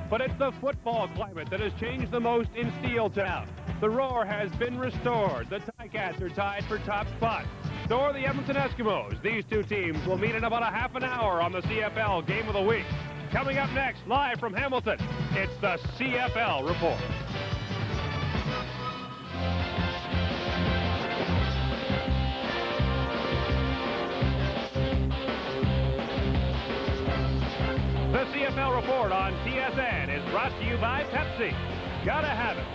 But it's the football climate that has changed the most in Steeltown. The Roar has been restored. The Ticats are tied for top spot. So are the Edmonton Eskimos. These two teams will meet in about a half an hour on the CFL Game of the Week. Coming up next, live from Hamilton, it's the CFL Report. The CFL Report on TSN is brought to you by Pepsi. Gotta have it.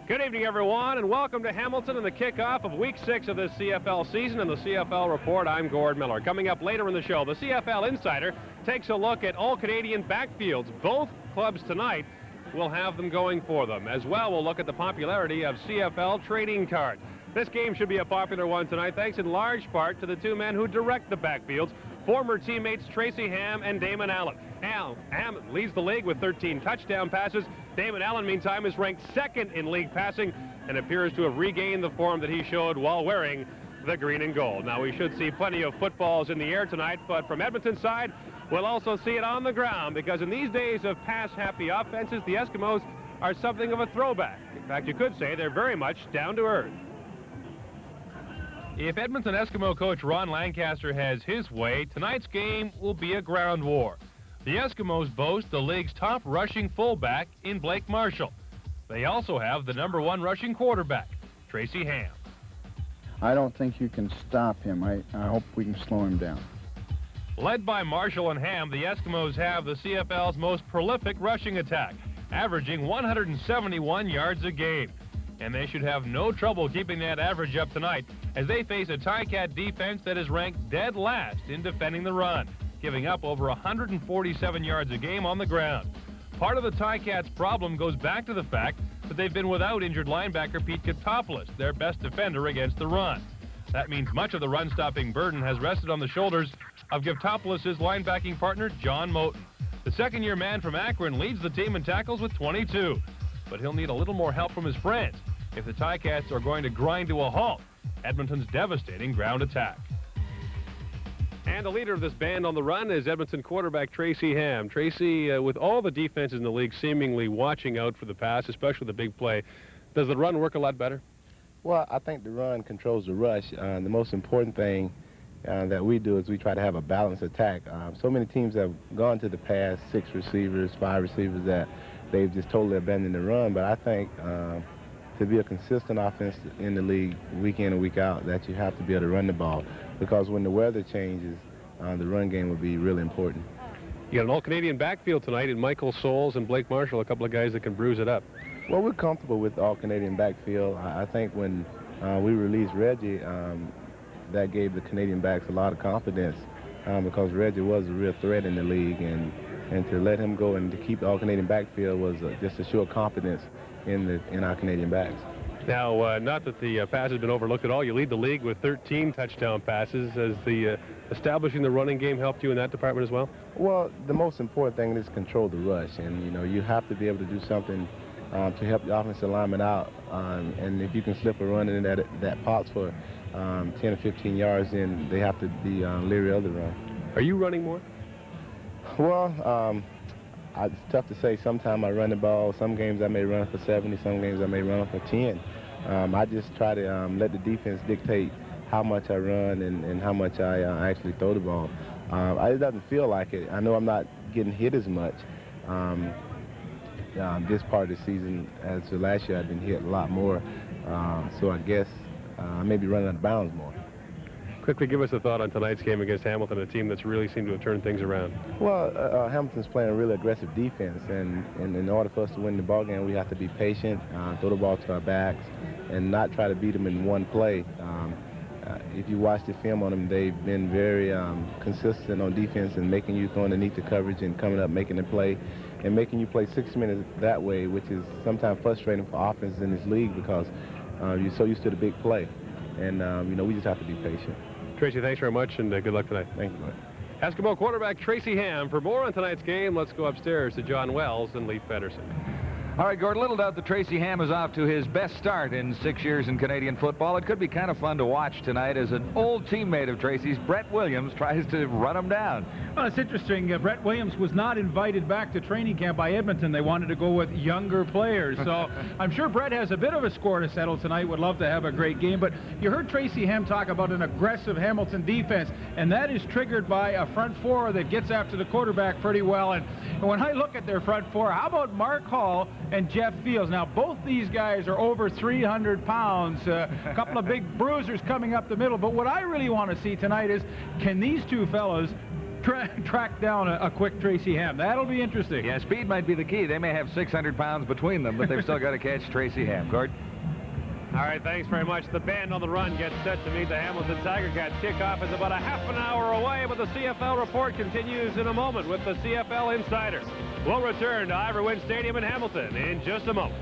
Good evening, everyone, and welcome to Hamilton and the kickoff of Week 6 of this CFL season and the CFL Report. I'm Gord Miller. Coming up later in the show, the CFL Insider takes a look at all-Canadian backfields. Both clubs tonight will have them going for them. As well, we'll look at the popularity of CFL trading cards. This game should be a popular one tonight, thanks in large part to the two men who direct the backfields, former teammates Tracy Ham and Damon Allen. Ham leads the league with 13 touchdown passes. Damon Allen, meantime, is ranked second in league passing and appears to have regained the form that he showed while wearing the green and gold. Now, we should see plenty of footballs in the air tonight, but from Edmonton's side, we'll also see it on the ground, because in these days of pass-happy offenses, the Eskimos are something of a throwback. In fact, you could say they're very much down to earth. If Edmonton Eskimo coach Ron Lancaster has his way, tonight's game will be a ground war. The Eskimos boast the league's top rushing fullback in Blake Marshall. They also have the #1 rushing quarterback, Tracy Ham. I don't think you can stop him. I hope we can slow him down. Led by Marshall and Ham, the Eskimos have the CFL's most prolific rushing attack, averaging 171 yards a game. And they should have no trouble keeping that average up tonight as they face a Ticat defense that is ranked dead last in defending the run, giving up over 147 yards a game on the ground. Part of the Ticats' problem goes back to the fact that they've been without injured linebacker Pete Katopoulos, their best defender against the run. That means much of the run-stopping burden has rested on the shoulders of Katopoulos' linebacking partner, John Moten. The second-year man from Akron leads the team in tackles with 22, but he'll need a little more help from his friends if the Ticats are going to grind to a halt Edmonton's devastating ground attack. And the leader of this band on the run is Edmonton quarterback Tracy Ham. Tracy, with all the defenses in the league seemingly watching out for the pass, especially the big play, does the run work a lot better? Well, I think the run controls the rush. The most important thing that we do is we try to have a balanced attack. So many teams have gone to the pass, 6 receivers, 5 receivers, that they've just totally abandoned the run. But I think to be a consistent offense in the league week in and week out, that you have to be able to run the ball, because when the weather changes, the run game will be really important. You got an all-Canadian backfield tonight in Michael Souls and Blake Marshall, a couple of guys that can bruise it up. Well, we're comfortable with the all-Canadian backfield. I think when we released Reggie, that gave the Canadian backs a lot of confidence, because Reggie was a real threat in the league, and to let him go and to keep the all-Canadian backfield was just a show of confidence in our Canadian backs. Now, not that the pass has been overlooked at all. You lead the league with 13 touchdown passes. Has the establishing the running game helped you in that department as well? Well, the most important thing is control the rush, and you have to be able to do something to help the offensive lineman out. And if you can slip a run in that pops for 10 or 15 yards, then they have to be leery of the run. Are you running more? Well, it's tough to say. Sometimes I run the ball. Some games I may run for 70. Some games I may run for 10. I just try to let the defense dictate how much I run and how much I actually throw the ball. It doesn't feel like it. I know I'm not getting hit as much this part of the season as last year. I've been hit a lot more. So I guess I may be running out of bounds more. Quickly give us a thought on tonight's game against Hamilton, a team that's really seemed to have turned things around. Well, Hamilton's playing a really aggressive defense, and in order for us to win the ball game, we have to be patient, throw the ball to our backs, and not try to beat them in one play. If you watch the film on them, they've been very consistent on defense and making you throw underneath the coverage and coming up, making a play, and making you play 6 minutes that way, which is sometimes frustrating for offenses in this league, because you're so used to the big play. And, we just have to be patient. Tracy, thanks very much, and good luck tonight. Thank you. Eskimo quarterback Tracy Ham. For more on tonight's game, let's go upstairs to John Wells and Leif Pedersen. All right, Gord, little doubt that Tracy Ham is off to his best start in 6 years in Canadian football. It could be kind of fun to watch tonight as an old teammate of Tracy's, Brett Williams, tries to run him down. Well, it's interesting. Brett Williams was not invited back to training camp by Edmonton. They wanted to go with younger players. So I'm sure Brett has a bit of a score to settle tonight. Would love to have a great game. But you heard Tracy Ham talk about an aggressive Hamilton defense, and that is triggered by a front four that gets after the quarterback pretty well. And when I look at their front four, how about Mark Hall and Jeff Fields? Now, both these guys are over 300 pounds. A couple of big bruisers coming up the middle. But what I really want to see tonight is, can these two fellas track down a quick Tracy Ham? That'll be interesting. Yeah, speed might be the key. They may have 600 pounds between them, but they've still got to catch Tracy Ham. Gord? All right, thanks very much. The band on the run gets set to meet the Hamilton Tiger Cats. Kickoff is about a half an hour away, but the CFL report continues in a moment with the CFL Insider. We'll return to Ivor Wynne Stadium in Hamilton in just a moment.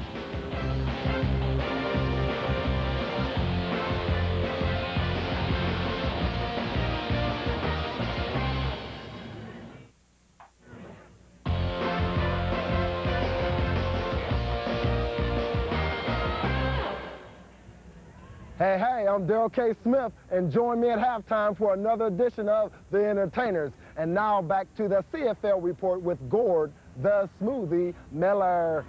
Hey, I'm Daryl K. Smith, and join me at halftime for another edition of The Entertainers. And now back to the CFL report with Gord, the Smoothie Miller.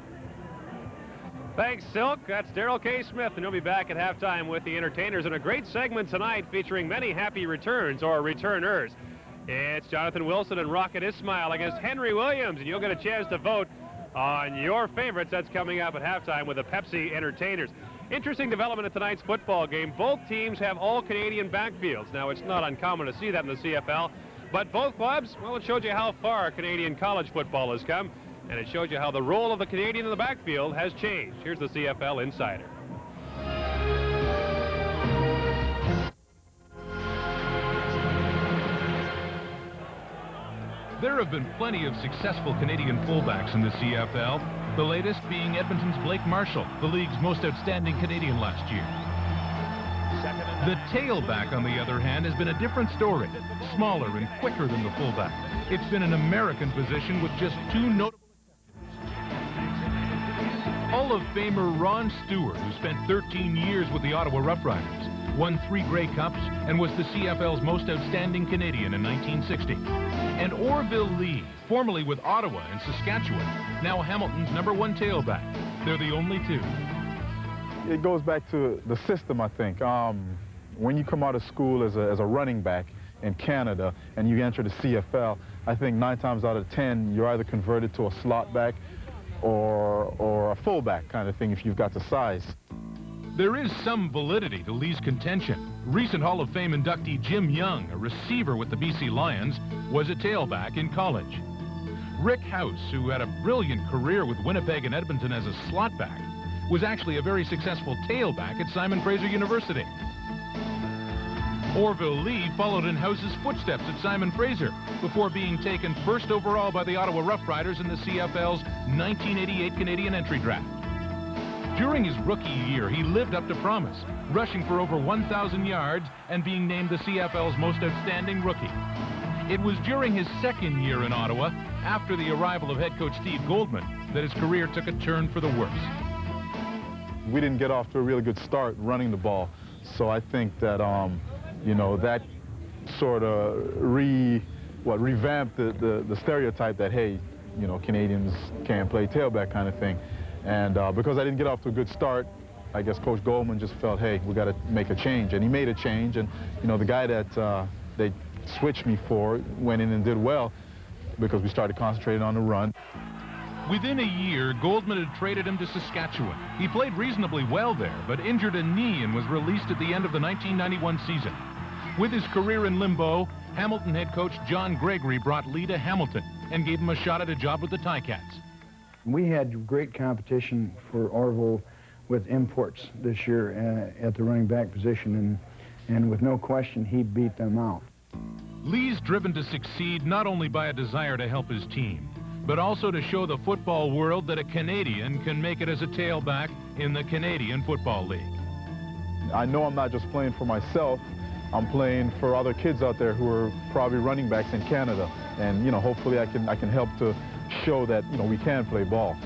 Thanks, Silk. That's Daryl K. Smith, and he'll be back at halftime with The Entertainers in a great segment tonight featuring many happy returns or returners. It's Jonathan Wilson and Rocket Ismail against Henry Williams, and you'll get a chance to vote on your favorites. That's coming up at halftime with the Pepsi Entertainers. Interesting development at tonight's football game. Both teams have all-Canadian backfields. Now, it's not uncommon to see that in the CFL, but both clubs, well, it showed you how far Canadian college football has come, and it showed you how the role of the Canadian in the backfield has changed. Here's the CFL Insider. There have been plenty of successful Canadian fullbacks in the CFL, the latest being Edmonton's Blake Marshall, the league's most outstanding Canadian last year. The tailback, on the other hand, has been a different story, smaller and quicker than the fullback. It's been an American position with just two notable exceptions. Hall of Famer Ron Stewart, who spent 13 years with the Ottawa Roughriders, won 3 Grey Cups, and was the CFL's most outstanding Canadian in 1960. And Orville Lee, formerly with Ottawa and Saskatchewan, now Hamilton's #1 tailback. They're the only two. It goes back to the system, I think. When you come out of school as a running back in Canada and you enter the CFL, I think 9 times out of 10, you're either converted to a slot back or a fullback kind of thing if you've got the size. There is some validity to Lee's contention. Recent Hall of Fame inductee Jim Young, a receiver with the BC Lions, was a tailback in college. Rick House, who had a brilliant career with Winnipeg and Edmonton as a slot back, was actually a very successful tailback at Simon Fraser University. Orville Lee followed in House's footsteps at Simon Fraser before being taken first overall by the Ottawa Roughriders in the CFL's 1988 Canadian entry draft. During his rookie year, he lived up to promise, rushing for over 1,000 yards and being named the CFL's most outstanding rookie. It was during his second year in Ottawa, after the arrival of head coach Steve Goldman, that his career took a turn for the worse. We didn't get off to a really good start running the ball, so I think that, you know, that sort of revamped the stereotype that, hey, you know, Canadians can't play tailback kind of thing. And because I didn't get off to a good start, I guess Coach Goldman just felt, hey, we got to make a change. And he made a change. And, you know, the guy that they switched me for went in and did well because we started concentrating on the run. Within a year, Goldman had traded him to Saskatchewan. He played reasonably well there, but injured a knee and was released at the end of the 1991 season. With his career in limbo, Hamilton head coach John Gregory brought Lee to Hamilton and gave him a shot at a job with the Ticats. We had great competition for Orville with imports this year at the running back position, and with no question, he beat them out. Lee's driven to succeed not only by a desire to help his team, but also to show the football world that a Canadian can make it as a tailback in the Canadian Football League. I know I'm not just playing for myself. I'm playing for other kids out there who are probably running backs in Canada. And, you know, hopefully I can help to show that, you know, we can play ball.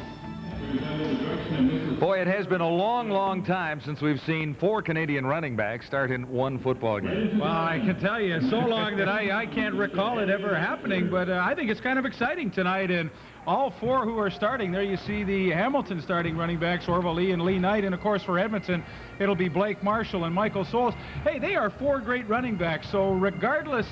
Boy, it has been a long, long time since we've seen 4 Canadian running backs start in one football game. Well, I can tell you, so long that I can't recall it ever happening, but I think it's kind of exciting tonight, and all 4 who are starting. There you see the Hamilton starting running backs, Orville Lee and Lee Knight, and of course for Edmonton, it'll be Blake Marshall and Michael Souls. Hey, they are 4 great running backs, so regardless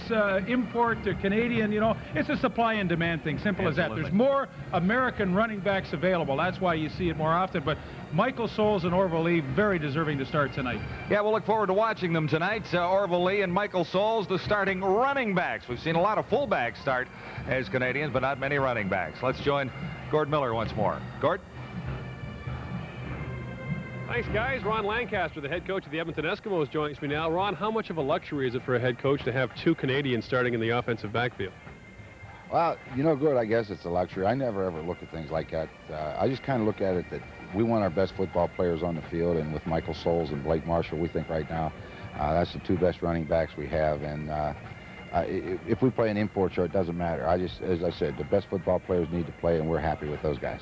import to Canadian, you know, it's a supply and demand thing, simple as that. There's more American running backs available. That's why you see it more often, but Michael Souls and Orville Lee very deserving to start tonight. Yeah, we'll look forward to watching them tonight. Orville Lee and Michael Souls, the starting running backs. We've seen a lot of fullbacks start as Canadians, but not many running backs. Let's join Gord Miller once more. Gord? Thanks, guys. Ron Lancaster, the head coach of the Edmonton Eskimos, joins me now. Ron, how much of a luxury is it for a head coach to have 2 Canadians starting in the offensive backfield? Well, you know, Gord, I guess it's a luxury. I never ever look at things like that. I just kind of look at it that we want our best football players on the field, and with Michael Souls and Blake Marshall, we think right now that's the 2 best running backs we have. And if we play an import show, it doesn't matter. As I said, the best football players need to play, and we're happy with those guys.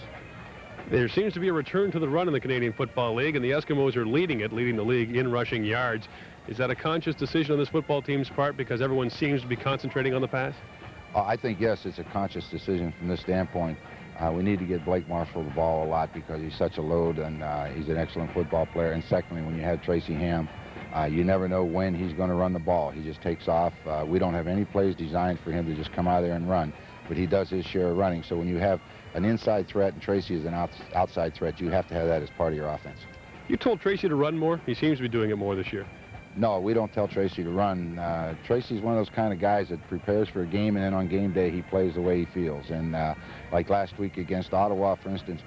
There seems to be a return to the run in the Canadian Football League, and the Eskimos are leading the league in rushing yards. Is that a conscious decision on this football team's part because everyone seems to be concentrating on the pass? I think, yes, it's a conscious decision from this standpoint. We need to get Blake Marshall the ball a lot because he's such a load, and he's an excellent football player. And secondly, when you have Tracy Ham, you never know when he's going to run the ball. He just takes off. We don't have any plays designed for him to just come out there and run, but he does his share of running. So when you have an inside threat and Tracy is an outside threat, you have to have that as part of your offense. You told Tracy to run more? He seems to be doing it more this year. No, we don't tell Tracy to run. Tracy's one of those kind of guys that prepares for a game, and then on game day he plays the way he feels. And like last week against Ottawa, for instance,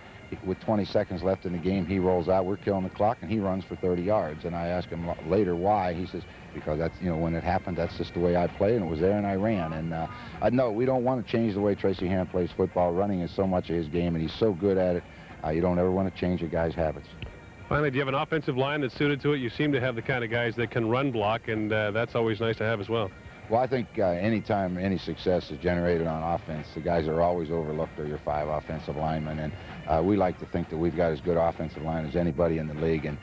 with 20 seconds left in the game, he rolls out, we're killing the clock, and he runs for 30 yards. And I asked him later why. He says, because that's, you know, when it happened, that's just the way I play, and it was there and I ran. And no, we don't want to change the way Tracy Ham plays football. Running is so much of his game, and he's so good at it. You don't ever want to change a guy's habits. Finally, do you have an offensive line that's suited to it? You seem to have the kind of guys that can run block, and that's always nice to have as well. Well, I think anytime any success is generated on offense, the guys that are always overlooked are your 5 offensive linemen. And we like to think that we've got as good offensive line as anybody in the league. And,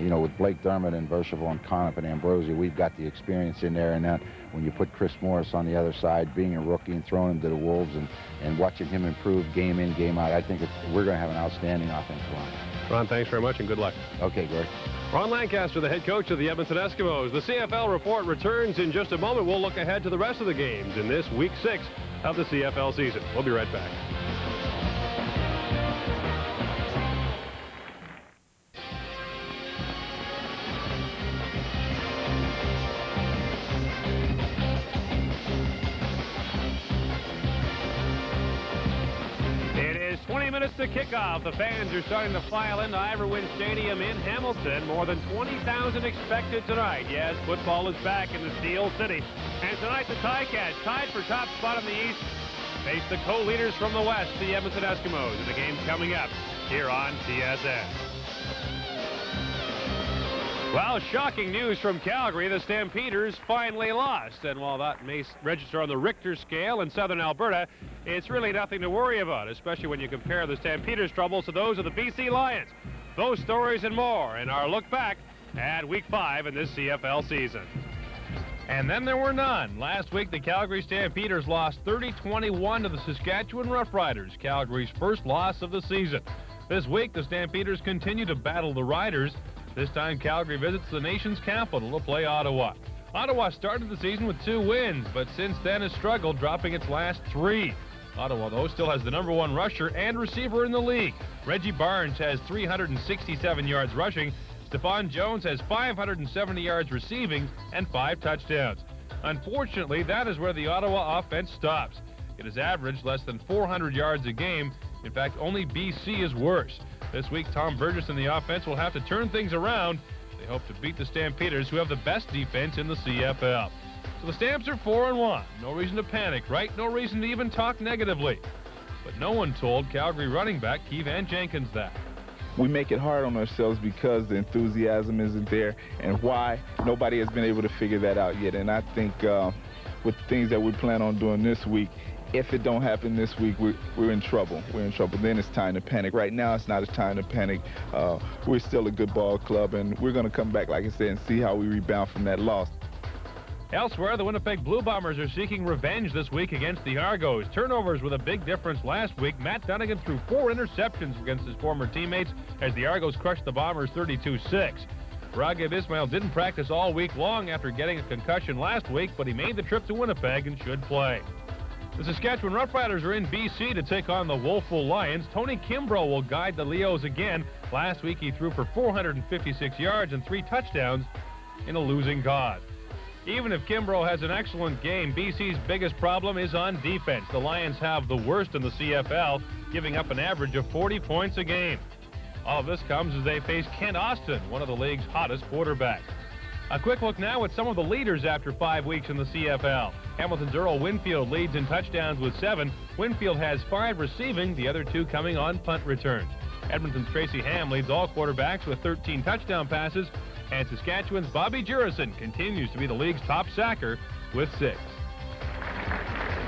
you know, with Blake Dermott and Verschoval and Conop and Ambrosi, we've got the experience in there. And that when you put Chris Morris on the other side, being a rookie and throwing him to the Wolves and watching him improve game in, game out, I think we're going to have an outstanding offensive line. Ron, thanks very much and good luck. Okay, Gord. Ron Lancaster, the head coach of the Edmonton Eskimos. The CFL report returns in just a moment. We'll look ahead to the rest of the games in this Week 6 of the CFL season. We'll be right back. It is 20 minutes to kickoff. The fans are starting to file into Iverwin Stadium in Hamilton. More than 20,000 expected tonight. Yes, football is back in the Steel City. And tonight the Ticats, tied for top spot in the East, face the co-leaders from the West, the Edmonton Eskimos. And the game's coming up here on TSN. Well, shocking news from Calgary. The Stampeders finally lost. And while that may register on the Richter scale in southern Alberta, it's really nothing to worry about, especially when you compare the Stampeders' troubles to those of the BC Lions. Those stories and more in our look back at Week 5 in this CFL season. And then there were none. Last week, the Calgary Stampeders lost 30-21 to the Saskatchewan Roughriders, Calgary's first loss of the season. This week, the Stampeders continue to battle the Riders. This time, Calgary visits the nation's capital to play Ottawa. Ottawa started the season with 2 wins, but since then has struggled, dropping its last 3. Ottawa, though, still has the #1 rusher and receiver in the league. Reggie Barnes has 367 yards rushing. Stephon Jones has 570 yards receiving and 5 touchdowns. Unfortunately, that is where the Ottawa offense stops. It has averaged less than 400 yards a game. In fact, only BC is worse. This week, Tom Burgess and the offense will have to turn things around. They hope to beat the Stampeders, who have the best defense in the CFL. So the Stamps are 4-1. No reason to panic, right? No reason to even talk negatively. But no one told Calgary running back Keevan Jenkins that. We make it hard on ourselves because the enthusiasm isn't there, and why nobody has been able to figure that out yet. And I think with the things that we plan on doing this week, if it don't happen this week, we're in trouble. We're in trouble. Then it's time to panic. Right now, it's not a time to panic. We're still a good ball club, and we're going to come back, like I said, and see how we rebound from that loss. Elsewhere, the Winnipeg Blue Bombers are seeking revenge this week against the Argos. Turnovers with a big difference last week. Matt Dunnigan threw 4 interceptions against his former teammates as the Argos crushed the Bombers 32-6. Ragib Ismail didn't practice all week long after getting a concussion last week, but he made the trip to Winnipeg and should play. The Saskatchewan Roughriders are in BC to take on the Woeful Lions. Tony Kimbrough will guide the Leos again. Last week he threw for 456 yards and 3 touchdowns in a losing cause. Even if Kimbrough has an excellent game, BC's biggest problem is on defense. The Lions have the worst in the CFL, giving up an average of 40 points a game. All of this comes as they face Kent Austin, one of the league's hottest quarterbacks. A quick look now at some of the leaders after 5 weeks in the CFL. Hamilton's Earl Winfield leads in touchdowns with 7. Winfield has 5 receiving, the other 2 coming on punt returns. Edmonton's Tracy Ham leads all quarterbacks with 13 touchdown passes, and Saskatchewan's Bobby Jurison continues to be the league's top sacker with 6.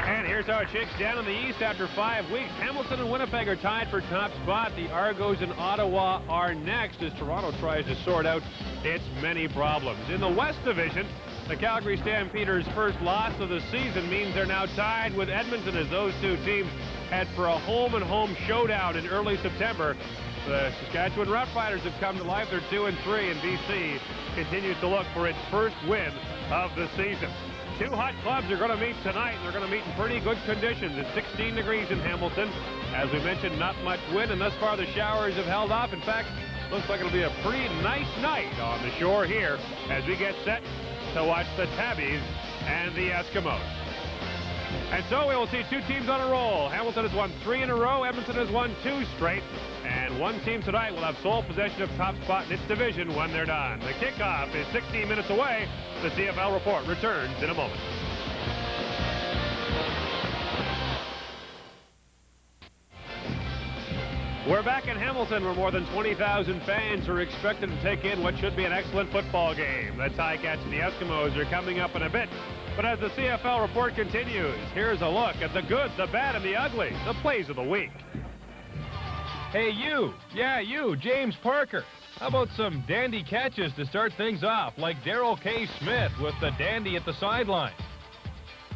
And here's how it shakes down in the East after 5 weeks. Hamilton and Winnipeg are tied for top spot. The Argos and Ottawa are next as Toronto tries to sort out its many problems. In the West Division, the Calgary Stampeders' first loss of the season means they're now tied with Edmonton as those 2 teams head for a home-and-home showdown in early September. The Saskatchewan Roughriders have come to life. They're 2-3, and BC continues to look for its first win of the season. 2 hot clubs are going to meet tonight, and they're going to meet in pretty good conditions. It's 16 degrees in Hamilton. As we mentioned, not much wind, and thus far the showers have held off. In fact, looks like it'll be a pretty nice night on the shore here as we get set to watch the Tabbies and the Eskimos. And so we will see 2 teams on a roll. Hamilton has won 3 in a row. Edmonton has won 2 straight. And one team tonight will have sole possession of top spot in its division when they're done. The kickoff is 16 minutes away. The CFL report returns in a moment. We're back in Hamilton where more than 20,000 fans are expected to take in what should be an excellent football game. The Ticats and the Eskimos are coming up in a bit. But as the CFL report continues, here's a look at the good, the bad, and the ugly, the plays of the week. Hey, you. Yeah, you, James Parker. How about some dandy catches to start things off, like Darrell K. Smith with the dandy at the sideline?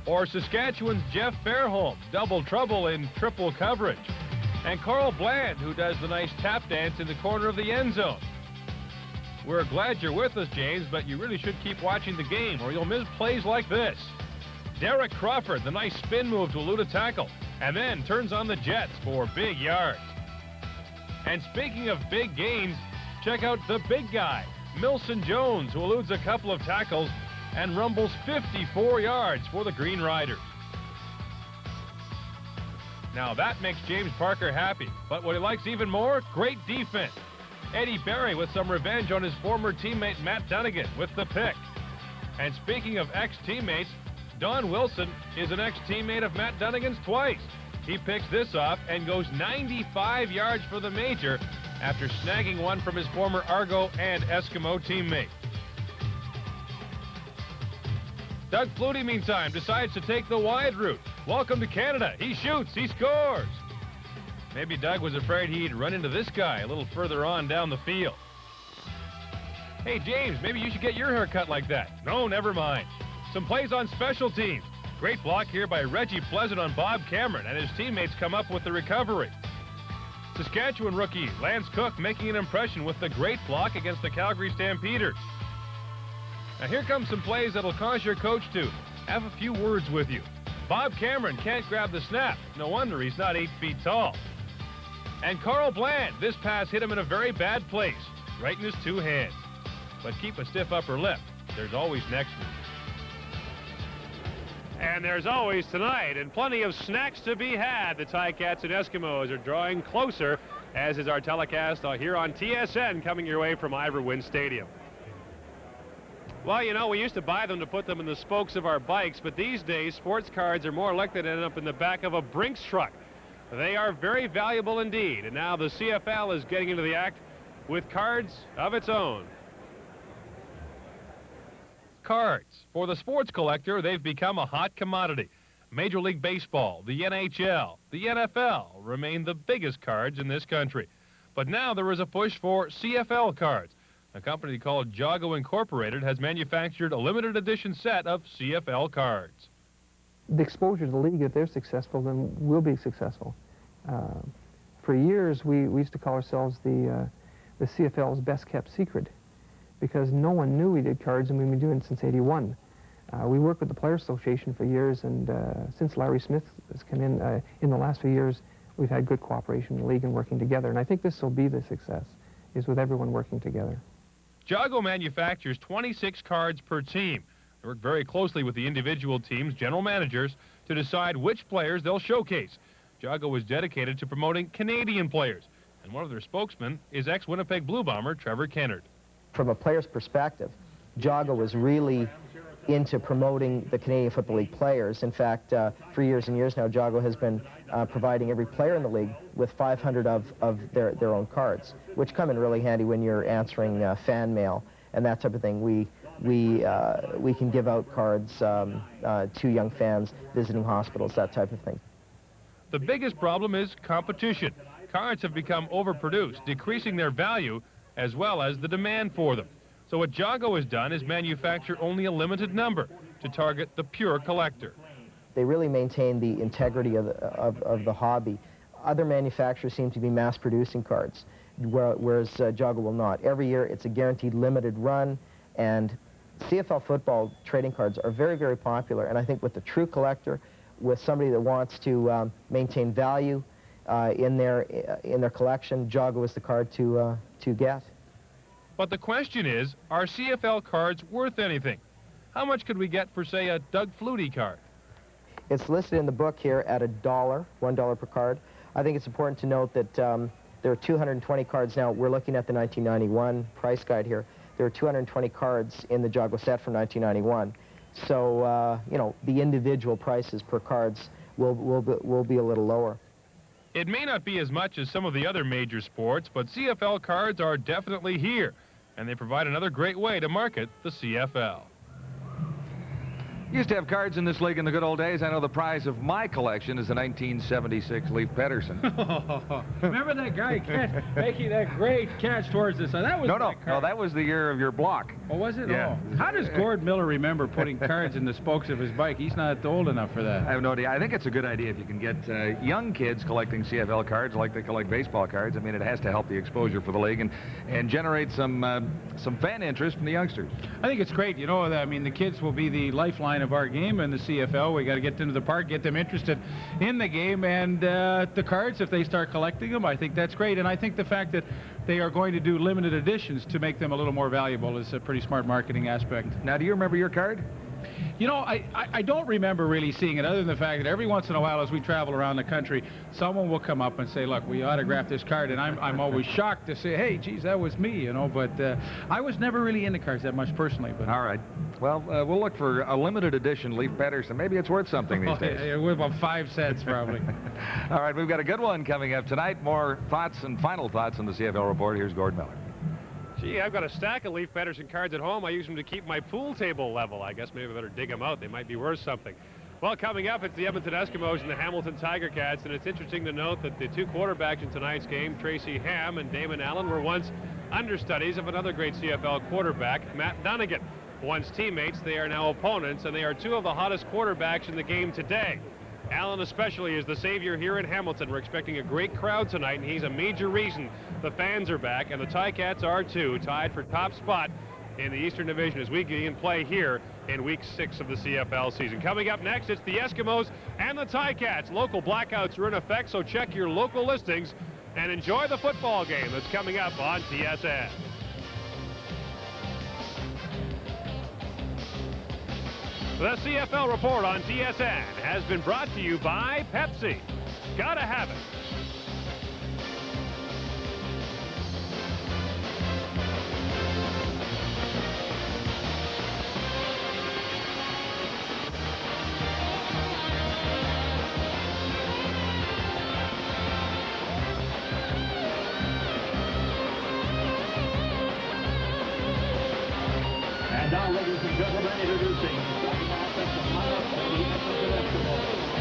Or Saskatchewan's Jeff Fairholm, double trouble in triple coverage. And Carl Bland, who does the nice tap dance in the corner of the end zone. We're glad you're with us, James, but you really should keep watching the game or you'll miss plays like this. Derek Crawford, the nice spin move to elude a tackle, and then turns on the jets for big yards. And speaking of big gains, check out the big guy, Milson Jones, who eludes a couple of tackles and rumbles 54 yards for the Green Riders. Now that makes James Parker happy, but what he likes even more, great defense. Eddie Berry with some revenge on his former teammate Matt Dunnigan with the pick. And speaking of ex-teammates, Don Wilson is an ex-teammate of Matt Dunnigan's twice. He picks this off and goes 95 yards for the major after snagging one from his former Argo and Eskimo teammate. Doug Flutie, meantime, decides to take the wide route. Welcome to Canada. He shoots. He scores. Maybe Doug was afraid he'd run into this guy a little further on down the field. Hey, James, maybe you should get your hair cut like that. No, never mind. Some plays on special teams. Great block here by Reggie Pleasant on Bob Cameron, and his teammates come up with the recovery. Saskatchewan rookie Lance Cook making an impression with the great block against the Calgary Stampeders. Now here comes some plays that'll cause your coach to have a few words with you. Bob Cameron can't grab the snap. No wonder he's not 8 feet tall. And Carl Bland, this pass hit him in a very bad place, right in his 2 hands. But keep a stiff upper lip. There's always next week. And there's always tonight, and plenty of snacks to be had. The Ticats and Eskimos are drawing closer, as is our telecast here on TSN, coming your way from Iverwind Stadium. Well, you know, we used to buy them to put them in the spokes of our bikes, but these days, sports cards are more likely to end up in the back of a Brinks truck. They are very valuable indeed, and now the CFL is getting into the act with cards of its own. Cards. For the sports collector, they've become a hot commodity. Major League Baseball, the NHL, the NFL remain the biggest cards in this country. But now there is a push for CFL cards. A company called Jago Incorporated has manufactured a limited edition set of CFL cards. The exposure to the league, if they're successful, then we'll be successful. For years, we used to call ourselves the CFL's best-kept secret because no one knew we did cards, and we've been doing it since '81. We worked with the Players Association for years, and since Larry Smith has come in the last few years, we've had good cooperation in the league and working together. And I think this will be the success, is with everyone working together. Jago manufactures 26 cards per team. They work very closely with the individual teams' general managers to decide which players they'll showcase. Jago is dedicated to promoting Canadian players, and one of their spokesmen is ex-Winnipeg Blue Bomber Trevor Kennard. From a player's perspective, Jago was really into promoting the Canadian Football League players. In fact, for years and years now, Jago has been providing every player in the league with 500 of their own cards, which come in really handy when you're answering fan mail and that type of thing. We can give out cards to young fans visiting hospitals, that type of thing. The biggest problem is competition. Cards have become overproduced, decreasing their value as well as the demand for them. So what Jago has done is manufacture only a limited number to target the pure collector. They really maintain the integrity of the hobby. Other manufacturers seem to be mass-producing cards, whereas Jago will not. Every year it's a guaranteed limited run, and CFL football trading cards are very, very popular. And I think with the true collector, with somebody that wants to maintain value in their collection, Jago is the card to get. But the question is, are CFL cards worth anything? How much could we get for, say, a Doug Flutie card? It's listed in the book here at $1 per card. I think it's important to note that there are 220 cards now. We're looking at the 1991 price guide here. There are 220 cards in the Jago set from 1991. So, you know, the individual prices per cards will be a little lower. It may not be as much as some of the other major sports, but CFL cards are definitely here, and they provide another great way to market the CFL. Used to have cards in this league in the good old days. I know the prize of my collection is the 1976 Leif Pedersen. Remember that guy making that great catch towards us? That was no, that was the year of your block. Oh, was it? Yeah. Oh. How does Gord Miller remember putting cards in the spokes of his bike? He's not old enough for that. I have no idea. I think it's a good idea if you can get young kids collecting CFL cards like they collect baseball cards. I mean, it has to help the exposure for the league and generate some fan interest from the youngsters. I think it's great. You know, I mean, the kids will be the lifeline of our game in the CFL. We got to get them to the park, get them interested in the game, and the cards, if they start collecting them, I think that's great. And I think the fact that they are going to do limited editions to make them a little more valuable is a pretty smart marketing aspect. Now, do you remember your card? You know, I don't remember really seeing it, other than the fact that every once in a while as we travel around the country, someone will come up and say, look, we autographed this card, and I'm always shocked to say, hey, geez, that was me, you know, but I was never really into cards that much personally. But all right. Well, we'll look for a limited edition Leif Pedersen. Maybe it's worth something these days. Yeah, worth about 5 cents, probably. All right, we've got a good one coming up tonight. More thoughts and final thoughts on the CFL Report. Here's Gord Miller. Gee, I've got a stack of Leif Pedersen cards at home. I use them to keep my pool table level. I guess maybe I better dig them out. They might be worth something. Well, coming up, it's the Edmonton Eskimos and the Hamilton Tiger Cats, and it's interesting to note that the two quarterbacks in tonight's game, Tracy Ham and Damon Allen, were once understudies of another great CFL quarterback, Matt Dunnigan. Once teammates, they are now opponents, and they are two of the hottest quarterbacks in the game today. Allen especially is the savior here in Hamilton. We're expecting a great crowd tonight, and he's a major reason the fans are back, and the Ticats are too, tied for top spot in the Eastern Division as we begin play here in Week 6 of the CFL season. Coming up next, it's the Eskimos and the Ticats. Local blackouts are in effect, so check your local listings and enjoy the football game that's coming up on TSN. The CFL Report on TSN has been brought to you by Pepsi. Gotta have it. And now, ladies and gentlemen, introducing the second offensive lineup for the Edmonton Eskimos.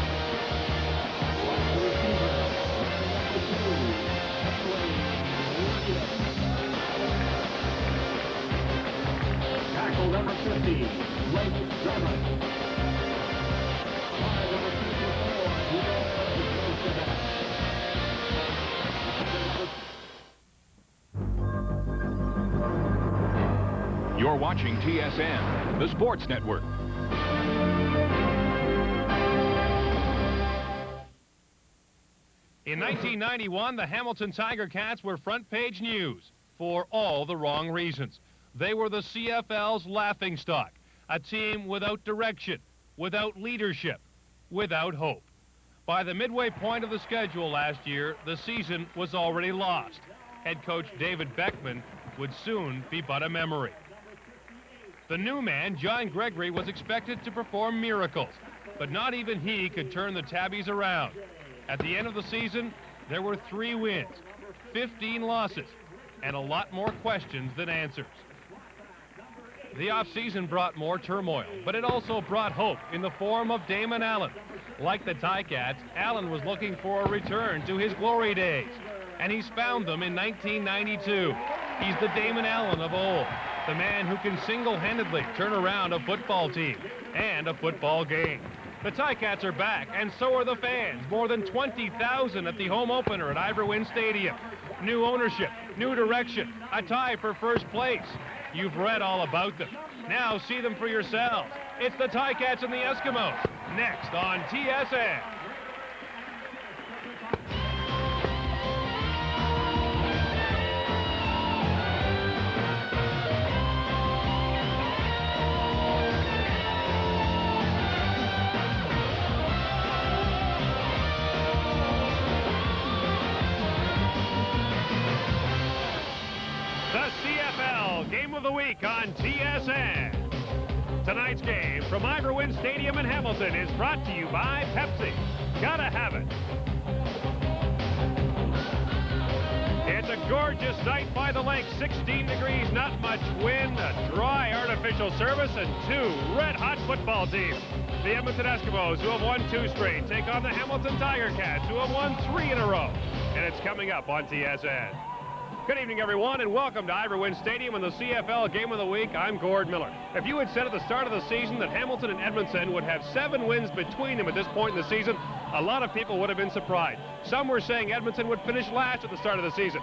You're watching TSN, the sports network. In 1991, the Hamilton Tiger Cats were front-page news for all the wrong reasons. They were the CFL's laughingstock, a team without direction, without leadership, without hope. By the midway point of the schedule last year, the season was already lost. Head coach David Beckman would soon be but a memory. The new man, John Gregory, was expected to perform miracles, but not even he could turn the Tabbies around. At the end of the season, there were 3 wins, 15 losses, and a lot more questions than answers. The offseason brought more turmoil, but it also brought hope in the form of Damon Allen. Like the Ticats, Allen was looking for a return to his glory days, and he's found them in 1992. He's the Damon Allen of old, the man who can single-handedly turn around a football team and a football game. The Ticats are back, and so are the fans. More than 20,000 at the home opener at Iverwin Stadium. New ownership, new direction, a tie for first place. You've read all about them. Now see them for yourselves. It's the Ticats and the Eskimos, next on TSN. The CFL Game of the Week on TSN. Tonight's game from Iverwin Stadium in Hamilton is brought to you by Pepsi. Gotta have it. It's a gorgeous night by the lake. 16 degrees, not much wind, a dry artificial service, and 2 red-hot football teams. The Edmonton Eskimos, who have won 2 straight, take on the Hamilton Tiger Cats, who have won 3 in a row. And it's coming up on TSN. Good evening, everyone, and welcome to Iverwin Stadium and the CFL Game of the Week. I'm Gord Miller. If you had said at the start of the season that Hamilton and Edmonton would have 7 wins between them at this point in the season, a lot of people would have been surprised. Some were saying Edmonton would finish last at the start of the season.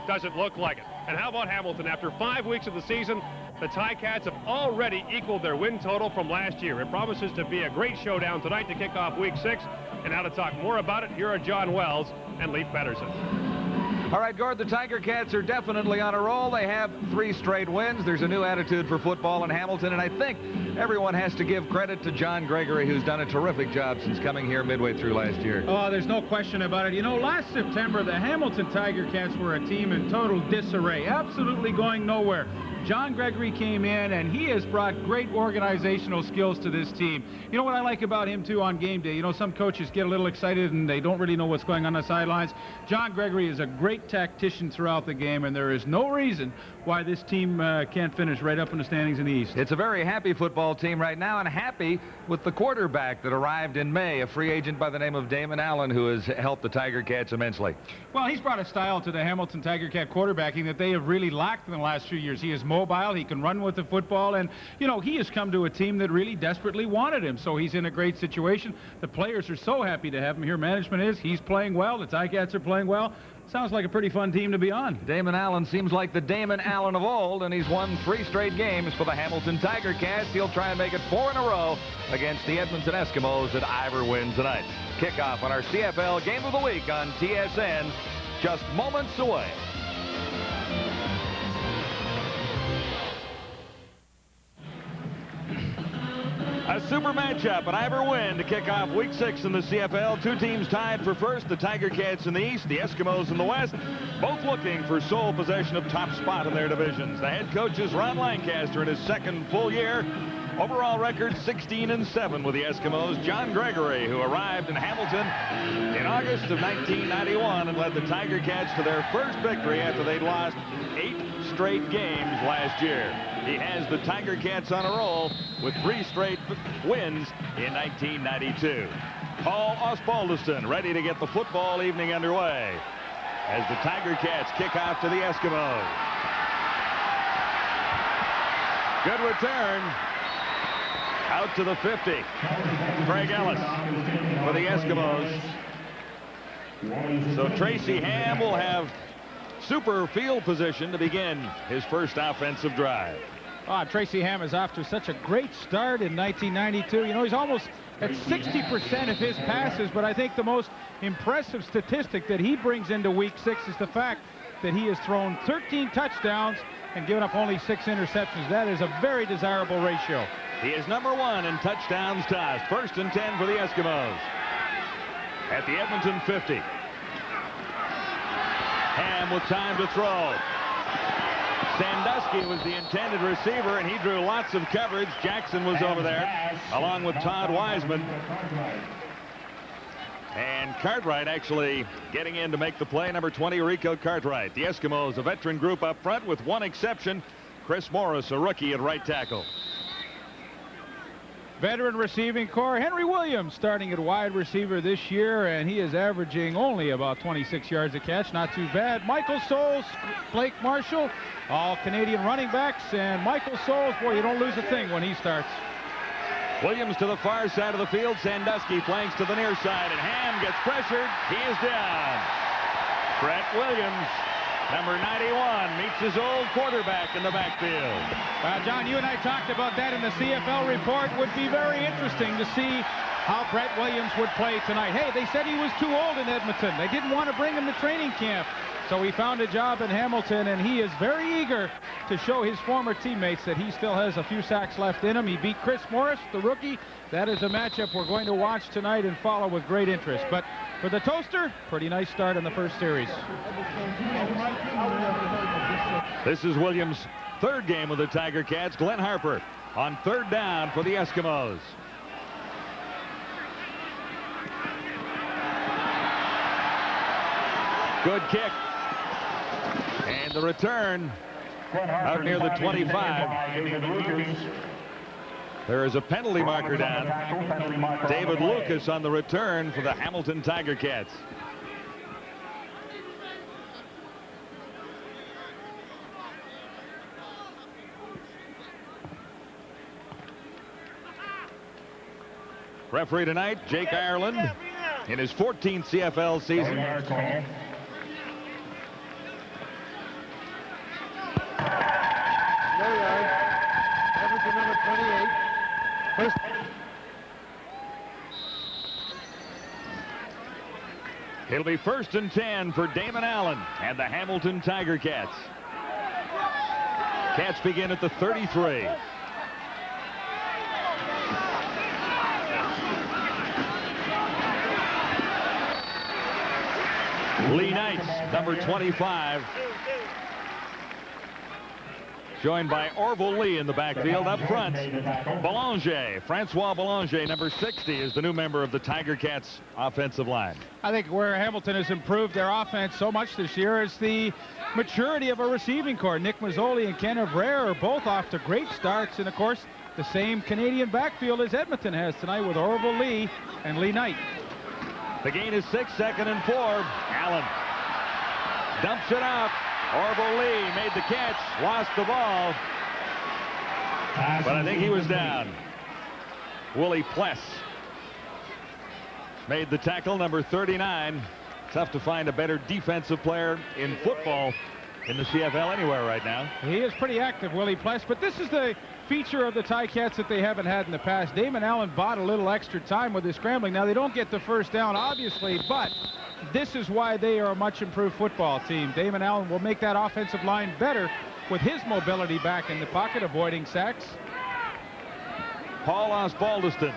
Doesn't look like it. And how about Hamilton? After 5 weeks of the season, the Ticats have already equaled their win total from last year. It promises to be a great showdown tonight to kick off Week 6. And now to talk more about it, here are John Wells and Leif Pedersen. All right, Gord, the Tiger Cats are definitely on a roll. They have 3 straight wins. There's a new attitude for football in Hamilton, and I think everyone has to give credit to John Gregory, who's done a terrific job since coming here midway through last year. Oh, there's no question about it. You know, last September, the Hamilton Tiger Cats were a team in total disarray, absolutely going nowhere. John Gregory came in, and he has brought great organizational skills to this team. You know what I like about him, too, on game day? You know, some coaches get a little excited, and they don't really know what's going on the sidelines. John Gregory is a great tactician throughout the game, and there is no reason why this team can't finish right up in the standings in the East. It's a very happy football team right now, and happy with the quarterback that arrived in May, a free agent by the name of Damon Allen, who has helped the Tiger Cats immensely. Well, he's brought a style to the Hamilton Tiger Cat quarterbacking that they have really lacked in the last few years. He is mobile, he can run with the football, and, you know, he has come to a team that really desperately wanted him, so he's in a great situation. The players are so happy to have him here. Management is. He's playing well. The Ticats are playing well. Sounds like a pretty fun team to be on. Damon Allen seems like the Damon Allen of old, and he's won 3 straight games for the Hamilton Tiger Cats. He'll try and make it 4 in a row against the Edmonton Eskimos at Iverwin tonight. Kickoff on our CFL Game of the Week on TSN, just moments away. A super matchup at Iverwin to kick off Week 6 in the CFL. 2 teams tied for first, the Tiger Cats in the East, the Eskimos in the West, both looking for sole possession of top spot in their divisions. The head coach is Ron Lancaster in his 2nd full year. Overall record 16-7 with the Eskimos. John Gregory, who arrived in Hamilton in August of 1991 and led the Tiger Cats to their first victory after they'd lost 8 straight games last year. He has the Tiger Cats on a roll with 3 straight wins in 1992. Paul Osbaldiston ready to get the football evening underway as the Tiger Cats kick off to the Eskimos. Good return. Out to the 50. Craig Ellis for the Eskimos. So Tracy Ham will have super field position to begin his first offensive drive. Tracy Ham is off to such a great start in 1992. You know, he's almost at 60% of his passes, but I think the most impressive statistic that he brings into Week 6 is the fact that he has thrown 13 touchdowns and given up only 6 interceptions. That is a very desirable ratio. He is number 1 in touchdowns tossed. 1st and 10 for the Eskimos at the Edmonton 50. Ham with time to throw. Sandusky was the intended receiver, and he drew lots of coverage. Jackson was over there, along with Todd Wiseman. And Cartwright actually getting in to make the play, number 20, Rico Cartwright. The Eskimos, a veteran group up front with one exception, Chris Morris, a rookie at right tackle. Veteran receiving corps, Henry Williams starting at wide receiver this year, and he is averaging only about 26 yards a catch. Not too bad. Michael Souls, Blake Marshall, all Canadian running backs, and Michael Souls, boy, you don't lose a thing when he starts. Williams to the far side of the field. Sandusky flanks to the near side, and Ham gets pressured. He is down. Brett Williams, number 91, meets his old quarterback in the backfield. John, you and I talked about that in the CFL report. Would be very interesting to see how Brett Williams would play tonight. Hey, they said he was too old in Edmonton. They didn't want to bring him to training camp. So he found a job in Hamilton, and he is very eager to show his former teammates that he still has a few sacks left in him. He beat Chris Morris, the rookie. That is a matchup we're going to watch tonight and follow with great interest. But for the Toaster, pretty nice start in the first series. This is Williams' 3rd game with the Tiger Cats. Glenn Harper on 3rd down for the Eskimos. Good kick. And the return out near the 25. There is a penalty marker down. David Lucas on the return for the Hamilton Tiger Cats. Referee tonight, Jake Ireland, in his 14th CFL season. It'll be 1st and 10 for Damon Allen and the Hamilton Tiger Cats. Cats begin at the 33. Lee Knights, number 25. Joined by Orville Lee in the backfield. Up front, Belanger. Francois Belanger, number 60, is the new member of the Tiger Cats offensive line. I think where Hamilton has improved their offense so much this year is the maturity of a receiving corps. Nick Mazzoli and Ken Avrere are both off to great starts, and of course the same Canadian backfield as Edmonton has tonight with Orville Lee and Lee Knight. The gain is 6, 2nd and 4. Allen dumps it out. Orville Lee made the catch, lost the ball, but I think he was down. Willie Pless made the tackle, number 39. Tough to find a better defensive player in football in the CFL anywhere right now. He is pretty active, Willie Pless, but this is the feature of the Ticats that they haven't had in the past. Damon Allen bought a little extra time with his scrambling. Now, they don't get the first down, obviously, but this is why they are a much improved football team. Damon Allen will make that offensive line better with his mobility back in the pocket, avoiding sacks. Paul Osbaldiston.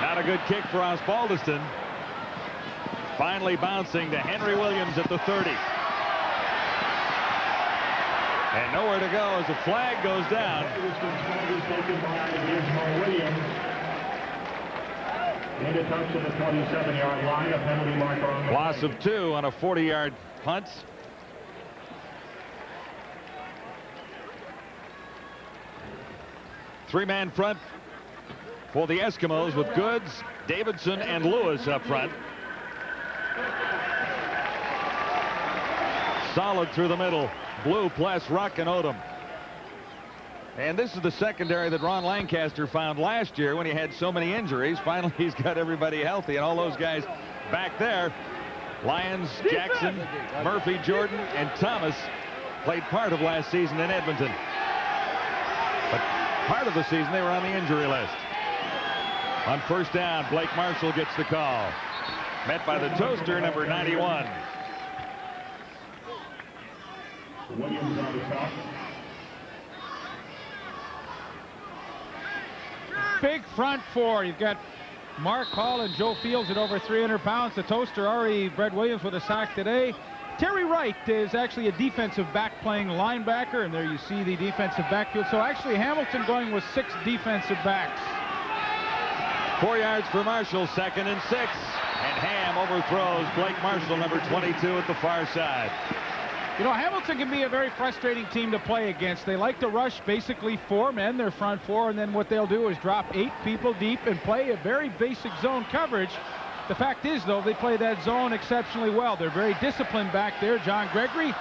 Not a good kick for Osbaldiston. Finally bouncing to Henry Williams at the 30. And nowhere to go as the flag goes down. To the 27-yard line, a penalty marker on the Loss of 2 on a 40-yard punt. Three-man front for the Eskimos with Goods, Davidson, and Lewis up front. Solid through the middle. Blue, Pless, Ruck, and Odom. And this is the secondary that Ron Lancaster found last year when he had so many injuries. Finally, he's got everybody healthy, and all those guys back there. Lyons, Jackson, Murphy, Jordan, and Thomas played part of last season in Edmonton. But part of the season they were on the injury list. On first down, Blake Marshall gets the call. Met by the toaster, number 91. Williams on the stop. Big front four. You've got Mark Hall and Joe Fields at over 300 pounds. The toaster already, Brett Williams with a sack today. Terry Wright is actually a defensive back playing linebacker, and there you see the defensive backfield. So actually Hamilton going with 6 defensive backs. 4 yards for Marshall, 2nd and 6. And Ham overthrows Blake Marshall, number 22, at the far side. You know, Hamilton can be a very frustrating team to play against. They like to rush basically 4 men, their front 4, and then what they'll do is drop 8 people deep and play a very basic zone coverage. The fact is, though, they play that zone exceptionally well. They're very disciplined back there. John Gregory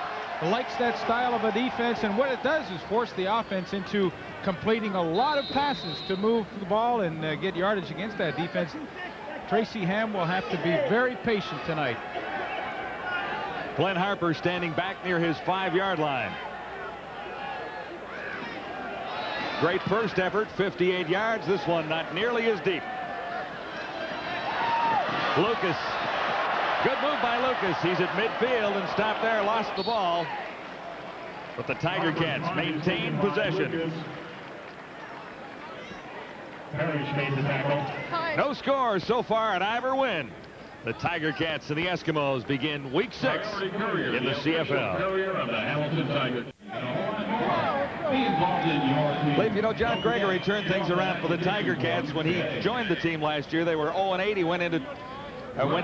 likes that style of a defense, and what it does is force the offense into completing a lot of passes to move the ball and get yardage against that defense. Tracy Ham will have to be very patient tonight. Glenn Harper standing back near his 5-yard line. Great first effort, 58 yards. This one not nearly as deep. Lucas. Good move by Lucas. He's at midfield and stopped there, lost the ball. But the Tiger Cats maintain possession. Parrish made the tackle. No score so far at Ivor Wynne. The Tiger Cats and the Eskimos begin week 6 in the CFL. Leif, you know, John Gregory turned things around for the Tiger Cats when he joined the team last year. They were 0-8. He went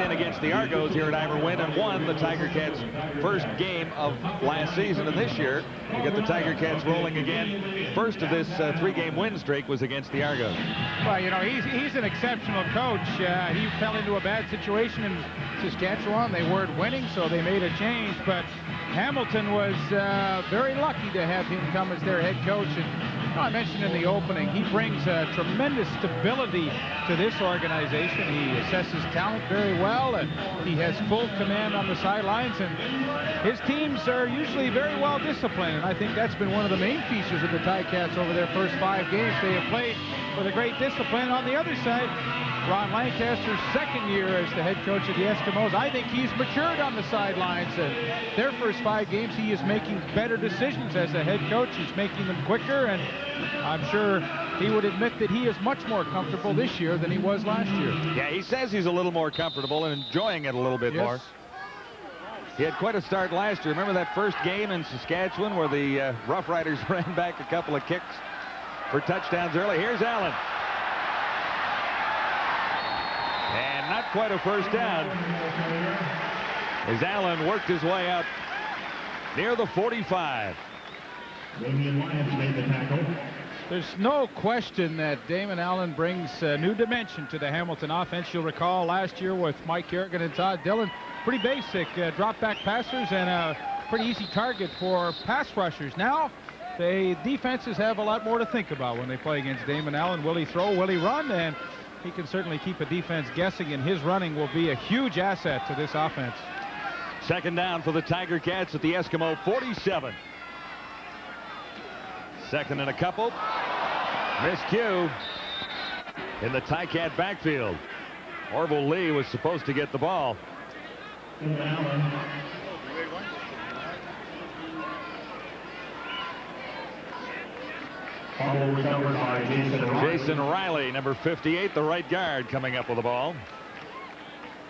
in against the Argos here at Ivor Wynne and won the Tiger Cats' first game of last season. And this year, you get the Tiger Cats rolling again. First of this 3-game win streak was against the Argos. Well, you know, he's an exceptional coach. He fell into a bad situation in Saskatchewan. They weren't winning, so they made a change. But Hamilton was very lucky to have him come as their head coach. And I mentioned in the opening, he brings tremendous stability to this organization. He assesses talent very well, and he has full command on the sidelines. And his teams are usually very well disciplined, and I think that's been one of the main features of the Ticats over their first 5 games. They have played with a great discipline. On the other side, Ron Lancaster's 2nd year as the head coach of the Eskimos. I think he's matured on the sidelines, and their first 5 games he is making better decisions as a head coach. He's making them quicker, and I'm sure he would admit that he is much more comfortable this year than he was last year. Yeah, he says he's a little more comfortable and enjoying it a little bit more. He had quite a start last year. Remember that first game in Saskatchewan where the Rough Riders ran back a couple of kicks for touchdowns early? Here's Allen. And not quite a first down as Allen worked his way out near the 45. Damian Lyons made the tackle. There's no question that Damon Allen brings a new dimension to the Hamilton offense. You'll recall last year with Mike Kerrigan and Todd Dillon, pretty basic drop-back passers and a pretty easy target for pass rushers. Now, the defenses have a lot more to think about when they play against Damon Allen. Will he throw? Will he run? And he can certainly keep a defense guessing, and his running will be a huge asset to this offense. 2nd down for the Tiger Cats at the Eskimo 47. 2nd and a couple. Miscue in the Ticat backfield. Orville Lee was supposed to get the ball. Allen. Fumble recovered by Jason Riley. Jason Riley, number 58, the right guard, coming up with the ball.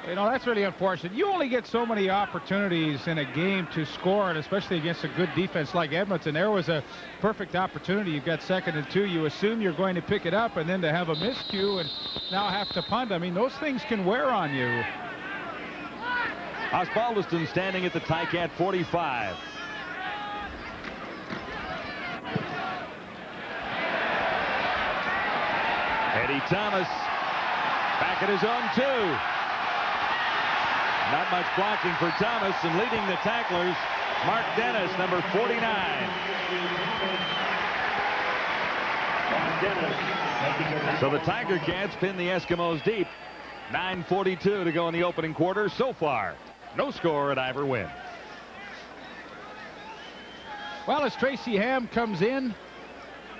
You know, that's really unfortunate. You only get so many opportunities in a game to score, and especially against a good defense like Edmonton. There was a perfect opportunity. You've got 2nd and 2. You assume you're going to pick it up, and then to have a miscue and now have to punt. I mean, those things can wear on you. Osbaldiston standing at the Ticat 45. Eddie Thomas back at his own 2. Not much blocking for Thomas, and leading the tacklers, Mark Dennis, number 49. So the Tiger Cats pin the Eskimos deep. 9:42 to go in the opening quarter. So far, no score at Ivor Wynne. Well, as Tracy Ham comes in,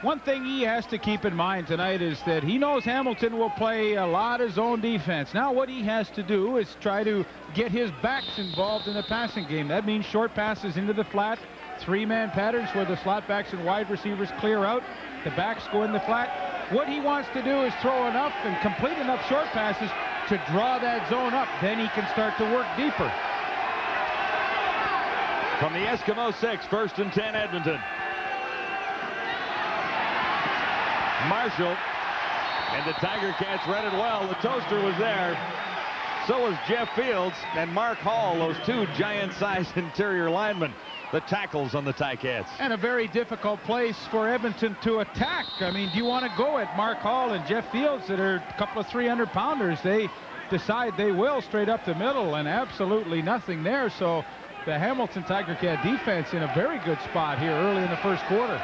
one thing he has to keep in mind tonight is that he knows Hamilton will play a lot of zone defense. Now what he has to do is try to get his backs involved in the passing game. That means short passes into the flat, three-man patterns where the slot backs and wide receivers clear out. The backs go in the flat. What he wants to do is throw enough and complete enough short passes to draw that zone up. Then he can start to work deeper. From the Eskimo 6, 1st and 10, Edmonton. Marshall and the Tiger Cats read it well. The toaster was there. So was Jeff Fields and Mark Hall, those two giant-sized interior linemen. The tackles on the Ticats. And a very difficult place for Edmonton to attack. I mean, do you want to go at Mark Hall and Jeff Fields that are a couple of 300-pounders? They decide they will straight up the middle, and absolutely nothing there. So the Hamilton Tiger Cat defense in a very good spot here early in the first quarter.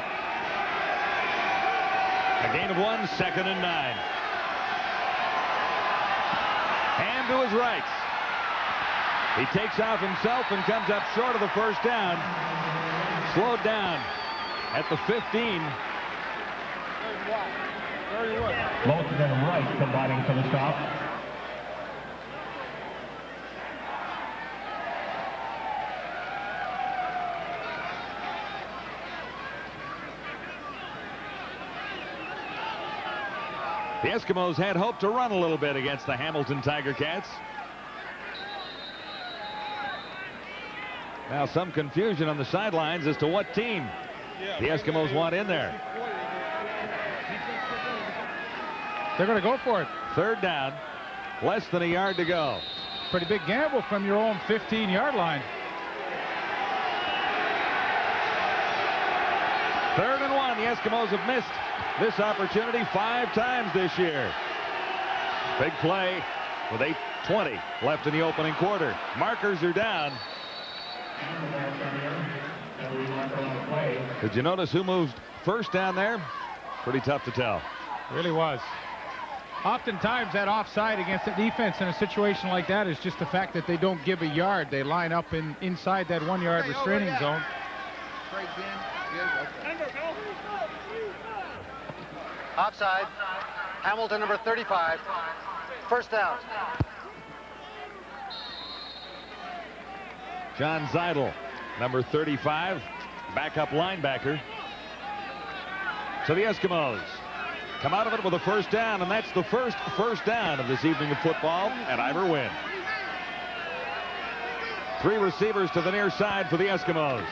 A gain of 1, 2nd and 9. Ham to his right. He takes off himself and comes up short of the first down. Slowed down at the 15. Both of them right combining for the stop. The Eskimos had hoped to run a little bit against the Hamilton Tiger Cats. Now some confusion on the sidelines as to what team the Eskimos want in there. They're going to go for it. 3rd down, less than a yard to go. Pretty big gamble from your own 15-yard line. 3rd and 1. The Eskimos have missed this opportunity 5 times this year. Big play with 8:20 left in the opening quarter. Markers are down. Did you notice who moved first down there? Pretty tough to tell. Really was. Oftentimes that offside against the defense in a situation like that is just the fact that they don't give a yard. They line up inside that 1-yard restraining zone. Offside. Hamilton, number 35. First down. John Zeidel, number 35, backup linebacker. So the Eskimos come out of it with a first down, and that's the first down of this evening of football at Ivor Wynn. 3 receivers to the near side for the Eskimos.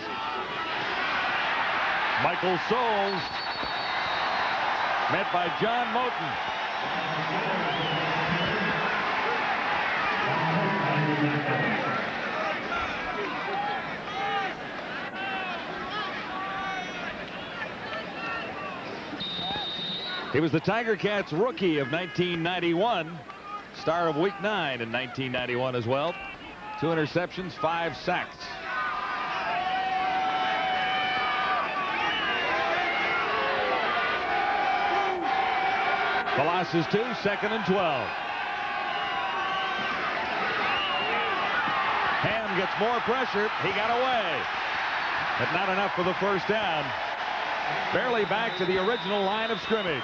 Michael Souls met by John Moten. He was the Tiger Cats rookie of 1991, star of week 9 in 1991 as well. 2 interceptions, 5 sacks. The loss is 2, 2nd and 12. Ham gets more pressure. He got away, but not enough for the first down. Barely back to the original line of scrimmage.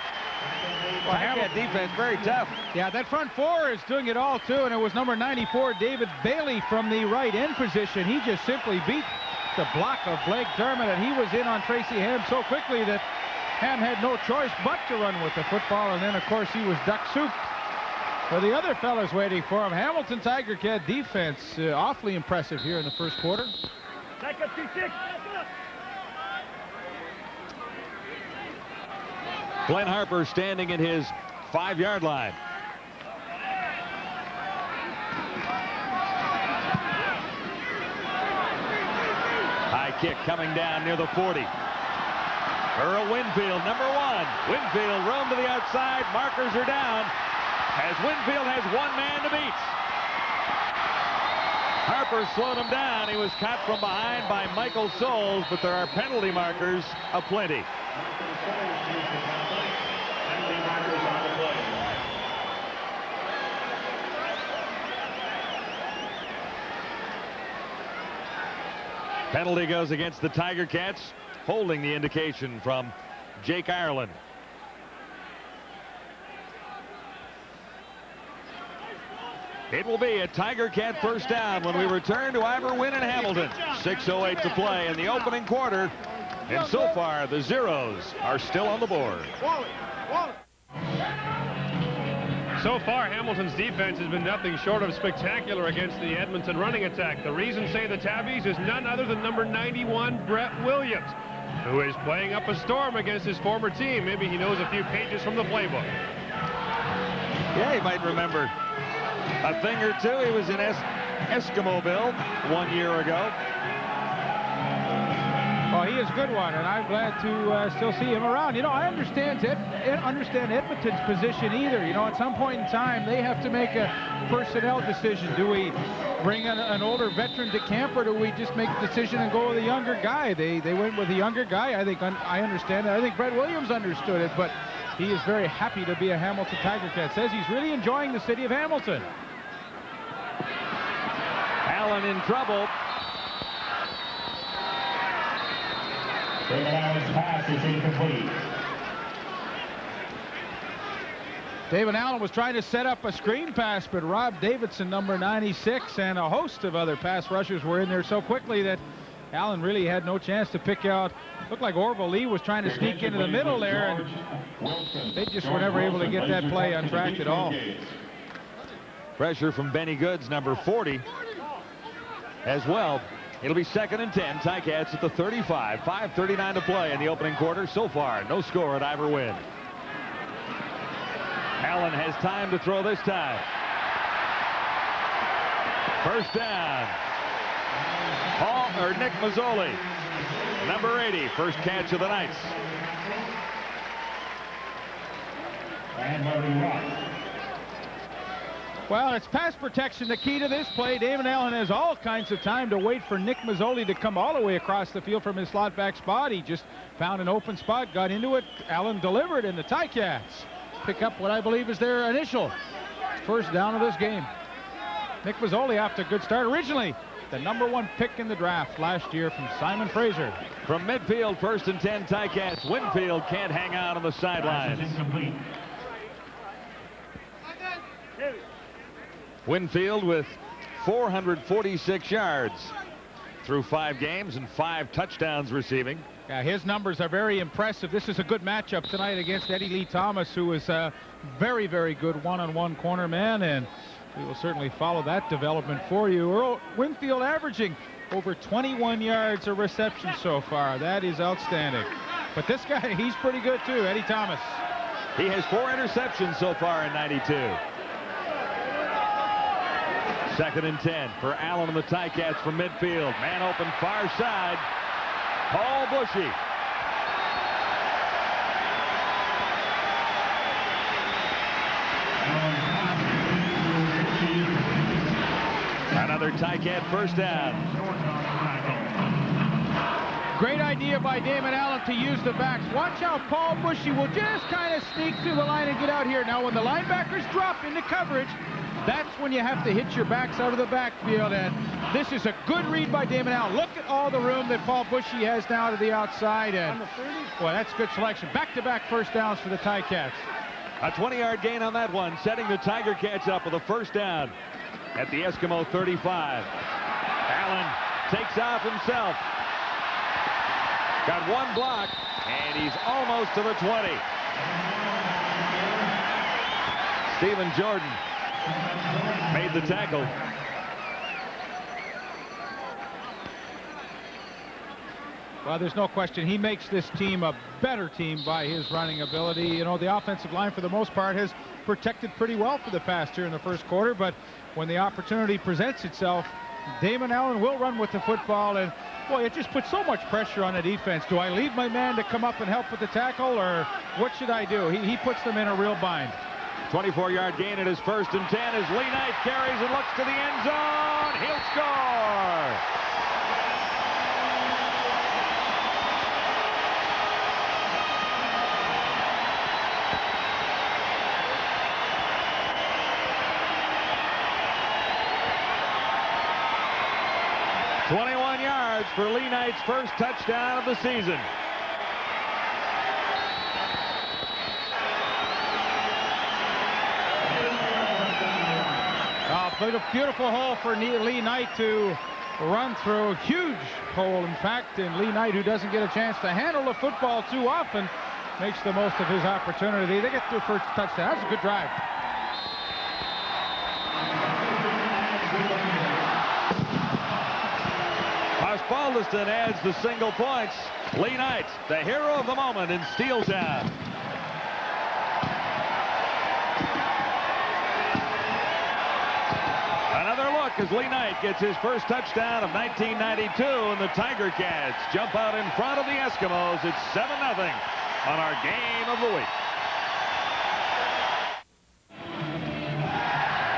Well, Hamilton defense very tough. Yeah, that front 4 is doing it all too, and it was number 94 David Bailey from the right end position. He just simply beat the block of Blake Dermott, and he was in on Tracy Ham so quickly that Ham had no choice but to run with the football, and then of course he was duck soup. Well, the other fellas waiting for him. Hamilton Tiger Cat defense awfully impressive here in the first quarter. Glenn Harper standing at his 5-yard line. High kick coming down near the 40. Earl Winfield, number 1. Winfield roam to the outside. Markers are down as Winfield has 1 man to beat. Harper slowed him down. He was caught from behind by Michael Souls, but there are penalty markers aplenty. Penalty goes against the Tiger Cats. holding the indication from Jake Ireland. It will be a Tiger Cat first down when we return to Ivor Wynn and Hamilton. 6:08 to play in the opening quarter. And so far, the Zeros are still on the board. So far, Hamilton's defense has been nothing short of spectacular against the Edmonton running attack. The reason, say the Tabbies, is none other than number 91, Brett Williams, who is playing up a storm against his former team. Maybe he knows a few pages from the playbook. Yeah, he might remember a thing or two. He was in Eskimo 1 year ago. Well, he is a good one, and I'm glad to still see him around. You know, I understand Edmonton's position either. You know, at some point in time, they have to make a personnel decision. Do we bring an older veteran to camp, or do we just make a decision and go with a younger guy? They went with a younger guy. I think I understand that. I think Brett Williams understood it, but he is very happy to be a Hamilton Tiger Cat. Says he's really enjoying the city of Hamilton. Allen in trouble. David Allen's pass is incomplete. David Allen was trying to set up a screen pass, but Rob Davidson, number 96, and a host of other pass rushers were in there so quickly that Allen really had no chance to pick out. Looked like Orville Lee was trying to sneak into the middle there, and they just were never able to get that play on track at all. Pressure from Benny Goods, number 40, as well. It'll be 2nd and 10. Ticats at the 35. 5:39 to play in the opening quarter. So far, no score at Ivor Wynn. Allen has time to throw this time. First down. Nick Mazzoli, number 80, first catch of the night. Well, it's pass protection, the key to this play. Damon Allen has all kinds of time to wait for Nick Mazzoli to come all the way across the field from his slot back spot. He just found an open spot, got into it. Allen delivered, and the Ticats pick up what I believe is their initial first down of this game. Nick Mazzoli off to a good start. Originally, the #1 pick in the draft last year from Simon Fraser. From midfield, 1st and 10, Ticats. Winfield can't hang on the sidelines. Winfield with 446 yards through 5 games and 5 touchdowns receiving. Yeah, his numbers are very impressive. This is a good matchup tonight against Eddie Lee Thomas, who is a very, very good one-on-one corner man, and we will certainly follow that development for you. Winfield averaging over 21 yards a reception so far. That is outstanding. But this guy, he's pretty good too, Eddie Thomas. He has 4 interceptions so far in 92. 2nd and 10 for Allen and the Ticats from midfield. Man open far side. Paul Bushy. Another Ticat first down. Great idea by Damon Allen to use the backs. Watch how Paul Bushy will just kind of sneak through the line and get out here. Now, when the linebackers drop into coverage, that's when you have to hit your backs out of the backfield, and this is a good read by Damon Allen. Look at all the room that Paul Bushy has now to the outside, and well, that's good selection. Back-to-back first downs for the Ticats. A 20-yard gain on that one, setting the Tiger Cats up with a first down at the Eskimo 35. Allen takes off himself. Got 1 block, and he's almost to the 20. Stephen Jordan made the tackle. Well, there's no question he makes this team a better team by his running ability. You know, the offensive line for the most part has protected pretty well for the past here in the first quarter, but when the opportunity presents itself, Damon Allen will run with the football, and boy, it just puts so much pressure on the defense. Do I leave my man to come up and help with the tackle, or what should I do? He puts them in a real bind. 24-yard gain at his 1st and 10 as Lee Knight carries and looks to the end zone. He'll score. yards for Lee Knight's first touchdown of the season. Beautiful hole for Lee Knight to run through. Huge hole, in fact, and Lee Knight, who doesn't get a chance to handle the football too often, makes the most of his opportunity. They get their first touchdown. That's a good drive. Osbaldiston adds the single points. Lee Knight, the hero of the moment in Steeltown. Another look as Lee Knight gets his first touchdown of 1992, and the Tiger Cats jump out in front of the Eskimos. It's 7-0 on our game of the week.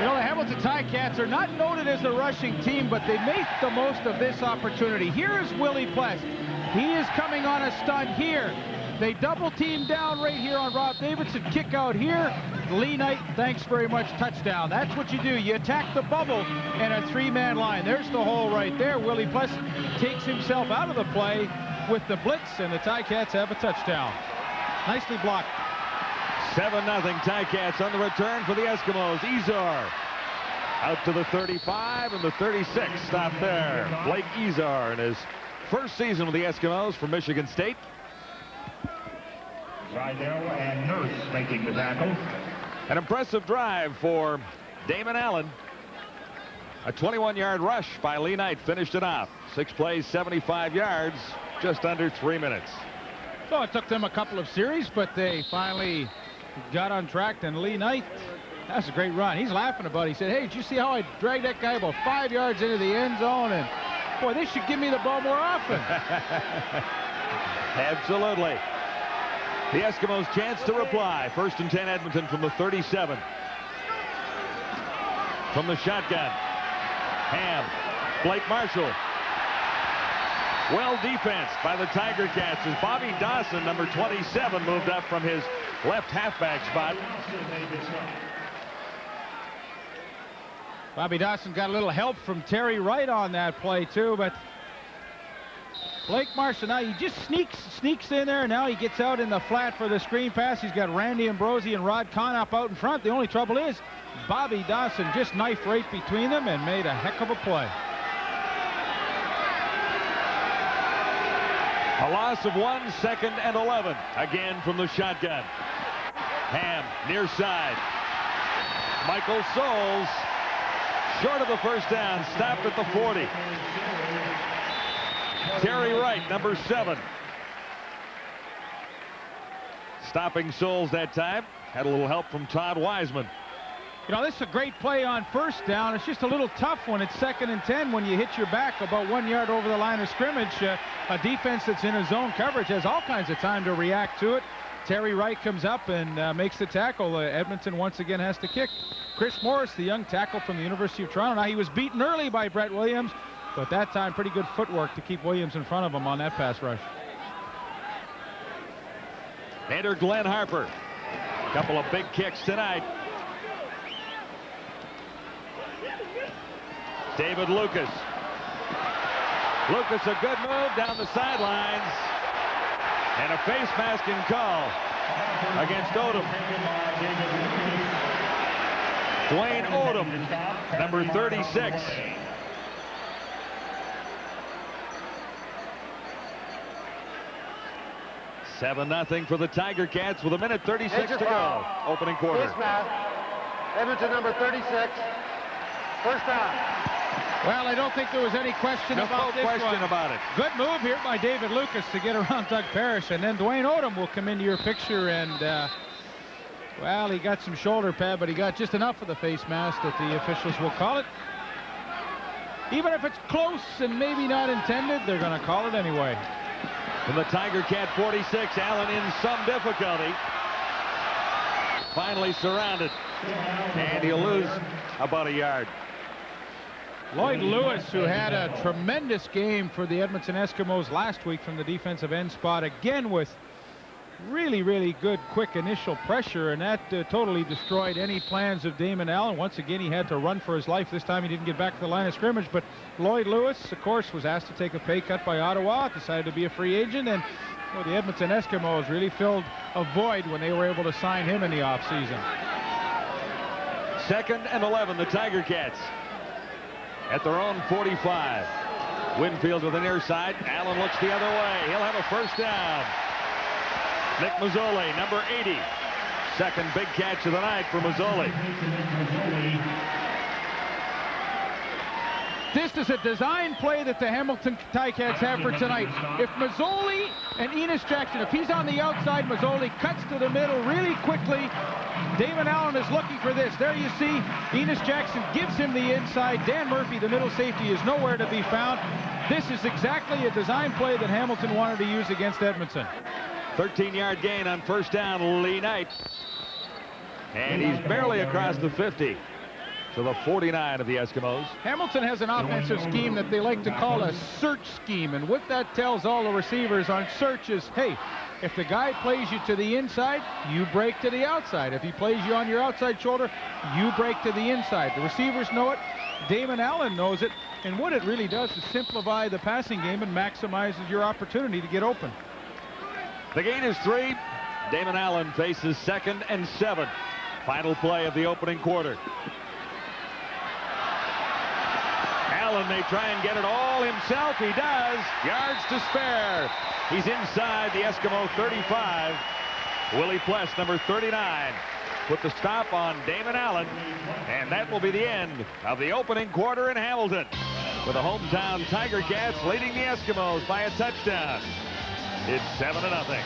You know, the Hamilton Ticats are not noted as a rushing team, but they make the most of this opportunity. Here is Willie Plest. He is coming on a stunt here. They double team down right here on Rob Davidson. Kick out here. Lee Knight, thanks very much, touchdown. That's what you do. You attack the bubble in a three-man line. There's the hole right there. Willie Plest takes himself out of the play with the blitz, and the Ticats have a touchdown. Nicely blocked. 7-0 Ticats on the return for the Eskimos. Izar out to the 35 and the 36. Stop there. Blake Izar in his first season with the Eskimos from Michigan State. Rydell and Nurse making the tackle. An impressive drive for Damon Allen. A 21-yard rush by Lee Knight finished it off. 6 plays, 75 yards, just under 3 minutes. So it took them a couple of series, but they finally got on track, and Lee Knight, that's a great run. He's laughing about it. He said, hey, did you see how I dragged that guy about 5 yards into the end zone? And boy, they should give me the ball more often. Absolutely. The Eskimos chance to reply. 1st and 10 Edmonton from the 37. From the shotgun. Ham. Blake Marshall. Well defense by the Tiger Cats as Bobby Dawson, number 27, moved up from his left halfback spot. Bobby Dawson got a little help from Terry Wright on that play too, but Blake Marshall, now he just sneaks in there, and now he gets out in the flat for the screen pass. He's got Randy Ambrosi and Rod Conop out in front. The only trouble is Bobby Dawson just knifed right between them and made a heck of a play. A loss of 1, 2nd and 11. Again from the shotgun. Ham near side. Michael Souls short of the first down, stopped at the 40. Terry Wright, number 7. Stopping Souls that time. Had a little help from Todd Wiseman. You know, this is a great play on first down. It's just a little tough when it's 2nd and 10 when you hit your back about 1 yard over the line of scrimmage. A defense that's in a zone coverage has all kinds of time to react to it. Terry Wright comes up and makes the tackle. Edmonton once again has to kick. Chris Morris, the young tackle from the University of Toronto. Now, he was beaten early by Brett Williams, but that time pretty good footwork to keep Williams in front of him on that pass rush. Enter Glenn Harper. A couple of big kicks tonight. David Lucas. Lucas, a good move down the sidelines. And a face masking call against Odom. Dwayne Odom, number 36. $7-0 for the Tiger Cats with 1:36 to go. Opening quarter. Edmonton, number 36. First down. Well, I don't think there was any question about this one. No question about it. Good move here by David Lucas to get around Doug Parrish, and then Dwayne Odom will come into your picture, and well, he got some shoulder pad, but he got just enough of the face mask that the officials will call it. Even if it's close and maybe not intended, they're going to call it anyway. From the Tiger Cat 46, Allen in some difficulty. Finally surrounded, and he'll lose about a yard. Lloyd Lewis, who had a tremendous game for the Edmonton Eskimos last week from the defensive end spot, again with really, really good, quick initial pressure, and that totally destroyed any plans of Damon Allen. Once again, he had to run for his life. This time he didn't get back to the line of scrimmage, but Lloyd Lewis, of course, was asked to take a pay cut by Ottawa, decided to be a free agent, and the Edmonton Eskimos really filled a void when they were able to sign him in the offseason. 2nd and 11, the Tiger Cats at their own 45. Winfield with the near side. Allen looks the other way. He'll have a first down. Nick Mazzoli, number 80. Second big catch of the night for Mazzoli. This is a design play that the Hamilton Ticats have for tonight. If Mazzoli and Enos Jackson, if he's on the outside, Mazzoli cuts to the middle really quickly. Damon Allen is looking for this. There you see Enos Jackson gives him the inside. Dan Murphy, the middle safety, is nowhere to be found. This is exactly a design play that Hamilton wanted to use against Edmonton. 13-yard gain on first down, Lee Knight. And he's barely across the 50 to the 49 of the Eskimos. Hamilton has an offensive scheme that they like to call a search scheme, and what that tells all the receivers on search is, hey, if the guy plays you to the inside, you break to the outside. If he plays you on your outside shoulder, you break to the inside. The receivers know it. Damon Allen knows it. And what it really does is simplify the passing game and maximizes your opportunity to get open. The gain is 3. Damon Allen faces 2nd and 7. Final play of the opening quarter. Allen may try and get it all himself. He does. Yards to spare. He's inside the Eskimo 35. Willie Pless, number 39, put the stop on Damon Allen. And that will be the end of the opening quarter in Hamilton, with the hometown Tiger Cats leading the Eskimos by a touchdown. It's 7-0.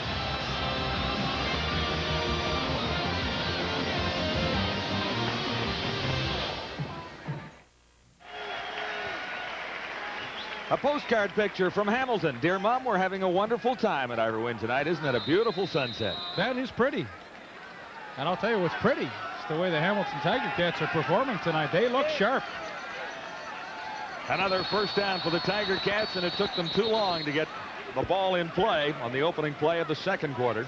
A postcard picture from Hamilton. Dear Mom, we're having a wonderful time at Ivor Wynne tonight. Isn't that a beautiful sunset? That is pretty. And I'll tell you what's pretty. It's the way the Hamilton Tiger Cats are performing tonight. They look sharp. Another first down for the Tiger Cats, and it took them too long to get the ball in play on the opening play of the second quarter.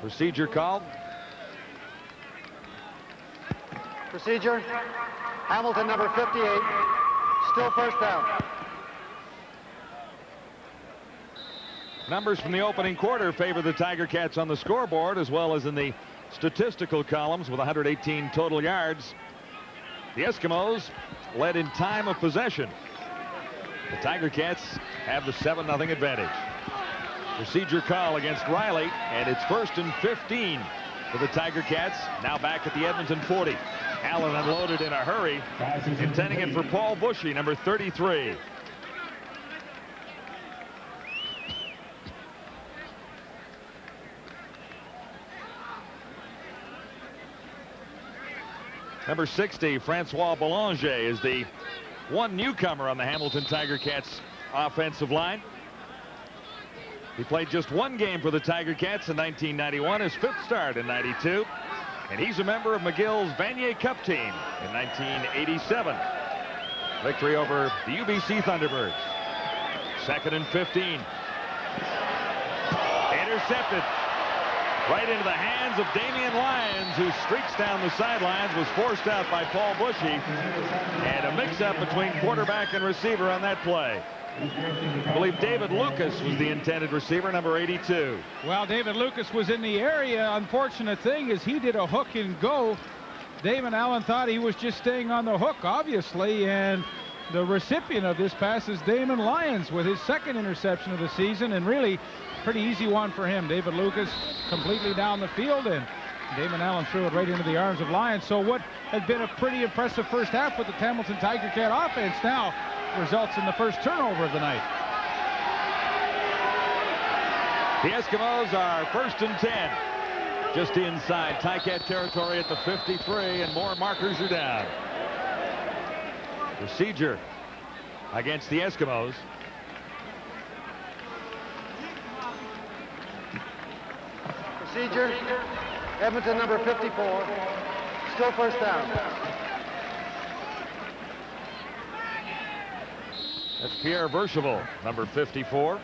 Procedure called. Procedure. Hamilton, number 58. Still first down. Numbers from the opening quarter favor the Tiger Cats on the scoreboard, as well as in the statistical columns, with 118 total yards. The Eskimos led in time of possession. The Tiger Cats have the 7-0 advantage. Procedure call against Riley, and it's 1st and 15 for the Tiger Cats, now back at the Edmonton 40. Allen unloaded in a hurry, intending it for Paul Bushy, number 33. Number 60, Francois Belanger, is the one newcomer on the Hamilton Tiger Cats offensive line. He played just one game for the Tiger Cats in 1991, his 5th start in 92. And he's a member of McGill's Vanier Cup team in 1987. Victory over the UBC Thunderbirds. 2nd and 15. Intercepted. Right into the hands of Damian Lyons, who streaks down the sidelines, was forced out by Paul Bushy. And a mix-up between quarterback and receiver on that play. I believe David Lucas was the intended receiver, number 82. Well, David Lucas was in the area. Unfortunate thing is he did a hook and go. Damon Allen thought he was just staying on the hook, obviously, and the recipient of this pass is Damon Lyons with his 2nd interception of the season, and really pretty easy one for him. David Lucas completely down the field, and Damon Allen threw it right into the arms of Lyons. So what had been a pretty impressive first half with the Hamilton Tiger Cat offense now results in the first turnover of the night. The Eskimos are 1st and 10. Just inside Ticat territory at the 53, and more markers are down. Procedure against the Eskimos. Procedure. Edmonton, number 54. Still first down. That's Pierre Vercheval, number 54.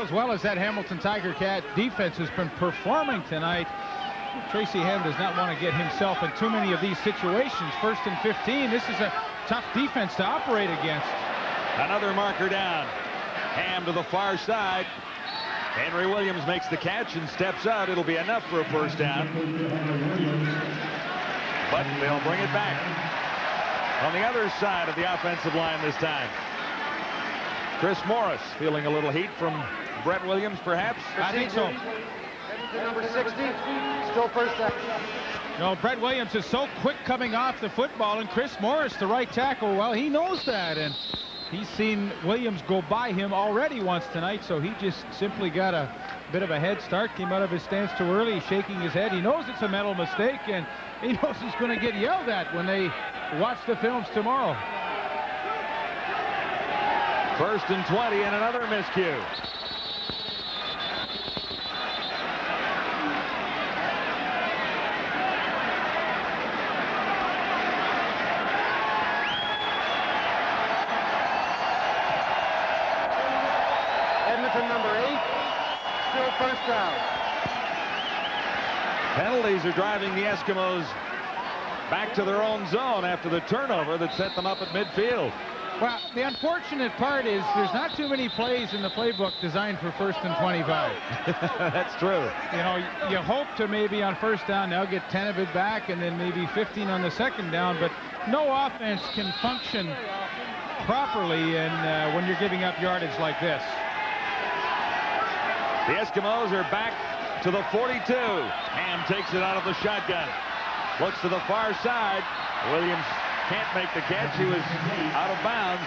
As well as that Hamilton Tiger Cat defense has been performing tonight, Tracy Ham does not want to get himself in too many of these situations. 1st and 15. This is a tough defense to operate against. Another marker down. Ham to the far side. Henry Williams makes the catch and steps out. It'll be enough for a first down. But they'll bring it back. On the other side of the offensive line this time. Chris Morris feeling a little heat from Brett Williams, perhaps? I think so. Number 60, still first down. No, Brett Williams is so quick coming off the football, and Chris Morris, the right tackle, well, he knows that, and he's seen Williams go by him already once tonight, so he just simply got a bit of a head start, came out of his stance too early. He's shaking his head. He knows it's a mental mistake, and he knows he's going to get yelled at when they watch the films tomorrow. 1st and 20 and another miscue. Edmonton number 8, still first down. Penalties are driving the Eskimos back to their own zone after the turnover that set them up at midfield. Well, the unfortunate part is there's not too many plays in the playbook designed for 1st and 25. That's true. You know, you hope to maybe on 1st down now get 10 of it back and then maybe 15 on the 2nd down, but no offense can function properly and when you're giving up yardage like this. The Eskimos are back to the 42. Ham takes it out of the shotgun. Looks to the far side. Williams can't make the catch. He was out of bounds.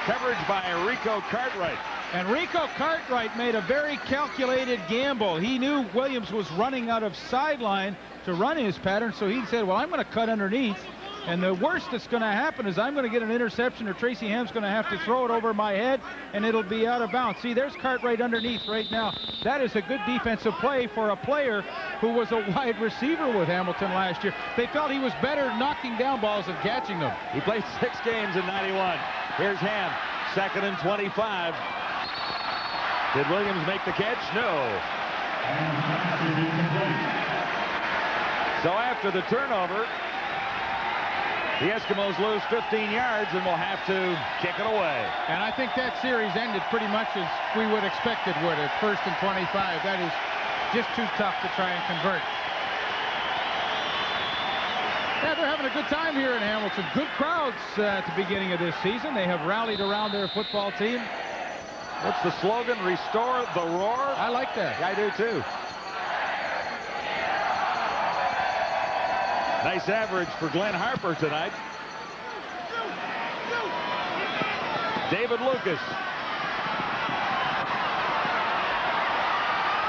Coverage by Rico Cartwright. And Rico Cartwright made a very calculated gamble. He knew Williams was running out of sideline to run his pattern, so he said, well, I'm going to cut underneath. And the worst that's going to happen is I'm going to get an interception, or Tracy Ham's going to have to throw it over my head, and it'll be out of bounds. See, there's Cartwright underneath right now. That is a good defensive play for a player who was a wide receiver with Hamilton last year. They felt he was better knocking down balls than catching them. He played 6 games in '91. Here's Ham, 2nd and 25. Did Williams make the catch? No. So after the turnover, the Eskimos lose 15 yards and will have to kick it away. And I think that series ended pretty much as we would expect it would at 1st and 25. That is just too tough to try and convert. Yeah, they're having a good time here in Hamilton. Good crowds at the beginning of this season. They have rallied around their football team. What's the slogan? Restore the roar? I like that. I do too. Nice average for Glenn Harper tonight. David Lucas.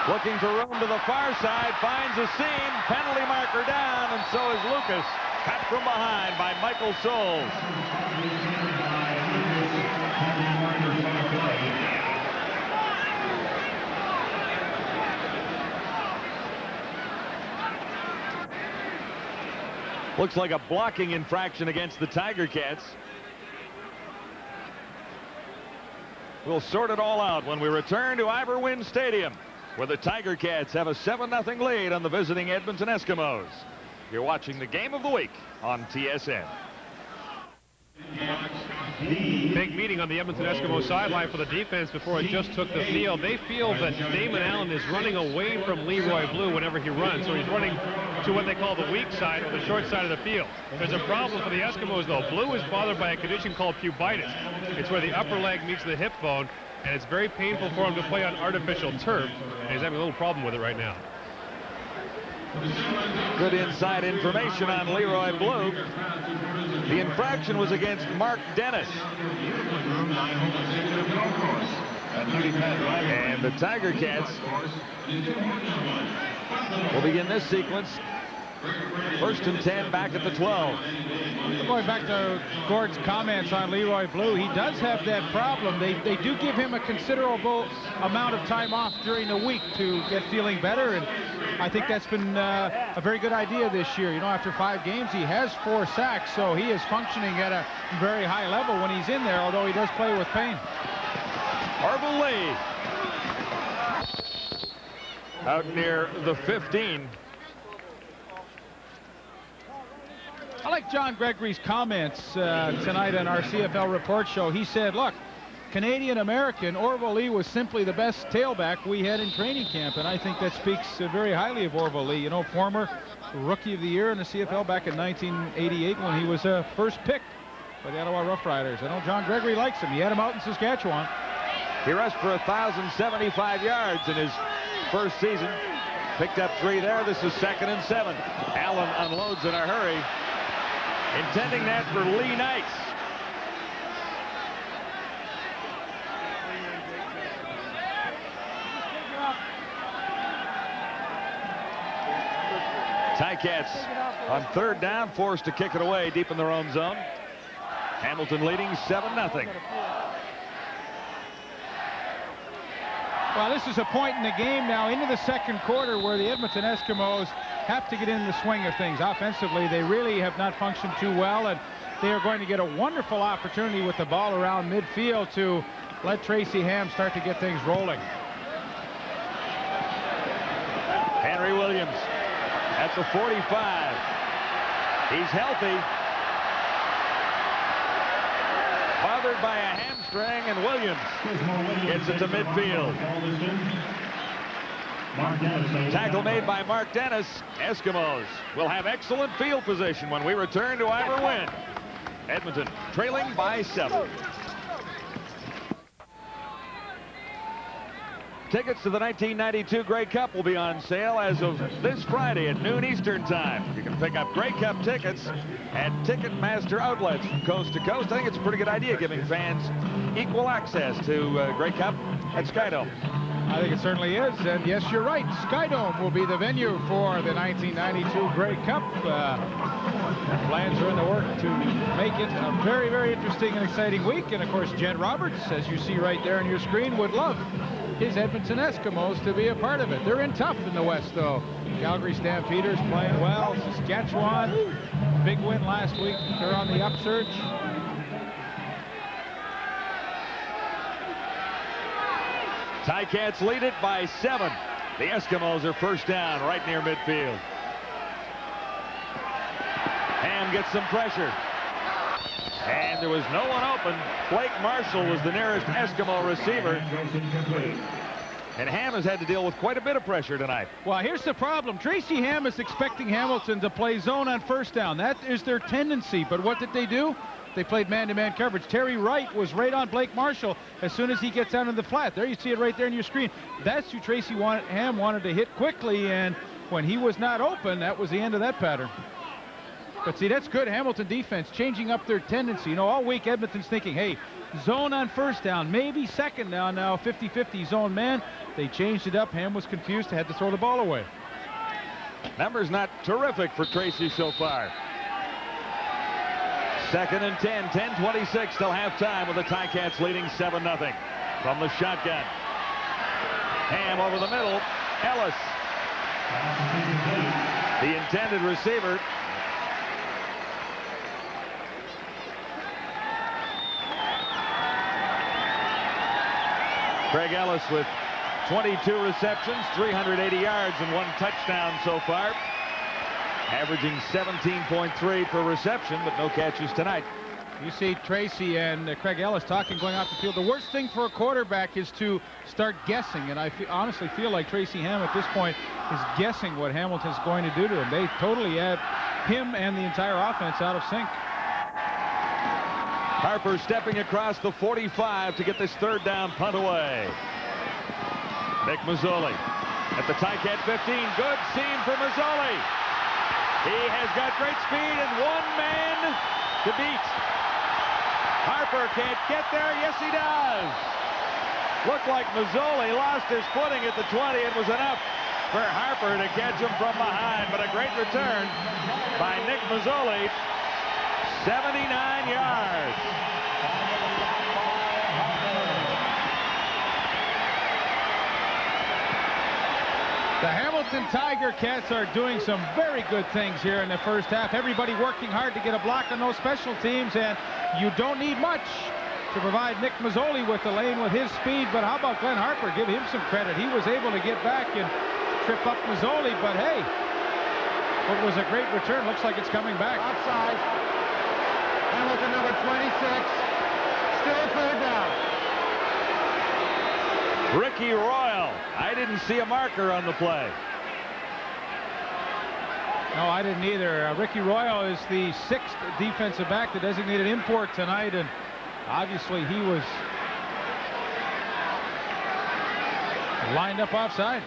Looking for room to the far side, finds a seam, penalty marker down, and so is Lucas. Cut from behind by Michael Souls. Looks like a blocking infraction against the Tiger Cats. We'll sort it all out when we return to Iverwin Stadium, where the Tiger Cats have a 7-0 lead on the visiting Edmonton Eskimos. You're watching the game of the week on TSN. Big meeting on the Edmonton Eskimos sideline for the defense before it just took the field. They feel that Damon Allen is running away from Leroy Blue whenever he runs, so he's running to what they call the weak side or the short side of the field. There's a problem for the Eskimos, though. Blue is bothered by a condition called pubitis. It's where the upper leg meets the hip bone, and it's very painful for him to play on artificial turf, and he's having a little problem with it right now. Good inside information on Leroy Blue. The infraction was against Mark Dennis. And the Tiger Cats will begin this sequence 1st and 10 back at the 12. Going back to Gord's comments on Leroy Blue, he does have that problem. They do give him a considerable amount of time off during the week to get feeling better, and I think that's been a very good idea this year. You know, after 5 games, he has 4 sacks, so he is functioning at a very high level when he's in there, although he does play with pain. Orville Lee out near the 15. I like John Gregory's comments tonight on our CFL report show. He said, look, Canadian-American, Orville Lee was simply the best tailback we had in training camp, and I think that speaks very highly of Orville Lee. You know, former Rookie of the Year in the CFL back in 1988 when he was first pick by the Ottawa Rough Riders. I know John Gregory likes him. He had him out in Saskatchewan. He rushed for 1,075 yards in his first season. Picked up 3 there. This is 2nd and 7. Allen unloads in a hurry, intending that for Lee Knights. Ticats on 3rd down, forced to kick it away deep in their own zone. Hamilton leading 7-0. Well, this is a point in the game now into the 2nd quarter where the Edmonton Eskimos have to get in the swing of things. Offensively, they really have not functioned too well, and they are going to get a wonderful opportunity with the ball around midfield to let Tracy Ham start to get things rolling. Henry Williams at the 45. He's healthy. Bothered by a hamstring, and Williams gets it to midfield. Tackle made by Mark Dennis. Eskimos will have excellent field position when we return to Ivor Wynne. Edmonton trailing by 7. Tickets to the 1992 Grey Cup will be on sale as of this Friday at noon Eastern Time. You can pick up Grey Cup tickets at Ticketmaster outlets from coast to coast. I think it's a pretty good idea giving fans equal access to Grey Cup at Skydome. I think it certainly is, and yes, you're right. Skydome will be the venue for the 1992 Grey Cup. Plans are in the work to make it a very, very interesting and exciting week. And of course, Jed Roberts, as you see right there on your screen, would love his Edmonton Eskimos to be a part of it. They're in tough in the West, though. Calgary Stampeders playing well. Saskatchewan, big win last week. They're on the upsurge. Ticats lead it by 7. The Eskimos are 1st down right near midfield. Ham gets some pressure. And there was no one open. Blake Marshall was the nearest Eskimo receiver. And Ham has had to deal with quite a bit of pressure tonight. Well, here's the problem. Tracy Ham is expecting Hamilton to play zone on 1st down. That is their tendency. But what did they do? They played man-to-man coverage. Terry Wright was right on Blake Marshall as soon as he gets out in the flat. There you see it right there on your screen. That's who Ham wanted to hit quickly, and when he was not open, that was the end of that pattern. But see, that's good Hamilton defense, changing up their tendency. You know, all week Edmonton's thinking, hey, zone on 1st down, maybe 2nd down now, 50-50 zone man. They changed it up. Ham was confused, had to throw the ball away. Numbers not terrific for Tracy so far. 2nd and 10, 10:26 till halftime with the Ticats leading 7-0 from the shotgun. Ham over the middle. Ellis, the intended receiver. Craig Ellis with 22 receptions, 380 yards, and 1 touchdown so far. Averaging 17.3 per reception, but no catches tonight. You see Tracy and Craig Ellis talking going off the field. The worst thing for a quarterback is to start guessing, and I honestly feel like Tracy Ham at this point is guessing what Hamilton's going to do to him. They totally have him and the entire offense out of sync. Harper stepping across the 45 to get this 3rd down punt away. Nick Mazzoli at the Ticat 15. Good seam for Mazzoli. He has got great speed and 1 man to beat. Harper can't get there. Yes, he does. Looked like Mazzoli lost his footing at the 20. It was enough for Harper to catch him from behind, but a great return by Nick Mazzoli. 79 yards. The Hamilton Tiger Cats are doing some very good things here in the first half. Everybody working hard to get a block on those special teams, and you don't need much to provide Nick Mazzoli with the lane with his speed. But how about Glenn Harper? Give him some credit. He was able to get back and trip up Mazzoli, but hey, it was a great return. Looks like it's coming back. Outside. Hamilton number 26. Still third down. Ricky Royal. I didn't see a marker on the play. No, I didn't either. Ricky Royal is the 6th defensive back, the designated import tonight, and obviously he was lined up offside.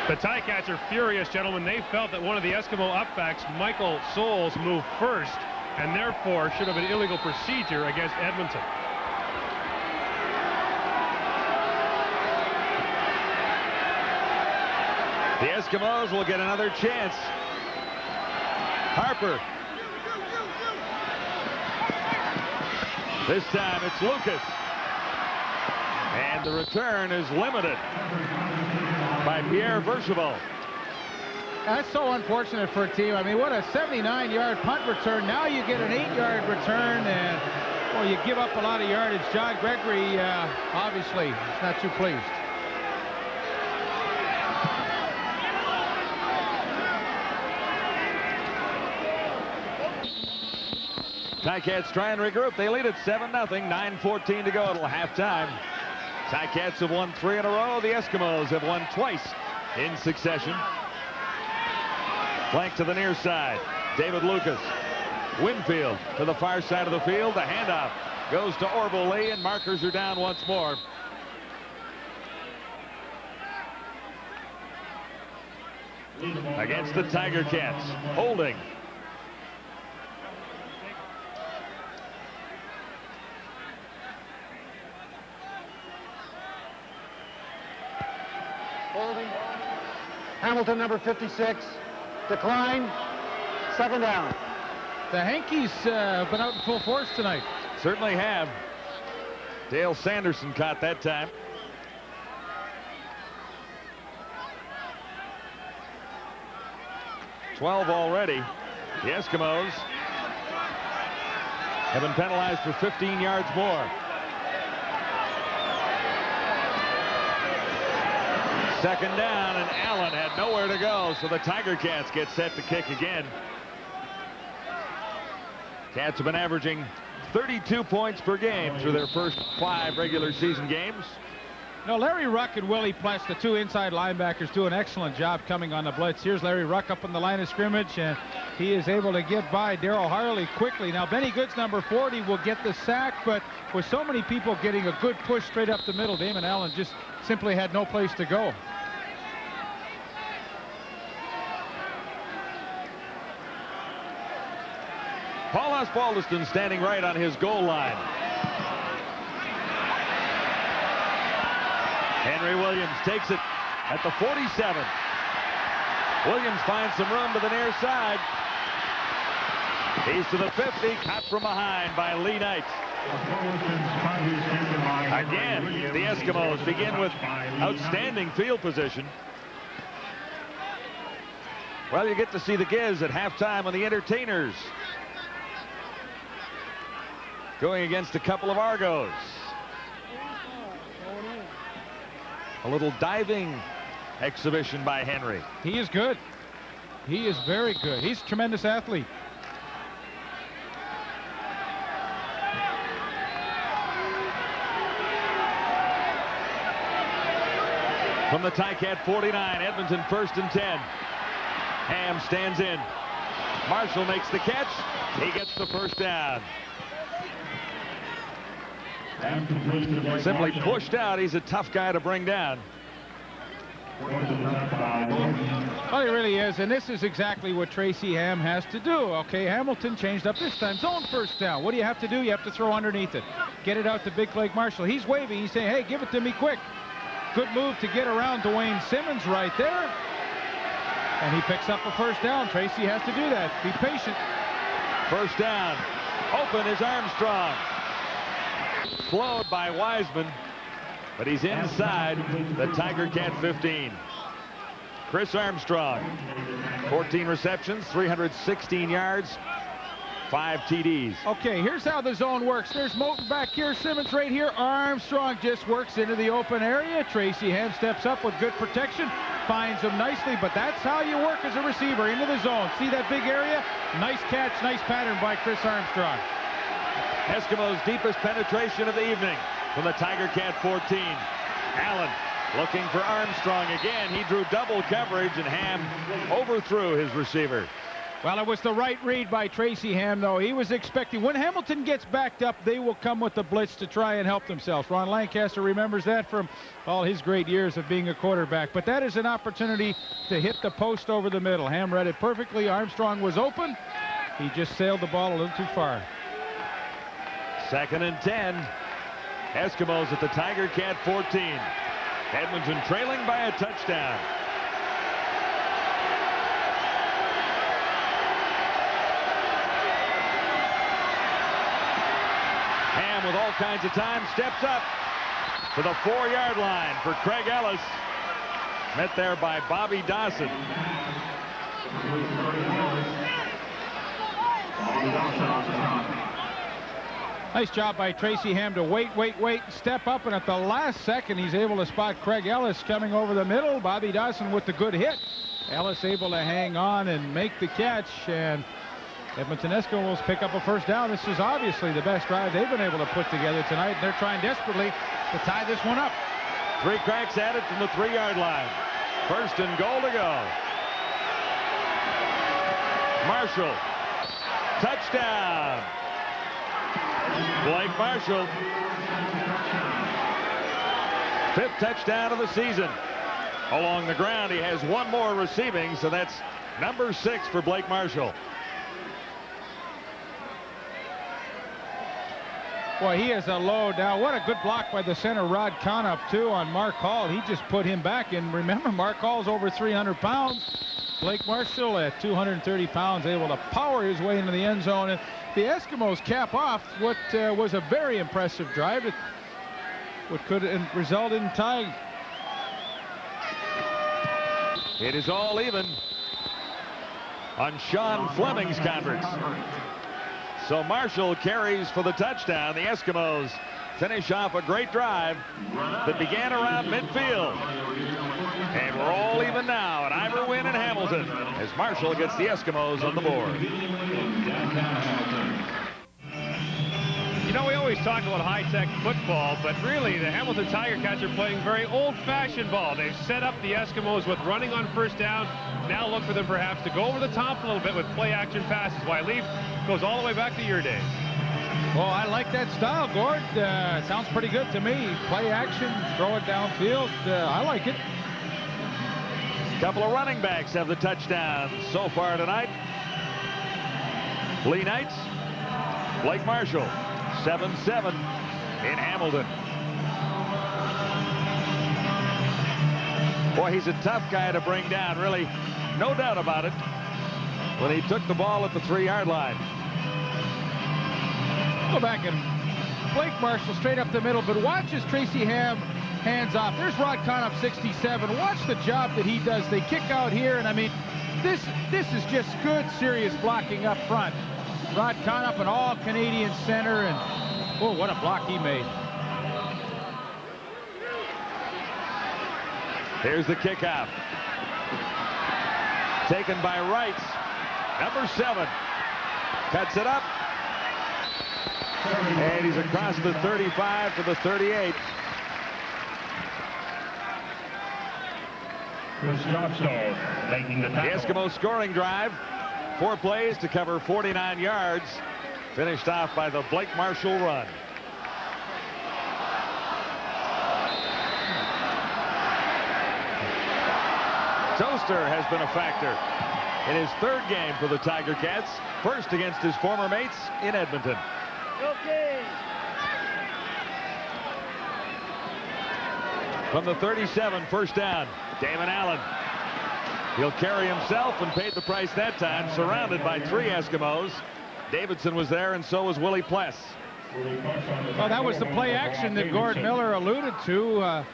The Ticats are furious, gentlemen. They felt that one of the Eskimo upbacks, Michael Souls, moved first, and therefore should have an illegal procedure against Edmonton. The Eskimos will get another chance. Harper. This time it's Lucas. And the return is limited by Pierre Vercheval. That's so unfortunate for a team. I mean, what a 79-yard punt return. Now you get an 8-yard return, and, well, you give up a lot of yardage. John Gregory, obviously, is not too pleased. Ticats try and regroup. They lead at 7-0. 9:14 to go until halftime. Ticats have won 3 in a row. The Eskimos have won twice in succession. Flank to the near side. David Lucas. Winfield to the far side of the field. The handoff goes to Orville Lee, and markers are down once more. Against the Tiger Cats. Holding. Holding. Hamilton number 56. Decline. 2nd down. The Hankies have been out in full force tonight. Certainly have. Dale Sanderson caught that time. $12 already. The Eskimos have been penalized for 15 yards more. 2nd down, and Allen had nowhere to go, so the Tiger Cats get set to kick again. Cats have been averaging 32 points per game through their first 5 regular season games. No, Larry Ruck and Willie Pless, the 2 inside linebackers, do an excellent job coming on the blitz. Here's Larry Ruck up on the line of scrimmage, and he is able to get by Darryl Harley quickly. Now, Benny Goods, number 40, will get the sack, but with so many people getting a good push straight up the middle, Damon Allen just simply had no place to go. Paul Osbaldiston standing right on his goal line. Henry Williams takes it at the 47. Williams finds some room to the near side. He's to the 50, caught from behind by Lee Knight. Again, the Eskimos begin with outstanding field position. Well, you get to see the Giz at halftime on the Entertainers, going against a couple of Argos. A little diving exhibition by Henry. He is good. He is very good. He's a tremendous athlete. From the Ticat 49, Edmonton 1st and 10. Ham stands in. Marshall makes the catch. He gets the 1st down. Simply pushed out. He's a tough guy to bring down. Well, he really is, and this is exactly what Tracy Ham has to do. Okay, Hamilton changed up this time. Zone 1st down. What do you have to do? You have to throw underneath it. Get it out to Big Blake Marshall. He's waving. He's saying, hey, give it to me quick. Good move to get around Dwayne Simmons right there. And he picks up a first down. Tracy has to do that. Be patient. First down. Open is Armstrong. Slowed by Wiseman, but he's inside the Tiger Cat 15. Chris Armstrong, 14 receptions, 316 yards, 5 TDs. Okay, here's how the zone works. There's Moten back here, Simmons right here. Armstrong just works into the open area. Tracy Ham steps up with good protection, finds him nicely, but that's how you work as a receiver, into the zone. See that big area? Nice catch, nice pattern by Chris Armstrong. Eskimos' deepest penetration of the evening from the Tiger Cat 14. Allen looking for Armstrong again. He drew double coverage, and Ham overthrew his receiver. Well, it was the right read by Tracy Ham, though. He was expecting, when Hamilton gets backed up, they will come with the blitz to try and help themselves. Ron Lancaster remembers that from all his great years of being a quarterback. But that is an opportunity to hit the post over the middle. Ham read it perfectly. Armstrong was open. He just sailed the ball a little too far. 2nd and 10. Eskimos at the Tiger Cat 14. Edmonton trailing by a touchdown. Ham with all kinds of time steps up to the 4-yard line for Craig Ellis. Met there by Bobby Dawson. Nice job by Tracy Ham to wait, step up, and at the last second he's able to spot Craig Ellis coming over the middle. Bobby Dawson with the good hit. Ellis able to hang on and make the catch, and Edmonton Eskimos pick up a first down. This is obviously the best drive they've been able to put together tonight. They're trying desperately to tie this one up. 3 cracks at it from the 3-yard line. 1st and goal to go. Marshall. Touchdown. Blake Marshall. 5th touchdown of the season. Along the ground, he has 1 more receiving, so that's number 6 for Blake Marshall. Boy, he has a load now. What a good block by the center, Rod Conop, too, on Mark Hall. He just put him back. And remember, Mark Hall's over 300 pounds. Blake Marshall at 230 pounds, able to power his way into the end zone. And the Eskimos cap off what was a very impressive drive. What could result in tying. It is all even on Sean Fleming's conference. So Marshall carries for the touchdown. The Eskimos finish off a great drive that began around midfield. And we're all even now at Ivor Wynn and Hamilton as Marshall gets the Eskimos on the board. You know, we always talk about high-tech football, but really the Hamilton Tiger Cats are playing very old-fashioned ball. They've set up the Eskimos with running on first down. Now look for them perhaps to go over the top a little bit with play-action passes. Why, Leaf goes all the way back to your days. Well, I like that style, Gord. Sounds pretty good to me. Play action, throw it downfield. I like it. A couple of running backs have the touchdown so far tonight. Lee Knights, Blake Marshall, 7-7 in Hamilton. Boy, he's a tough guy to bring down, really, no doubt about it, when he took the ball at the 3-yard line. Go back and Blake Marshall straight up the middle, but watch as Tracy Ham hands off. There's Rod Conop, 67. Watch the job that he does. They kick out here, and I mean, this is just good, serious blocking up front. Rod Conop, an all-Canadian center, and oh, what a block he made. Here's the kickoff. Taken by Wrights. Number 7. Cuts it up. And he's across the 35 to the 38. Making the Eskimo scoring drive. 4 plays to cover 49 yards. Finished off by the Blake Marshall run. Toaster has been a factor in his 3rd game for the Tiger Cats. First against his former mates in Edmonton. Okay. From the 37, first down. Damon Allen. He'll carry himself and paid the price that time, surrounded by 3 Eskimos. Davidson was there, and so was Willie Pless. Well, that was the play action that Gord Miller alluded to.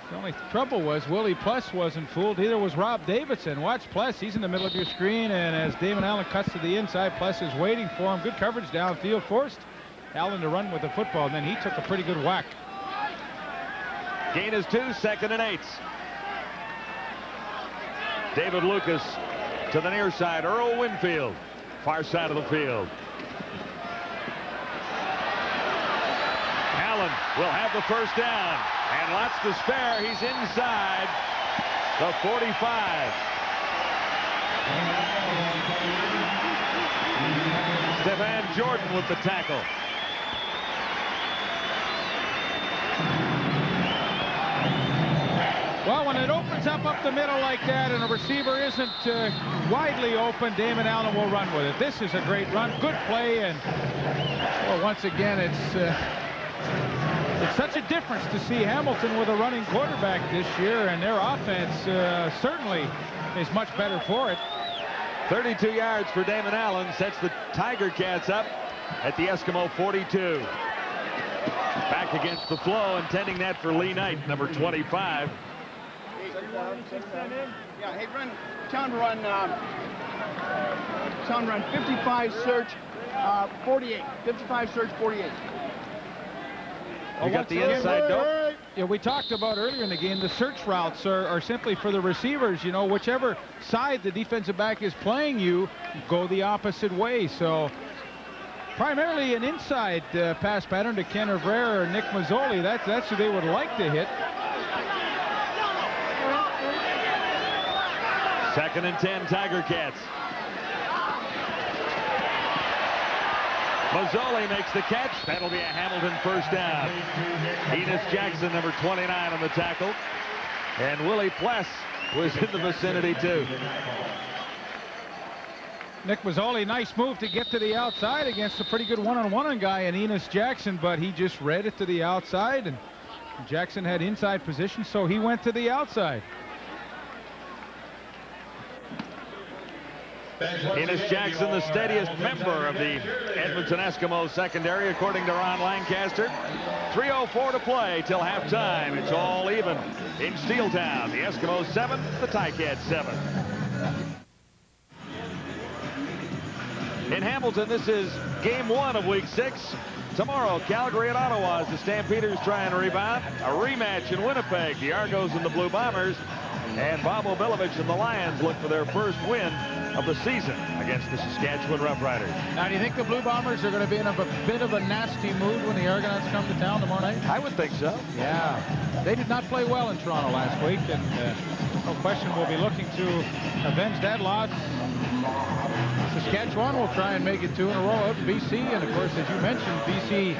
The only trouble was Willie Pless wasn't fooled. Either was Rob Davidson. Watch Pless. He's in the middle of your screen, and as Damon Allen cuts to the inside, Pless is waiting for him. Good coverage downfield. Forced Allen to run with the football, and then he took a pretty good whack. Gain is 2, 2nd and 8. David Lucas to the near side. Earl Winfield, far side of the field. Allen will have the first down. And lots to spare. He's inside the 45. Stephan Jordan with the tackle. Well, when it opens up the middle like that and a receiver isn't widely open, Damon Allen will run with it. This is a great run. Good play. And well, once again, it's such a difference to see Hamilton with a running quarterback this year, and their offense certainly is much better for it. 32 yards for Damon Allen sets the Tiger Cats up at the Eskimo 42. Back against the flow, intending that for Lee Knight, number 25. Yeah, hey, tell him to run 55 search 48. 55 search 48. You got the inside dope. Yeah, we talked about earlier in the game, the search routes are simply for the receivers. You know, whichever side the defensive back is playing you, go the opposite way. So primarily an inside pass pattern to Ken Herrera or Nick Mazzoli. That's who they would like to hit. 2nd and 10, Tiger Cats. Mazzoli makes the catch. That'll be a Hamilton first down. Enos Jackson, number 29, on the tackle. And Willie Pless was in the vicinity, too. Nick Mazzoli, nice move to get to the outside against a pretty good one-on-one guy in Enos Jackson, but he just read it to the outside, and Jackson had inside position, so he went to the outside. Enos Jackson, the steadiest member of the Edmonton Eskimos secondary, according to Ron Lancaster. 3:04 to play till halftime. It's all even in Steeltown. The Eskimos 7, the Ticats 7. In Hamilton, this is game 1 of week 6. Tomorrow, Calgary and Ottawa as the Stampeders try and rebound. A rematch in Winnipeg. The Argos and the Blue Bombers. And Bob Obilovich and the Lions look for their first win of the season against the Saskatchewan Roughriders. Now, do you think the Blue Bombers are going to be in a bit of a nasty mood when the Argonauts come to town tomorrow night? I would think so. Yeah. They did not play well in Toronto last week, and no question we'll be looking to avenge that loss. Saskatchewan will try and make it 2 in a row out in BC, and of course, as you mentioned, BC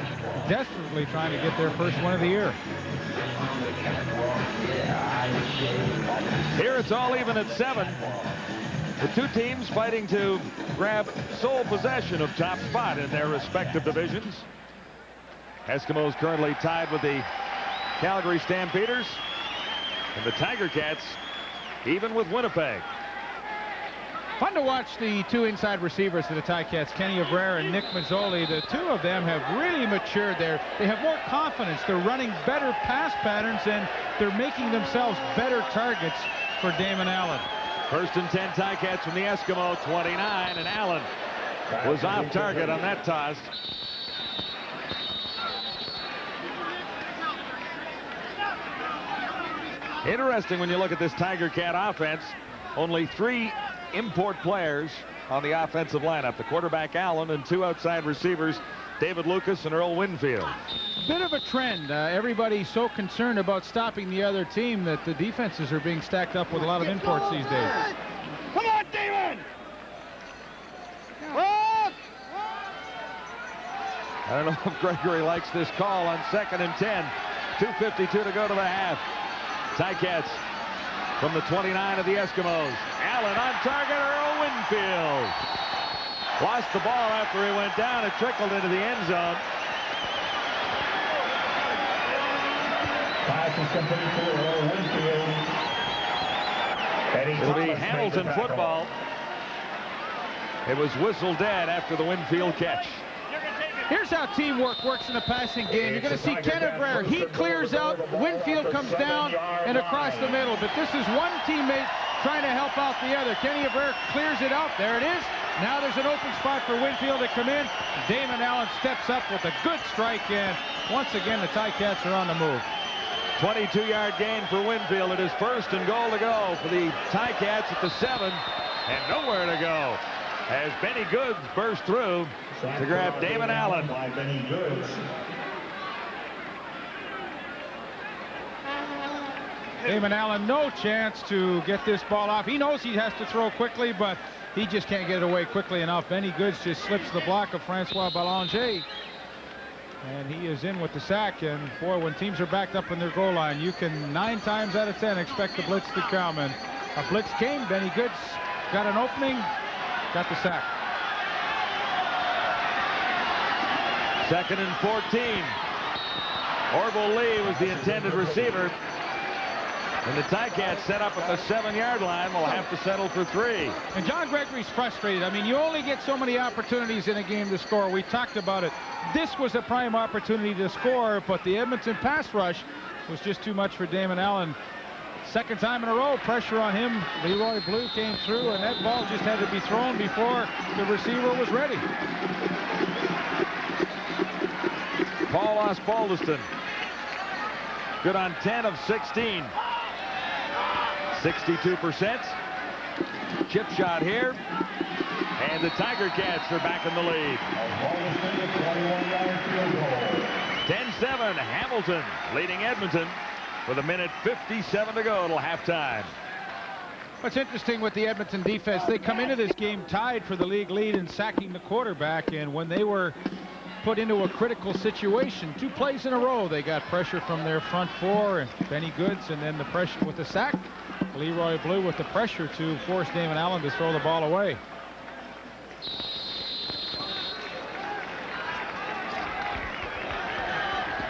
desperately trying to get their first win of the year. Here it's all even at 7. The two teams fighting to grab sole possession of top spot in their respective divisions. Eskimos currently tied with the Calgary Stampeders, and the Tiger Cats even with Winnipeg. Fun to watch the two inside receivers for the Ticats, Kenny Herrera and Nick Mazzoli. The two of them have really matured there. They have more confidence. They're running better pass patterns, and they're making themselves better targets for Damon Allen. 1st and 10, Ticats from the Eskimo 29, and Allen was off target on that toss. Interesting when you look at this Tiger Cat offense. Only 3 import players on the offensive lineup. The quarterback Allen and 2 outside receivers, David Lucas and Earl Winfield. Bit of a trend. Everybody's so concerned about stopping the other team that the defenses are being stacked up with a lot of imports these days. Come on, Damon! I don't know if Gregory likes this call on 2nd and 10. 2:52 to go to the half. Ticats from the 29 of the Eskimos. Allen on target, Earl Winfield. Lost the ball after he went down. It trickled into the end zone. Pass is complete to Earl Winfield. It'll be Hamilton football. It was whistled dead after the Winfield catch. Here's how teamwork works in a passing game. You're going to see Kenneth Brer. He clears out, Winfield comes down and across the middle. But this is one teammate trying to help out the other. Kenny Brer clears it out. There it is. Now there's an open spot for Winfield to come in. Damon Allen steps up with a good strike, and once again the Ticats are on the move. 22-yard gain for Winfield. It is 1st and goal to go for the Ticats at the 7, and nowhere to go as Benny Goods burst through to grab Damon Allen. Damon Allen, no chance to get this ball off. He knows he has to throw quickly, but he just can't get it away quickly enough. Benny Goods just slips the block of Francois Belanger, and he is in with the sack. And boy, when teams are backed up in their goal line, you can 9 times out of 10 expect the blitz to come, and a blitz came. Benny Goods got an opening, got the sack. 2nd and 14. Orville Lee was the intended receiver. And the Ticats set up at the 7-yard line. Will have to settle for 3. And John Gregory's frustrated. I mean, you only get so many opportunities in a game to score. We talked about it. This was a prime opportunity to score, but the Edmonton pass rush was just too much for Damon Allen. 2nd time in a row, pressure on him. Leroy Blue came through, and that ball just had to be thrown before the receiver was ready. Paul Osbaldiston. Good on 10 of 16. 62%. Chip shot here. And the Tiger Cats are back in the lead. 10-7, Hamilton leading Edmonton with 1:57 to go till halftime. What's interesting with the Edmonton defense, they come into this game tied for the league lead in sacking the quarterback, and when they were put into a critical situation, 2 plays in a row, they got pressure from their front 4, and Benny Goods, and then the pressure with the sack. Leroy Blue with the pressure to force Damon Allen to throw the ball away.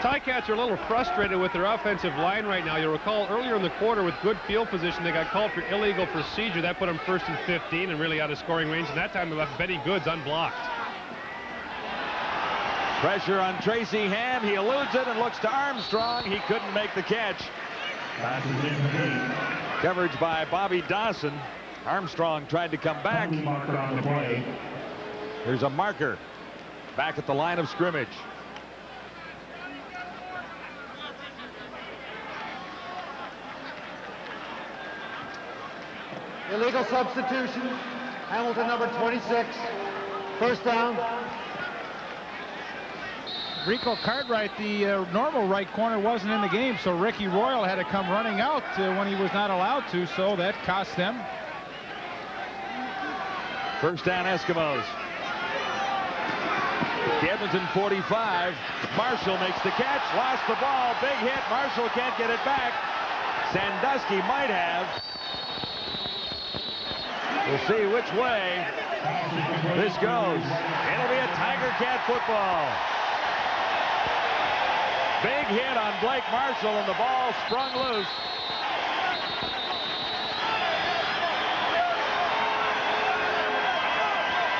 Ticats are a little frustrated with their offensive line right now. You'll recall earlier in the quarter with good field position, they got called for illegal procedure. That put them 1st and 15 and really out of scoring range. And that time they left Benny Goods unblocked. Pressure on Tracy Ham. He eludes it and looks to Armstrong. He couldn't make the catch. Coverage by Bobby Dawson. Armstrong tried to come back. There's a marker back at the line of scrimmage. Illegal substitution. Hamilton number 26. 1st down. Rico Cartwright, the normal right corner, wasn't in the game, so Ricky Royal had to come running out when he was not allowed to, so that cost them. 1st down, Eskimos. The Edmonton 45. Marshall makes the catch, lost the ball, big hit. Marshall can't get it back. Sandusky might have. We'll see which way this goes. It'll be a Tiger Cat football. Big hit on Blake Marshall, and the ball sprung loose.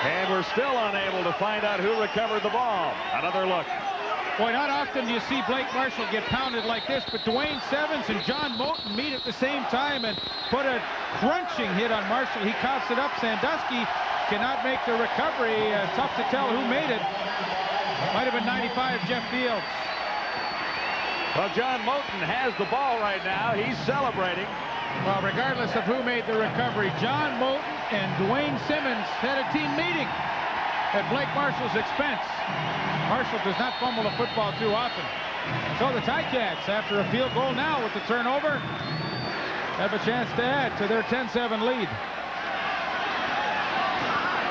And we're still unable to find out who recovered the ball. Another look. Boy, not often do you see Blake Marshall get pounded like this, but Dwayne Sevens and John Moulton meet at the same time and put a crunching hit on Marshall. He coughs it up. Sandusky cannot make the recovery. Tough to tell who made it. Might have been 95 Jeff Fields. Well, John Moulton has the ball right now. He's celebrating. Well, regardless of who made the recovery, John Moulton and Dwayne Simmons had a team meeting at Blake Marshall's expense. Marshall does not fumble the football too often. So the Ticats, after a field goal now with the turnover, have a chance to add to their 10-7 lead.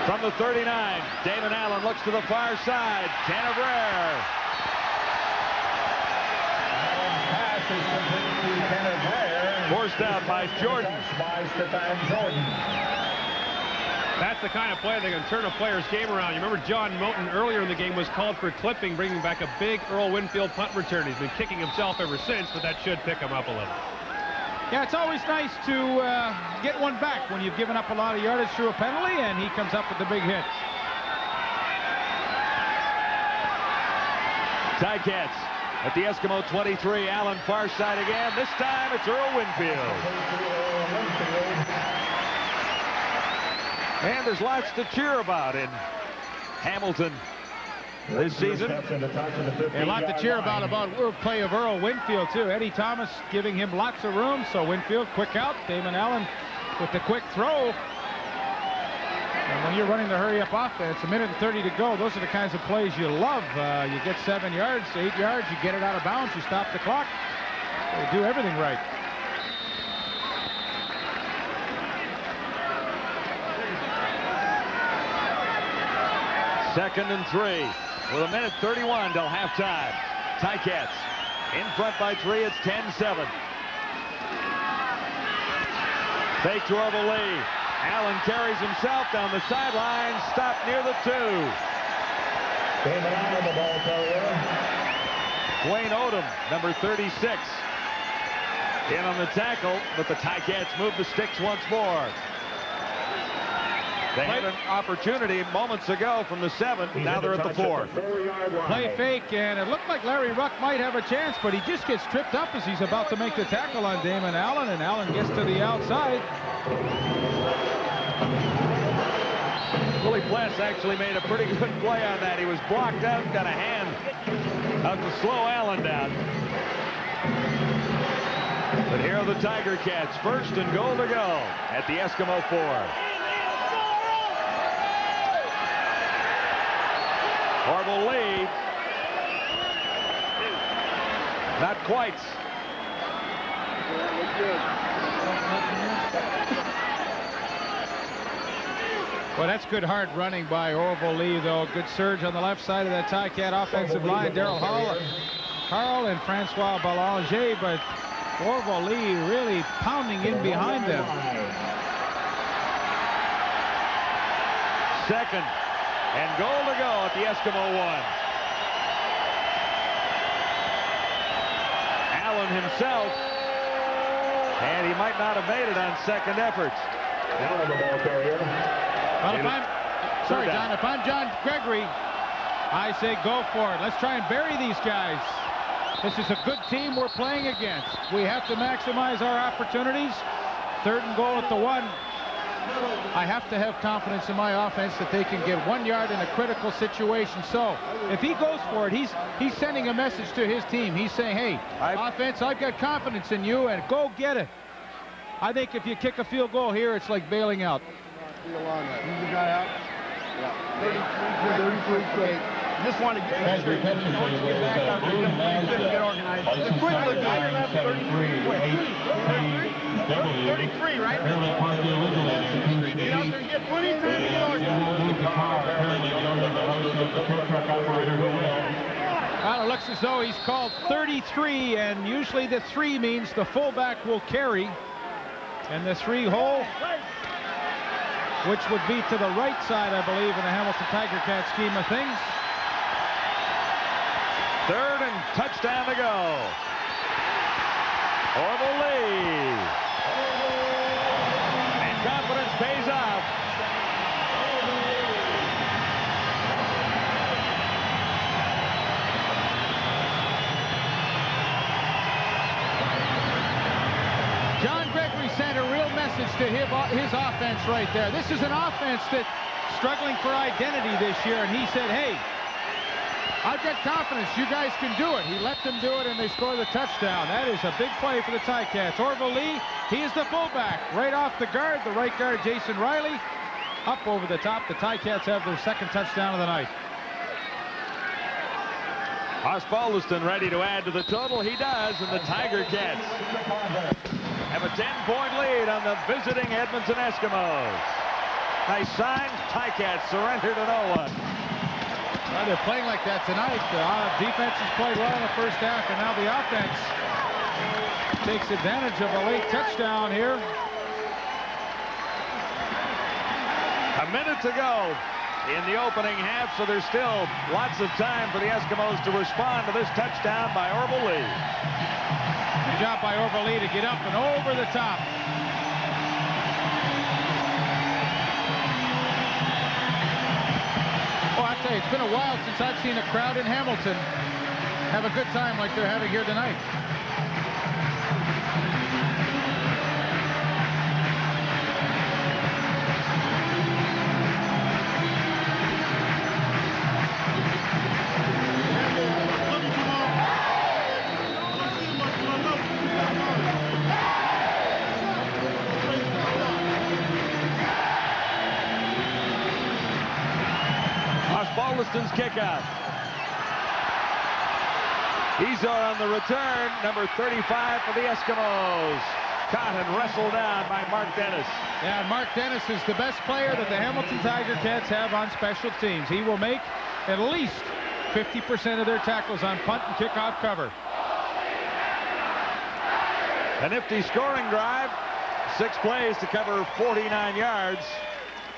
From the 39, Damon Allen looks to the far side. Canavere. Forced out by Jordan. That's the kind of play that can turn a player's game around. You remember John Moten earlier in the game was called for clipping, bringing back a big Earl Winfield punt return. He's been kicking himself ever since, but that should pick him up a little. Yeah, it's always nice to get one back when you've given up a lot of yardage through a penalty, and he comes up with the big hit. Ticats at the Eskimo 23. Allen far side again. This time it's Earl Winfield. And there's lots to cheer about in Hamilton this season. A lot to cheer about play of Earl Winfield, too. Eddie Thomas giving him lots of room. So Winfield, quick out. Damon Allen with the quick throw. And when you're running the hurry-up offense, 1 minute and 30 to go, those are the kinds of plays you love. You get 7 yards, 8 yards, you get it out of bounds, you stop the clock. You do everything right. Second and 3 with 1 minute 31 till halftime. Ticats in front by 3. It's 10-7. Fake to Orville Lee. Allen carries himself down the sideline. Stopped near the 2. Damon Allen, the ball carrier. Dwayne Odom, number 36, in on the tackle, but the Ticats move the sticks once more. They had an opportunity moments ago from the 7. Now they're at the 4. Play fake, and it looked like Larry Ruck might have a chance, but he just gets tripped up as he's about to make the tackle on Damon Allen, and Allen gets to the outside. Willie Pless actually made a pretty good play on that. He was blocked out, got a hand out to slow Allen down. But here are the Tiger Cats, first and goal to go at the Eskimo 4. Orville Lee. Not quite. Well, that's good hard running by Orville Lee, though. Good surge on the left side of that Ticat offensive line. Darryl Harrell and Francois Belanger, but Orville Lee really pounding in behind them. Second and goal to go at the Eskimo 1. Allen himself, and he might not have made it on second efforts. Allen, the ball carrier. Well, if I'm John Gregory, I say go for it. Let's try and bury these guys. This is a good team we're playing against. We have to maximize our opportunities. Third and goal at the 1. I have to have confidence in my offense that they can get 1 yard in a critical situation. So if he goes for it, he's sending a message to his team. He's saying, hey, offense, I've got confidence in you, and go get it. I think if you kick a field goal here, it's like bailing out. Who's the guy out? Yeah. 33. Just want to get back up. Get organized. The quick look guy. 33, right? Get out there and get 23 to get organized. Well, it looks as though he's called 33, and usually the 3 means the fullback will carry. And the 3 hole, which would be to the right side, I believe, in the Hamilton Tiger Cat scheme of things. Third and touchdown to go. Orville Lee. And confidence pays off. John Gregory sent a real message to his offense right there. This is an offense that's struggling for identity this year, and he said, hey, I've got confidence. You guys can do it. He let them do it, and they score the touchdown. That is a big play for the Ticats. Orville Lee, he is the fullback. Right off the guard, the right guard, Jason Riley. Up over the top. The Ticats have their second touchdown of the night. Osbaldiston ready to add to the total. He does, and the Tiger Cats have a 10-point lead on the visiting Edmonton Eskimos. Nice sign. Ticats surrender to no one. Well, they're playing like that tonight. The defense has played well in the first half, and now the offense takes advantage of a late touchdown here. A A minute to go in the opening half, so there's still lots of time for the Eskimos to respond to this touchdown by Orville Lee. Good job by Orville Lee to get up and over the top. Oh, I tell you, it's been a while since I've seen a crowd in Hamilton have a good time like they're having here tonight. Osbaldiston's kickoff. Izar on the return, number 35 for the Eskimos. Caught and wrestled down by Mark Dennis. Yeah, Mark Dennis is the best player that the Hamilton Tiger Cats have on special teams. He will make at least 50% of their tackles on punt and kickoff cover. A nifty scoring drive. 6 plays to cover 49 yards.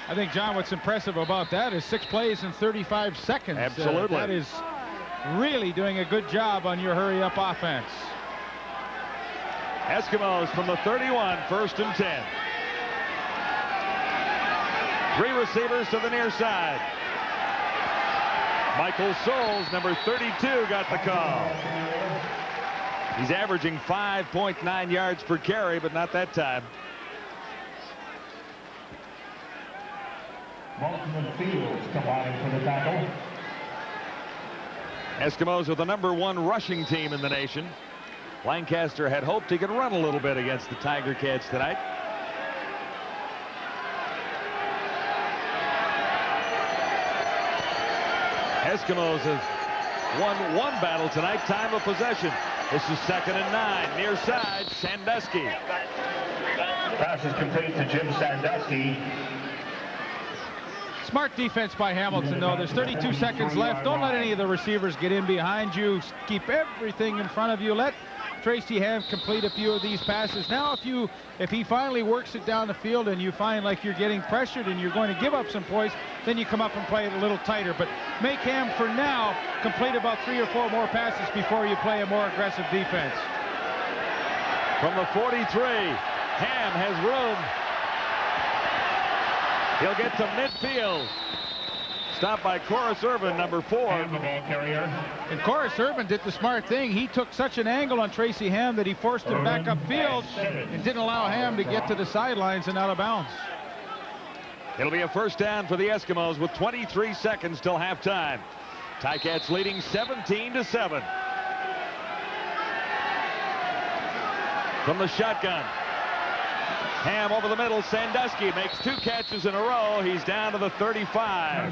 I think, John, what's impressive about that is 6 plays in 35 seconds. Absolutely. That is really doing a good job on your hurry-up offense. Eskimos from the 31, 1st and 10. 3 receivers to the near side. Michael Souls, number 32, got the call. He's averaging 5.9 yards per carry, but not that time. Walton and Fields combining for the tackle. Eskimos are the #1 rushing team in the nation. Lancaster had hoped he could run a little bit against the Tiger Cats tonight. Eskimos have won 1 battle tonight, time of possession. This is 2nd and 9, near side, Sandusky. Pass is complete to Jim Sandusky. Smart defense by Hamilton, though. There's 32 seconds left. Don't let any of the receivers get in behind you. Keep everything in front of you. Let Tracy Ham complete a few of these passes. Now, if he finally works it down the field and you find like you're getting pressured and you're going to give up some points, then you come up and play it a little tighter. But make Ham, for now, complete about 3 or 4 more passes before you play a more aggressive defense. From the 43, Ham has room. He'll get to midfield. Stopped by Corus Irvin, number 4. And the ball carrier. And Corus Irvin did the smart thing. He took such an angle on Tracy Ham that he forced him back upfield and didn't allow Ham to get to the sidelines and out of bounds. It'll be a 1st down for the Eskimos with 23 seconds till halftime. Ticats leading 17-7. From the shotgun. Ham over the middle. Sandusky makes 2 catches in a row. He's down to the 35.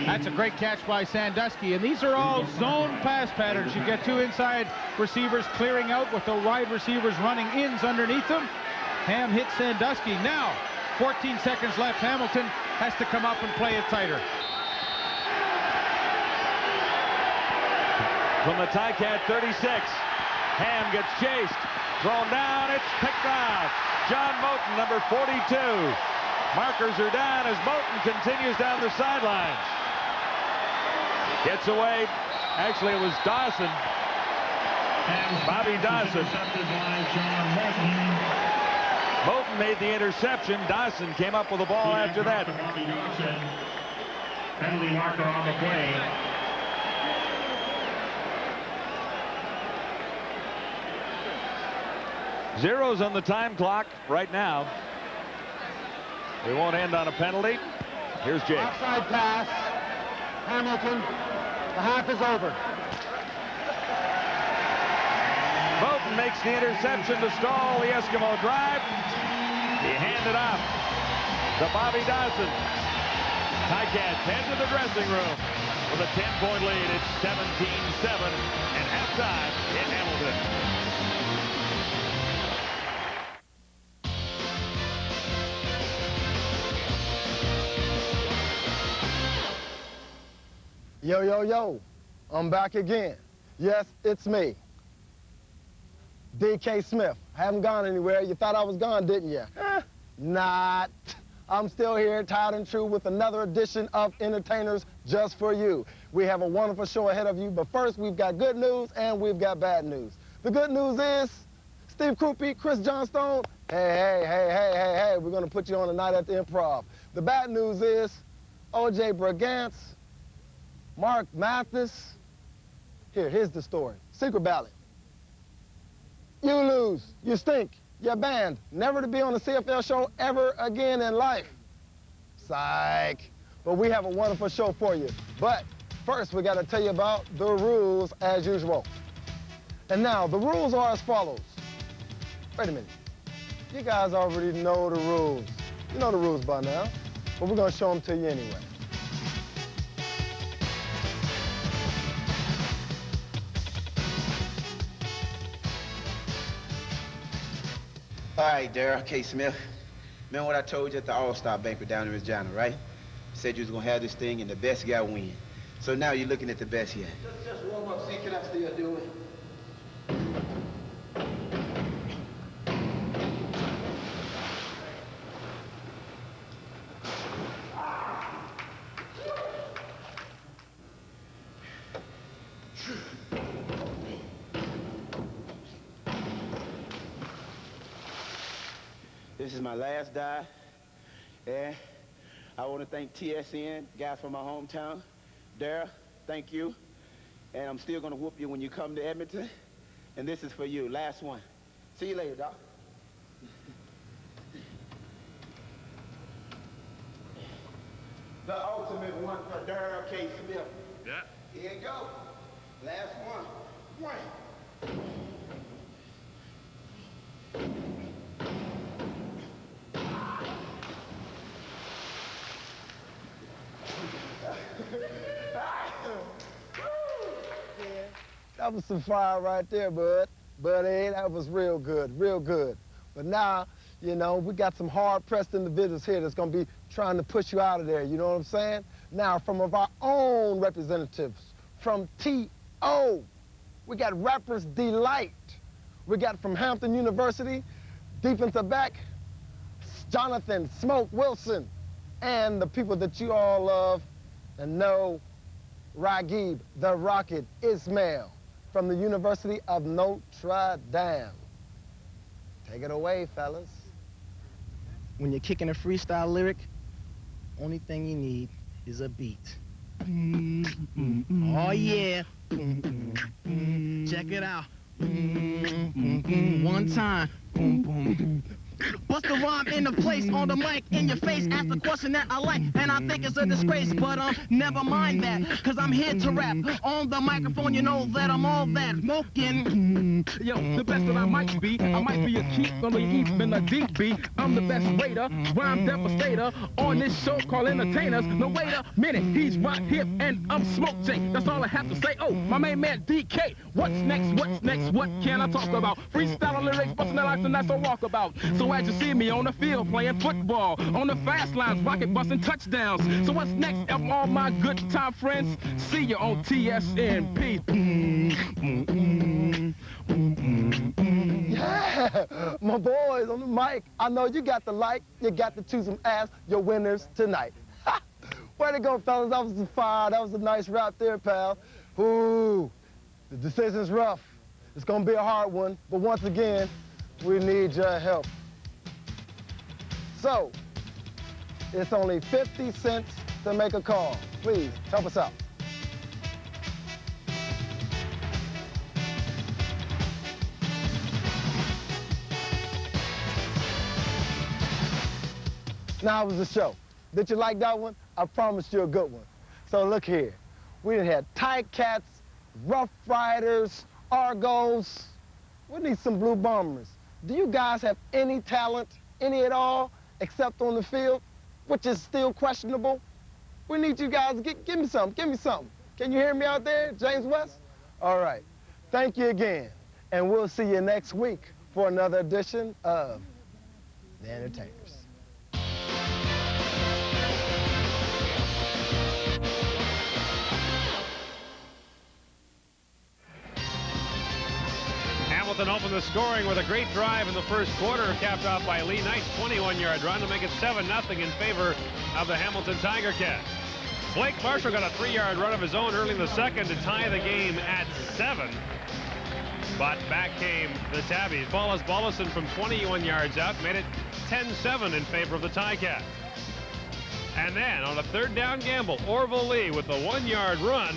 That's a great catch by Sandusky. And these are all zone pass patterns. You get 2 inside receivers clearing out with the wide receivers running ins underneath them. Ham hits Sandusky. Now, 14 seconds left. Hamilton has to come up and play it tighter. From the Ticat 36, Ham gets chased. Thrown down. It's picked off. John Moten, number 42. Markers are down as Moten continues down the sidelines. Gets away. Actually, it was Dawson. Bobby Dawson. Moten made the interception. Dawson came up with the ball after that. Penalty marker on the play. Zeros on the time clock right now. They won't end on a penalty. Here's Jake. Offside pass. Hamilton. The half is over. Moten makes the interception to stall the Eskimo drive. He handed off to Bobby Dawson. Ticats head to the dressing room with a 10-point lead. It's 17-7 and halftime in Hamilton. Yo, yo, yo, I'm back again. Yes, it's me, DK Smith. I haven't gone anywhere. You thought I was gone, didn't you? Not. I'm still here, tired and true, with another edition of Entertainers Just For You. We have a wonderful show ahead of you, but first we've got good news and we've got bad news. The good news is Steve Krupe, Chris Johnstone, hey, we're going to put you on tonight at the Improv. The bad news is O.J. Bragantz, Mark Mathis. Here's the story. Secret ballot. You lose. You stink. You're banned. Never to be on a CFL show ever again in life. Psych. But we have a wonderful show for you. But first, we got to tell you about the rules as usual. And now, the rules are as follows. Wait a minute. You guys already know the rules. You know the rules by now. But we're going to show them to you anyway. All right, Daryl K. Smith. Remember what I told you at the All-Star banquet down in Regina, right? Said you was gonna have this thing and the best guy win. So now you're looking at the best here. Just warm up, see, can I still do it? This is my last dive, and I want to thank TSN, guys from my hometown. Daryl, thank you. And I'm still going to whoop you when you come to Edmonton. And this is for you, last one. See you later, Doc. The ultimate one for Daryl K. Smith. Yeah. Here you go. Last one. One. That was some fire right there, bud. Buddy, that was real good, real good. But now, you know, we got some hard-pressed individuals here that's going to be trying to push you out of there, you know what I'm saying? Now, from of our own representatives, from T.O., we got Rappers Delight. We got from Hampton University, defensive back, Jonathan Smoke Wilson, and the people that you all love and know, Raghib the Rocket Ismail from the University of Notre Dame. Take it away, fellas. When you're kicking a freestyle lyric, only thing you need is a beat. Oh yeah. Check it out. One time. Bust the rhyme in the place, on the mic, in your face, ask the question that I like, and I think it's a disgrace, but never mind that, cause I'm here to rap. On the microphone, you know that I'm all that, smoking. Yo, the best that I might be a keep on the east, been a deep beat. I'm the best waiter, rhyme devastator, on this show called Entertainers. No, wait a minute, he's rock hip, and I'm Smoke J. That's all I have to say. Oh, my main man DK, what's next, what can I talk about? Freestyle lyrics, busting the lights, and that's a walkabout. So as you see me on the field playing football, on the fast lines, rocket busting touchdowns. So what's next, all my good time friends? See you on TSN. Peace. Yeah, my boys on the mic. I know you got the like, you got to choose them as your winners tonight. Way to go, fellas. That was some fire. That was a nice rap there, pal. Ooh, the decision's rough. It's gonna be a hard one, but once again, we need your help. So, it's only 50 cents to make a call. Please, help us out. Now, how was the show? Did you like that one? I promised you a good one. So look here. We done had Ticats, Rough Riders, Argos. We need some Blue Bombers. Do you guys have any talent, any at all, except on the field, which is still questionable? We need you guys to give me something, give me something. Can you hear me out there, James West? All right, thank you again. And we'll see you next week for another edition of The Entertainers. Hamilton opened the scoring with a great drive in the first quarter, capped off by Lee Knight's 21-yard run to make it 7-0 in favor of the Hamilton Tiger Cats. Blake Marshall got a 3-yard run of his own early in the second to tie the game at 7. But back came the Tabbies. Paulus Bollison from 21 yards out made it 10-7 in favor of the Ticats. And then on a third down gamble, Orville Lee with a 1-yard run.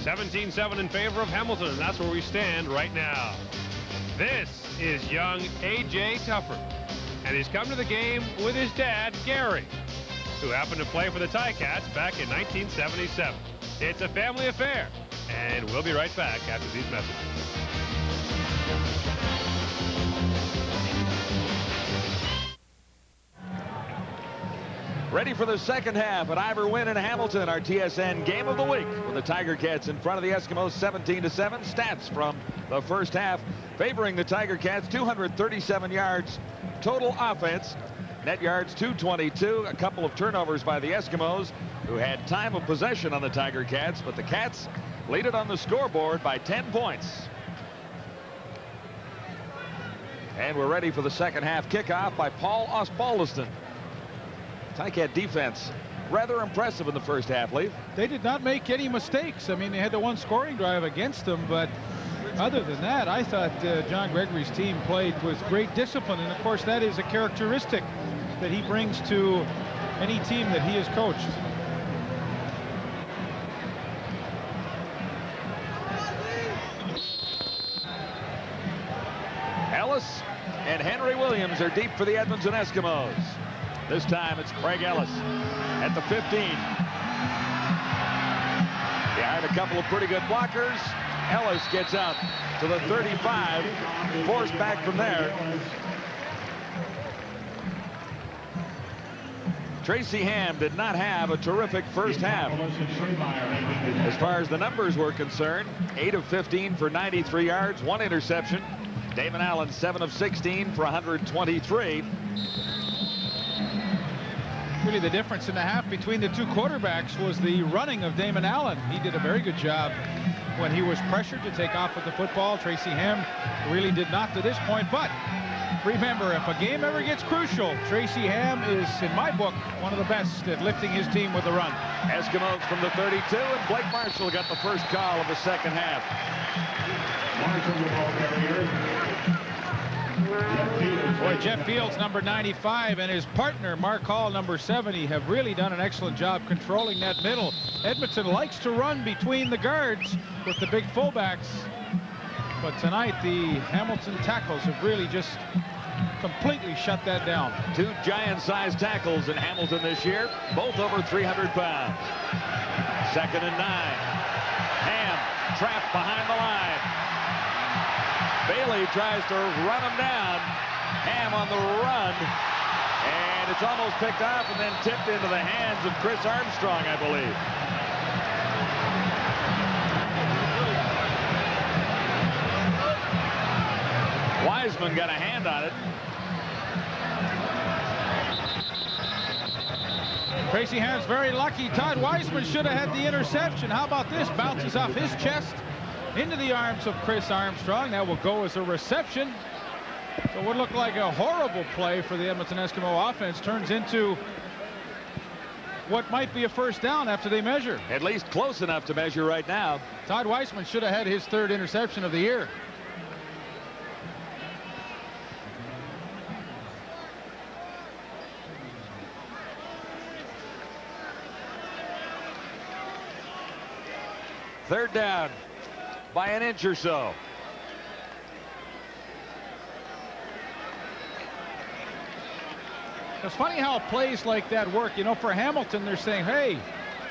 17-7 in favor of Hamilton, and that's where we stand right now. This is young A.J. Tuffer, and he's come to the game with his dad, Gary, who happened to play for the Ticats back in 1977. It's a family affair, and we'll be right back after these messages. Ready for the second half at Ivor Wynn in Hamilton, our TSN game of the week, with the Tiger Cats in front of the Eskimos 17-7. Stats from the first half favoring the Tiger Cats: 237 yards total offense, net yards 222, a couple of turnovers by the Eskimos, who had time of possession on the Tiger Cats, but the Cats lead it on the scoreboard by 10 points. And we're ready for the second half kickoff by Paul Osbaldiston. Ticat defense rather impressive in the first half, Lee. They did not make any mistakes. I mean, they had the one scoring drive against them, but other than that, I thought John Gregory's team played with great discipline, and of course that is a characteristic that he brings to any team that he has coached. Ellis and Henry Williams are deep for the Edmonton Eskimos. This time it's Craig Ellis at the 15. Behind a couple of pretty good blockers, Ellis gets out to the 35, forced back from there. Tracy Ham did not have a terrific first half. As far as the numbers were concerned, 8 of 15 for 93 yards, 1 interception. Damon Allen 7 of 16 for 123. Really the difference in the half between the two quarterbacks was the running of Damon Allen. He did a very good job when he was pressured to take off with the football. Tracy Ham really did not to this point, but remember, if a game ever gets crucial, Tracy Ham is, in my book, one of the best at lifting his team with a run. Eskimos from the 32, and Blake Marshall got the first call of the second half. Boy, Jeff Fields, number 95, and his partner, Mark Hall, number 70, have really done an excellent job controlling that middle. Edmonton likes to run between the guards with the big fullbacks, but tonight the Hamilton tackles have really just completely shut that down. 2 giant-sized tackles in Hamilton this year, both over 300 pounds. 2nd and 9. Ham trapped behind the line. Bailey tries to run him down. Ham on the run, and it's almost picked off and then tipped into the hands of Chris Armstrong, I believe. Wiseman got a hand on it. Tracy Ham's very lucky. Todd Wiseman should have had the interception. How about this? Bounces off his chest into the arms of Chris Armstrong. That will go as a reception. So it would look like a horrible play for the Edmonton Eskimo offense. Turns into what might be a first down after they measure. At least close enough to measure right now. Todd Wiseman should have had his 3rd interception of the year. Third down by an inch or so. It's funny how plays like that work. You know, for Hamilton, they're saying, hey,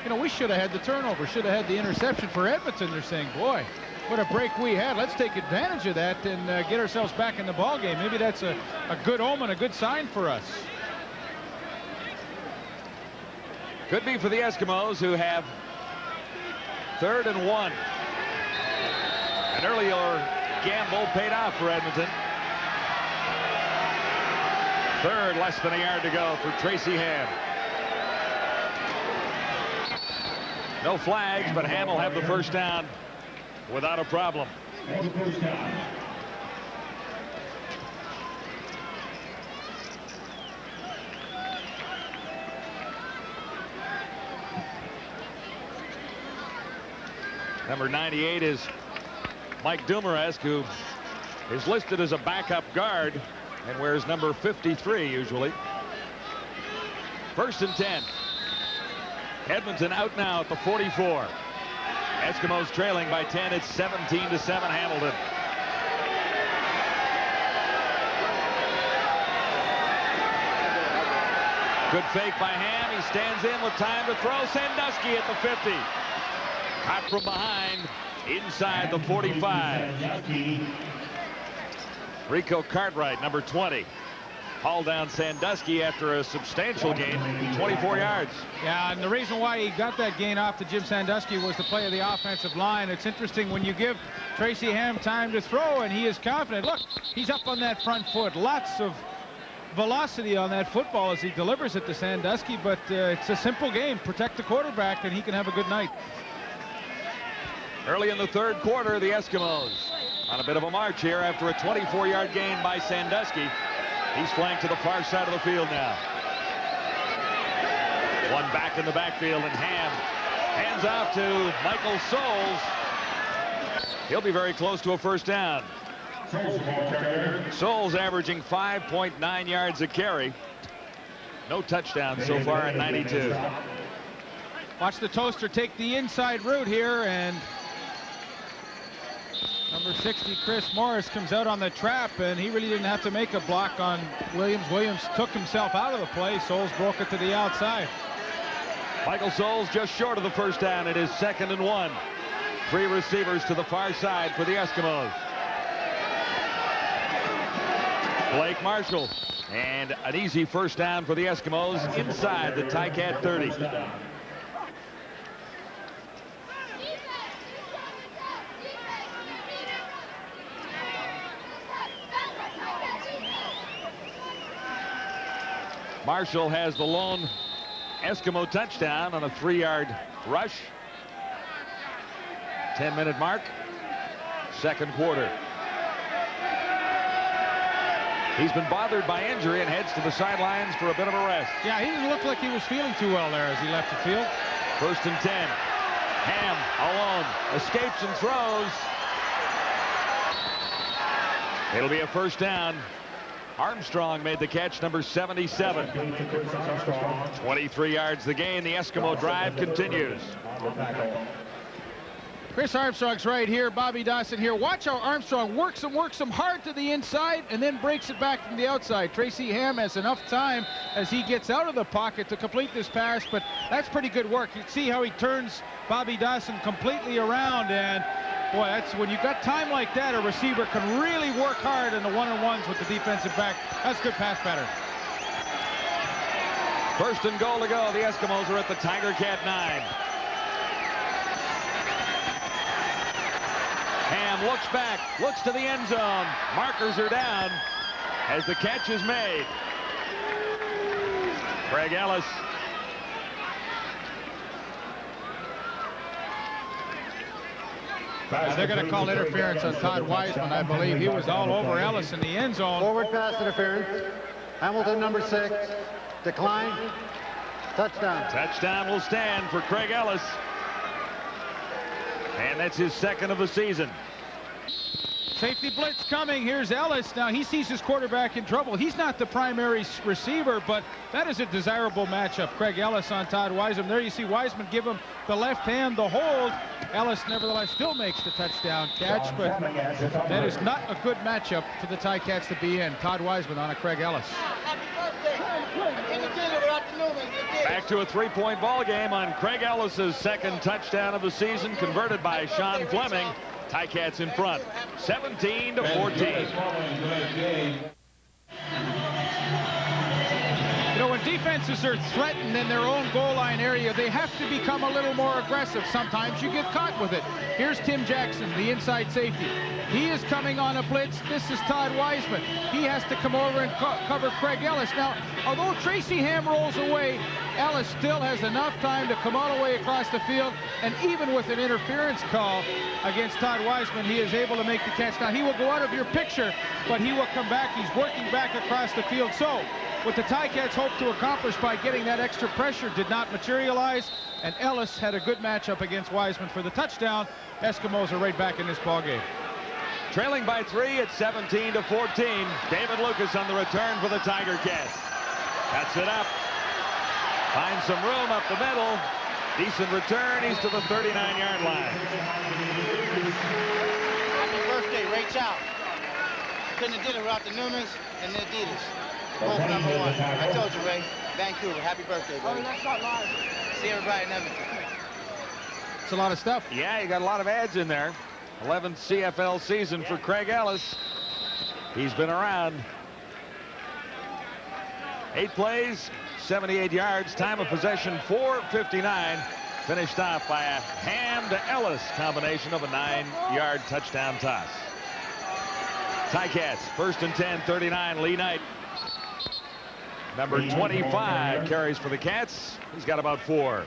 you know, we should have had the turnover, should have had the interception. For Edmonton, they're saying, boy, what a break we had. Let's take advantage of that and get ourselves back in the ball game. Maybe that's a good omen, a good sign for us. Could be for the Eskimos, who have 3rd and 1. An earlier gamble paid off for Edmonton. 3rd, less than a yard to go for Tracy Ham. No flags, but Ham will have the first down without a problem. Number 98 is Mike Dumaresk, who is listed as a backup guard and wears number 53 usually. 1st and 10. Edmonton out now at the 44. Eskimos trailing by 10. It's 17-7 Hamilton. Good fake by Ham. He stands in with time to throw. Sandusky at the 50. Caught from behind inside the 45. Rico Cartwright, number 20. Hauled down Sandusky after a substantial gain, 24 yards. Yeah, and the reason why he got that gain off to Jim Sandusky was the play of the offensive line. It's interesting when you give Tracy Ham time to throw, and he is confident. Look, he's up on that front foot. Lots of velocity on that football as he delivers it to Sandusky, but it's a simple game. Protect the quarterback, and he can have a good night. Early in the 3rd quarter, the Eskimos on a bit of a march here after a 24-yard gain by Sandusky. He's flanked to the far side of the field now. One back in the backfield, and Ham hands off to Michael Souls. He'll be very close to a 1st down. Souls averaging 5.9 yards a carry. No touchdowns so far in 92. Watch the Toaster take the inside route here, and number 60, Chris Morris, comes out on the trap, and he really didn't have to make a block on Williams. Williams took himself out of the play. Souls broke it to the outside. Michael Souls just short of the 1st down. It is 2nd and 1. 3 receivers to the far side for the Eskimos. Blake Marshall, and an easy 1st down for the Eskimos inside the Ticat 30. Marshall has the lone Eskimo touchdown on a 3-yard rush. 10-minute mark. 2nd quarter. He's been bothered by injury and heads to the sidelines for a bit of a rest. Yeah, he didn't look like he was feeling too well there as he left the field. 1st and 10. Ham alone. Escapes and throws. It'll be a 1st down. Armstrong made the catch, number 77. 23 yards the gain. The Eskimo drive continues. Chris Armstrong's right here. Bobby Dawson here. Watch how Armstrong works him hard to the inside and then breaks it back from the outside. Tracy Ham has enough time as he gets out of the pocket to complete this pass, but that's pretty good work. You see how he turns Bobby Dawson completely around, and boy, that's when you got time like that, a receiver can really work hard in the one-on-ones with the defensive back. That's good pass pattern. 1st and goal to go. The Eskimos are at the Tiger Cat 9. Ham looks back, looks to the end zone. Markers are down as the catch is made. Craig Ellis. They're going to call interference on Todd Wiseman, I believe. He was all over Ellis in the end zone. Forward pass interference. Hamilton, number 6. Decline. Touchdown. Touchdown will stand for Craig Ellis. And that's his 2nd of the season. Safety blitz coming. Here's Ellis. Now he sees his quarterback in trouble. He's not the primary receiver, but that is a desirable matchup. Craig Ellis on Todd Wiseman. There you see Wiseman give him the left hand, the hold. Ellis nevertheless still makes the touchdown catch, but that is not a good matchup for the Ticats to be in. Todd Wiseman on a Craig Ellis. Back to a 3-point ball game on Craig Ellis's 2nd touchdown of the season, converted by Sean Fleming. Ticats in front, 17-14. You know, when defenses are threatened in their own goal line area, they have to become a little more aggressive. Sometimes you get caught with it. Here's Tim Jackson, the inside safety. He is coming on a blitz. This is Todd Wiseman. He has to come over and cover Craig Ellis. Now, although Tracy Ham rolls away, Ellis still has enough time to come all the way across the field, and even with an interference call against Todd Wiseman, he is able to make the catch. Now, he will go out of your picture, but he will come back. He's working back across the field. So, what the Ticats hoped to accomplish by getting that extra pressure did not materialize. and Ellis had a good matchup against Wiseman for the touchdown. Eskimos are right back in this ball game. Trailing by 3 at 17-14. David Lucas on the return for the Tiger Cats. Cuts it up. Finds some room up the middle. Decent return. He's to the 39-yard line. Happy birthday, Ray Chow. Couldn't have did it without the Newmans and the Adidas. Both number one. I told you, Ray. Vancouver. Happy birthday, buddy. See everybody in Edmonton. It's a lot of stuff. Yeah, you got a lot of ads in there. 11th CFL season for Craig Ellis. He's been around. 8 plays, 78 yards, time of possession 4:59. Finished off by a Ham to Ellis combination of a 9-yard touchdown toss. Ticats, 1st and 10, 39, Lee Knight. Number 25 carries for the Cats. He's got about 4.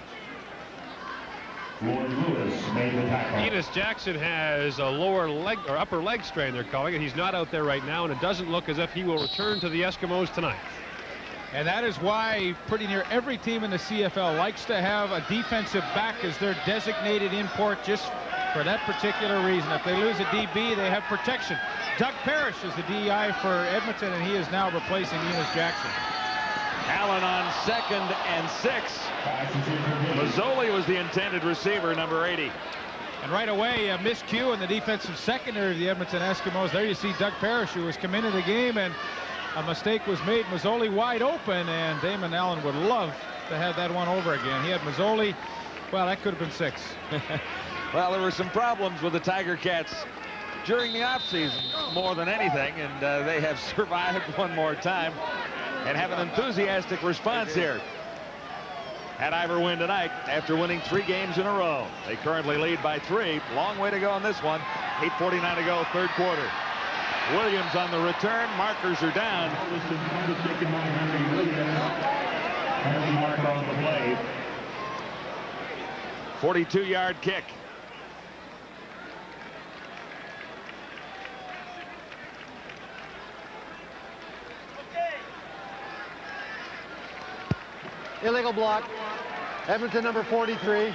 Enos Jackson has a lower leg or upper leg strain, they're calling it. He's not out there right now, and it doesn't look as if he will return to the Eskimos tonight. And that is why pretty near every team in the CFL likes to have a defensive back as their designated import just for that particular reason. If they lose a DB, they have protection. Doug Parrish is the DEI for Edmonton, and he is now replacing Enos Jackson. Allen on 2nd and 6. Mazzoli was the intended receiver, number 80. And right away, a miscue in the defensive secondary of the Edmonton Eskimos. There you see Doug Parrish, who has come into the game, and a mistake was made. Mazzoli wide open, and Damon Allen would love to have that one over again. He had Mazzoli. Well, that could have been 6. Well, there were some problems with the Tiger Cats during the offseason more than anything, and they have survived one more time and have an enthusiastic response here at Iverwin tonight after winning 3 games in a row. They currently lead by 3. Long way to go on this one. 8:49 to go, 3rd quarter. Williams on the return. Markers are down. Mark on the play. 42-yard kick. Illegal block. Edmonton number 43.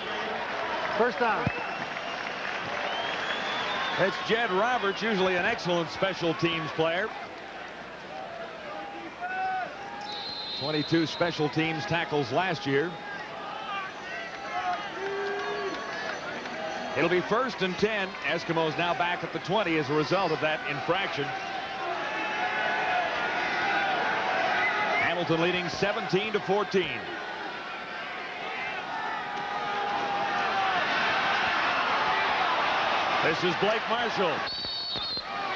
First down. It's Jed Roberts, usually an excellent special teams player. 22 special teams tackles last year. It'll be 1st and 10. Eskimos now back at the 20 as a result of that infraction. Hamilton leading 17-14. This is Blake Marshall.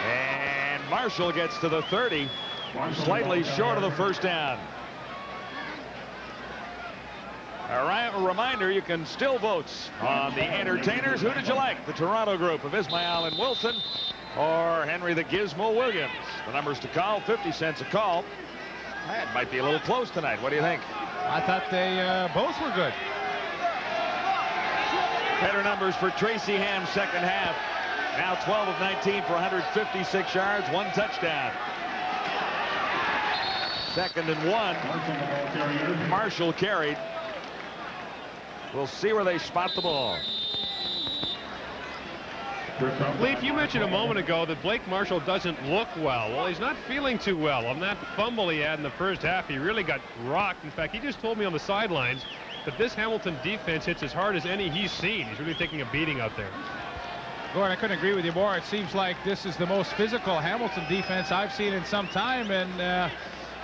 And Marshall gets to the 30, slightly short of the first down. A reminder, you can still vote on the entertainers. Who did you like? The Toronto group of Ismail and Wilson or Henry the Gizmo Williams? The numbers to call, 50 cents a call. That might be a little close tonight. What do you think? I thought they both were good. Better numbers for Tracy Ham, 2nd half. Now 12 of 19 for 156 yards, 1 touchdown. 2nd and 1. Marshall carried. We'll see where they spot the ball. Leaf, you mentioned a moment ago that Blake Marshall doesn't look well. Well, he's not feeling too well. On that fumble he had in the first half, he really got rocked. In fact, he just told me on the sidelines that this Hamilton defense hits as hard as any he's seen. He's really taking a beating out there. Gordon, I couldn't agree with you more. It seems like this is the most physical Hamilton defense I've seen in some time, and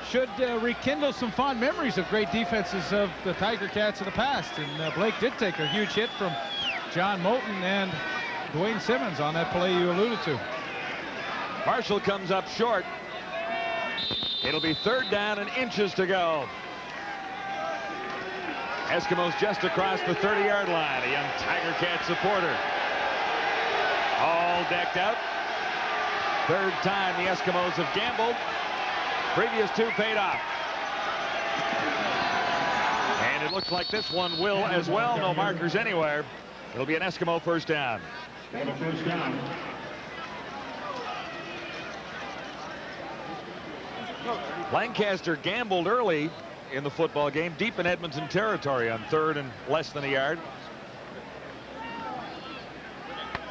should rekindle some fond memories of great defenses of the Tiger Cats of the past. And Blake did take a huge hit from John Moulton and Dwayne Simmons on that play you alluded to. Marshall comes up short. It'll be 3rd down and inches to go. Eskimos just across the 30-yard line. A young Tiger Cat supporter. All decked out. 3rd time the Eskimos have gambled. Previous 2 paid off. And it looks like this one will as well. No markers anywhere. It'll be an Eskimo first down. First down. Lancaster gambled early in the football game, deep in Edmonton territory on 3rd and less than a yard.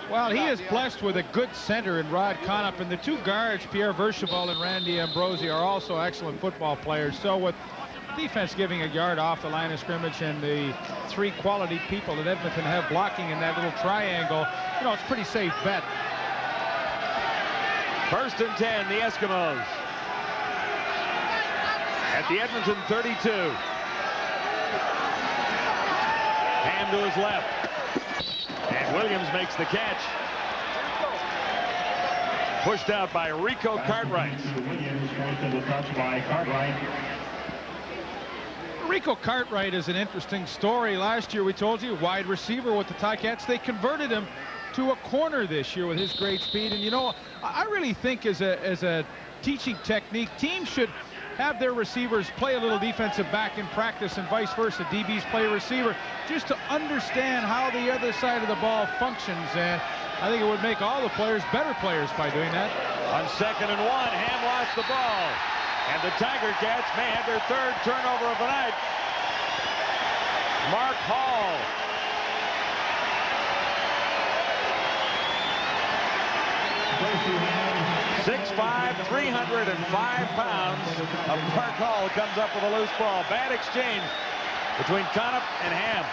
Well, he is blessed with a good center in Rod Conop, and the 2 guards, Pierre Vercheval and Randy Ambrosi, are also excellent football players. So with defense giving a yard off the line of scrimmage and the 3 quality people that Edmonton have blocking in that little triangle, you know, it's a pretty safe bet. 1st and 10, the Eskimos at the Edmonton 32. Ham to his left. And Williams makes the catch. Pushed out by Rico Cartwright. Williams goes to the touch by Cartwright. Rico Cartwright is an interesting story. Last year we told you, wide receiver with the Ticats. They converted him to a corner this year with his great speed. And you know, I really think as a teaching technique, teams should have their receivers play a little defensive back in practice and vice versa. DBs play receiver just to understand how the other side of the ball functions. And I think it would make all the players better players by doing that. On 2nd and 1, Ham lost the ball. And the Tiger Cats may have their 3rd turnover of the night. Mark Hall. .6'5", 305 pounds of Mark Hall comes up with a loose ball. Bad exchange between Conop and Ham.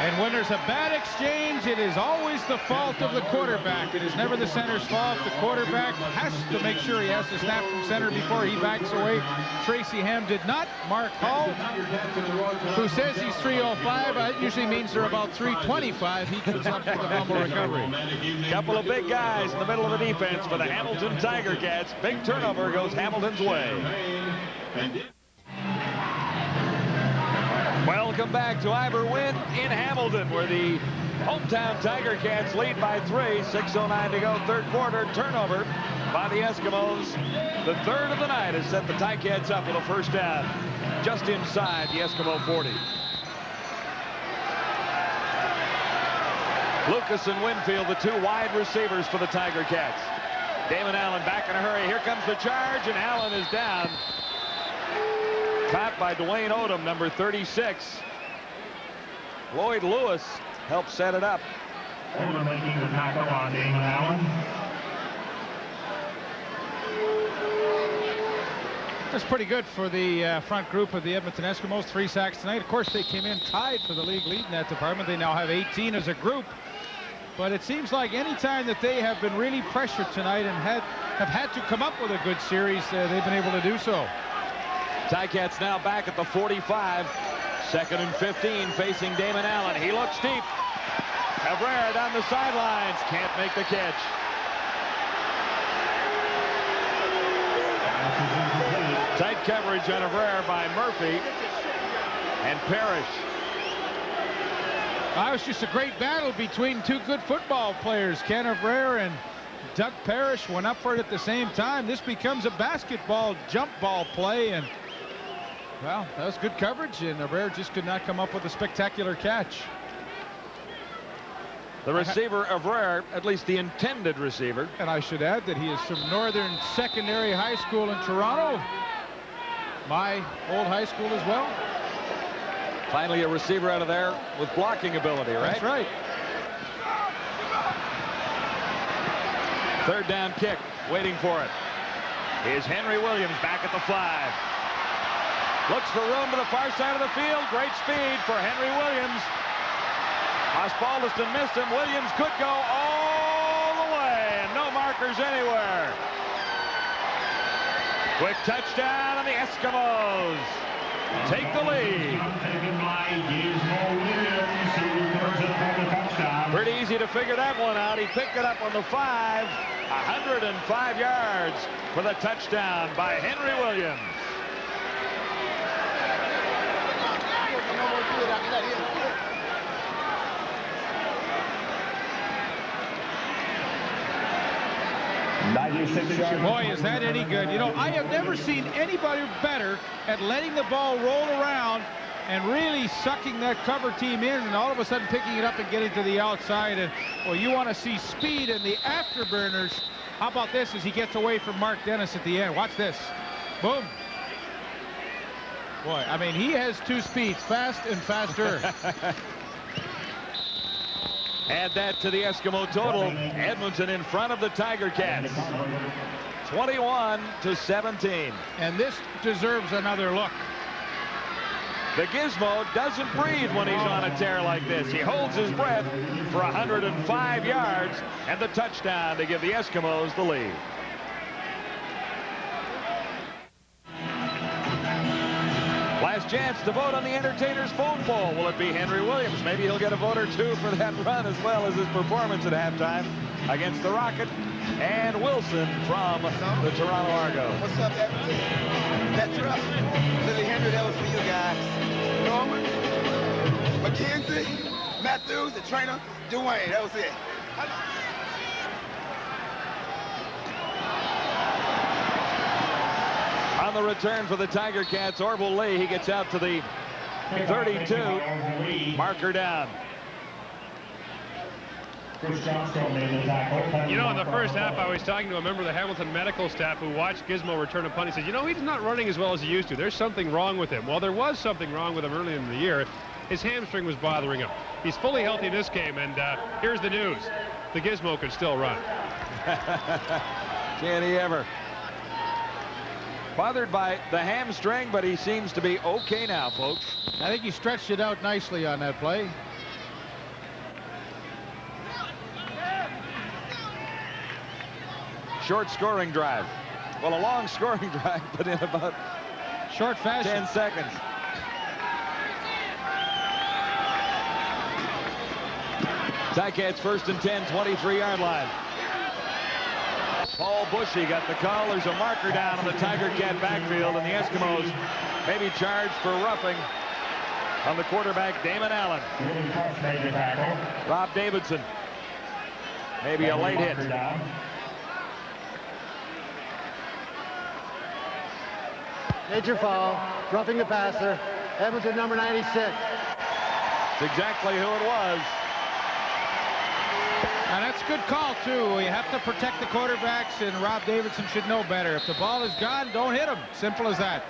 And when there's a bad exchange, it is always the fault of the quarterback. It is never the center's fault. The quarterback has to make sure he has to snap from center before he backs away. Tracy Ham did not. Mark Hall, who says he's 305, that usually means they're about 325. He comes up with a humble recovery. Couple of big guys in the middle of the defense for the Hamilton Tiger Cats. Big turnover goes Hamilton's way. Welcome back to Ivor Wynn in Hamilton, where the hometown Tiger Cats lead by 3. 6:09 to go, 3rd quarter. Turnover by the Eskimos. The 3rd of the night has set the Ticats up with a 1st down just inside the Eskimo 40. Lucas and Winfield, the 2 wide receivers for the Tiger Cats. Damon Allen back in a hurry. Here comes the charge, and Allen is down. Caught by Dwayne Odom, number 36. Lloyd Lewis helped set it up. Odom making the tackle on Damon Allen. That's pretty good for the front group of the Edmonton Eskimos. 3 sacks tonight. Of course, they came in tied for the league lead in that department. They now have 18 as a group. But it seems like any time that they have been really pressured tonight and have had to come up with a good series, they've been able to do so. Ticats now back at the 45. 2nd and 15 facing Damon Allen. He looks deep. Cabrera down the sidelines. Can't make the catch. Tight coverage on Cabrera by Murphy and Parrish. It was just a great battle between 2 good football players. Ken Cabrera and Doug Parrish went up for it at the same time. This becomes a basketball jump ball play, and well, that was good coverage, and Cabrera just could not come up with a spectacular catch. The receiver, Cabrera, at least the intended receiver. And I should add that he is from Northern Secondary High School in Toronto. My old high school as well. Finally a receiver out of there with blocking ability, right? That's right. 3rd down kick, waiting for it. Here's Henry Williams back at the 5. Looks for room to the far side of the field. Great speed for Henry Williams. Osbaldiston missed him. Williams could go all the way, and no markers anywhere. Quick touchdown, and the Eskimos take the lead. Pretty easy to figure that one out. He picked it up on the 5. 105 yards for the touchdown by Henry Williams. Boy, is that any good. You know, I have never seen anybody better at letting the ball roll around and really sucking that cover team in, and all of a sudden picking it up and getting to the outside. And well, you want to see speed in the afterburners. How about this as he gets away from Mark Dennis at the end? Watch this. Boom. Boy, I mean, he has two speeds, fast and faster. Add that to the Eskimo total. Edmonton in front of the Tiger Cats. 21-17. And this deserves another look. The Gizmo doesn't breathe when he's on a tear like this. He holds his breath for 105 yards and the touchdown to give the Eskimos the lead. Last chance to vote on the entertainer's phone poll. Will it be Henry Williams? Maybe he'll get a vote or two for that run as well as his performance at halftime against the Rocket. And Wilson from the Toronto Argo. What's up, Edmonton? Petra, Lily Henry, that was for you guys. Norman, McKenzie, Matthews, the trainer, Dwayne, that was it. On the return for the Tiger Cats, Orville Lee, he gets out to the 32, marker down. You know, in the first half, I was talking to a member of the Hamilton medical staff who watched Gizmo return a punt. He said, you know, he's not running as well as he used to. There's something wrong with him. Well, there was something wrong with him early in the year. His hamstring was bothering him. He's fully healthy in this game, and here's the news. The Gizmo could still run. Can he ever? Bothered by the hamstring, but he seems to be okay now, folks. I think he stretched it out nicely on that play. Short scoring drive. Well, a long scoring drive, but in about short fashion. 10 seconds. Ticats first and 10, 23-yard line. Paul Bushy got the call. There's a marker down on the Tiger Cat backfield, and the Eskimos may be charged for roughing on the quarterback, Damon Allen. Rob Davidson. Maybe a late hit. Major foul, roughing the passer, Edmonton number 96. That's exactly who it was. And that's a good call, too. You have to protect the quarterbacks, and Rob Davidson should know better. If the ball is gone, don't hit him. Simple as that.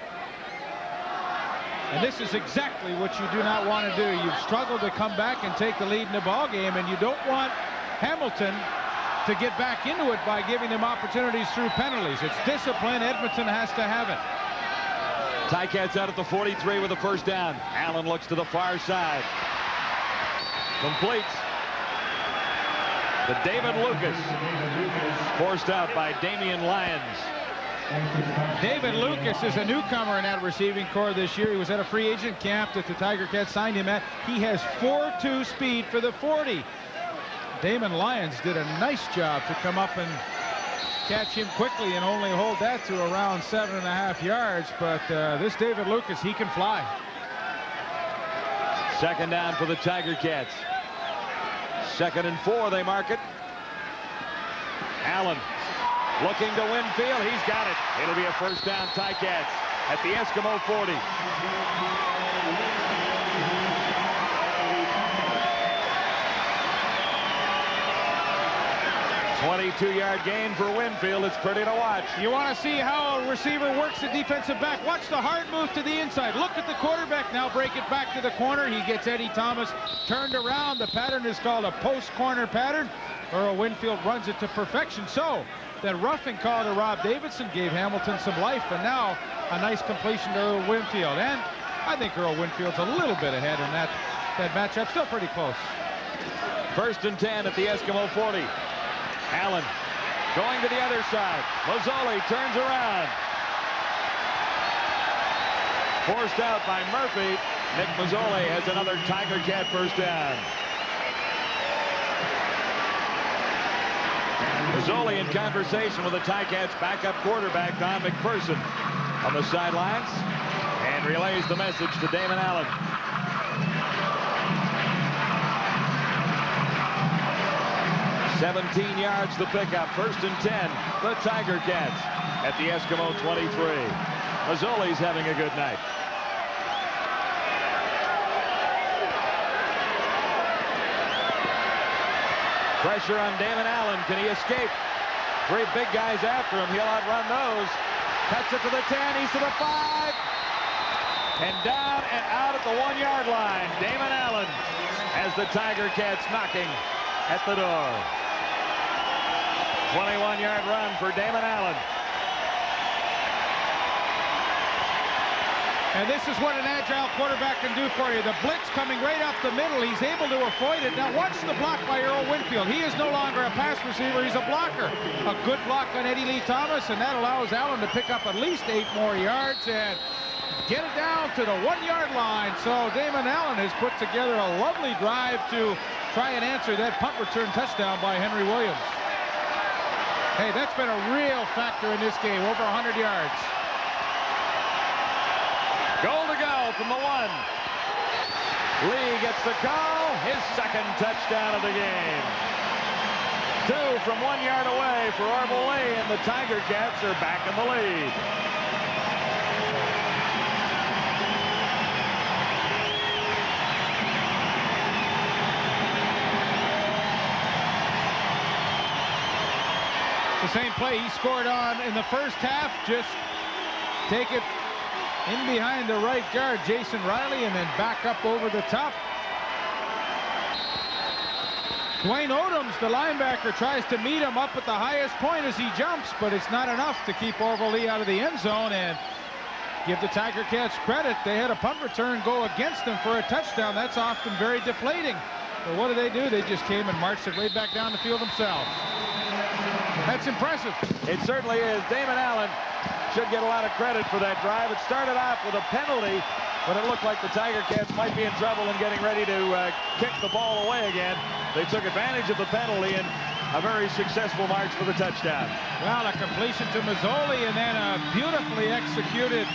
And this is exactly what you do not want to do. You've struggled to come back and take the lead in the ball game, and you don't want Hamilton to get back into it by giving them opportunities through penalties. It's discipline. Edmonton has to have it. Ticats out at the 43 with a first down. Allen looks to the far side. Completes. To David Lucas. Forced out by Damian Lyons. David Lucas is a newcomer in that receiving corps this year. He was at a free agent camp that the Tiger Cats signed him at. He has 4.2 speed for the 40. Damon Lyons did a nice job to come up and catch him quickly and only hold that to around 7.5 yards. But this David Lucas, he can fly. Second down for the Tiger Cats. 2nd and 4, they mark it. Allen looking to Winfield. He's got it. It'll be a first down, Ticats at the Eskimo 40. 22-yard gain for Winfield. It's pretty to watch. You want to see how a receiver works the defensive back. Watch the hard move to the inside. Look at the quarterback now. Break it back to the corner. He gets Eddie Thomas turned around. The pattern is called a post corner pattern. Earl Winfield runs it to perfection. So that roughing call to Rob Davidson gave Hamilton some life, and now a nice completion to Earl Winfield. And I think Earl Winfield's a little bit ahead in that matchup. Still pretty close. 1st and 10 at the Eskimo 40. Allen going to the other side. Mazzoli turns around. Forced out by Murphy. Nick Mazzoli has another Tiger Cat first down. Mazzoli in conversation with the Ticats backup quarterback Don McPherson on the sidelines and relays the message to Damon Allen. $17 yards the pickup. 1st and 10. The Tiger Cats at the Eskimo 23. Mazzoli's having a good night. Pressure on Damon Allen. Can he escape? 3 big guys after him. He'll outrun those. Cuts it to the 10. He's to the 5. and down and out at the 1-yard line. Damon Allen has the Tiger Cats knocking at the door. 21-yard run for Damon Allen. And this is what an agile quarterback can do for you. The blitz coming right up the middle. He's able to avoid it. Now watch the block by Earl Winfield. He is no longer a pass receiver. He's a blocker. A good block on Eddie Lee Thomas, and that allows Allen to pick up at least 8 more yards and get it down to the 1-yard line. So Damon Allen has put together a lovely drive to try and answer that punt return touchdown by Henry Williams. Hey, that's been a real factor in this game. Over 100 yards. Goal to go from the 1. Lee gets the call, his second touchdown of the game. 2 from 1 yard away for Orville Lee, and the Tiger Cats are back in the lead. The same play he scored on in the first half. Just take it in behind the right guard, Jason Riley, and then back up over the top. Dwayne Odoms, the linebacker, tries to meet him up at the highest point as he jumps, but it's not enough to keep Orville Lee out of the end zone. And give the Tiger Cats credit, they had a punt return go against them for a touchdown. That's often very deflating. But what do? They just came and marched it right back down the field themselves. That's impressive. It certainly is. Damon Allen should get a lot of credit for that drive. It started off with a penalty, but it looked like the Tiger Cats might be in trouble and getting ready to kick the ball away again. They took advantage of the penalty and a very successful march for the touchdown. Well, a completion to Mazzoli and then a beautifully executed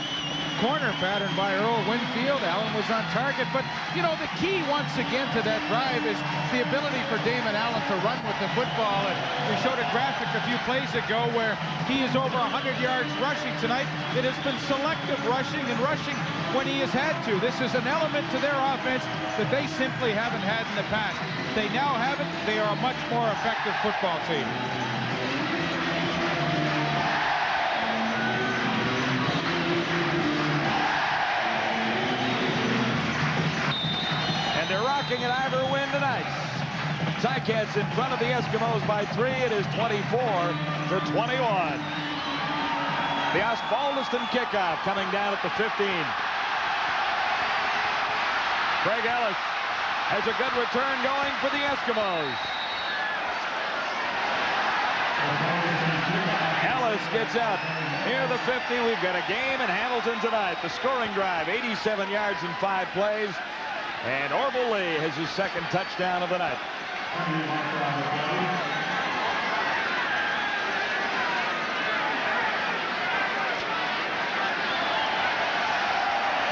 corner pattern by Earl Winfield. Allen was on target, but you know, the key once again to that drive is the ability for Damon Allen to run with the football. And we showed a graphic a few plays ago where he is over 100 yards rushing tonight. It has been selective rushing and rushing when he has had to. This is an element to their offense that they simply haven't had in the past. They now have it. They are a much more effective football team. They're rocking at Ivor Wynn tonight. Ticats in front of the Eskimos by 3. It is 24-21. The Osbaldiston kickoff coming down at the 15. Craig Ellis has a good return going for the Eskimos. Ellis gets out near the 50. We've got a game in Hamilton tonight. The scoring drive, 87 yards in 5 plays. And Orville Lee has his second touchdown of the night.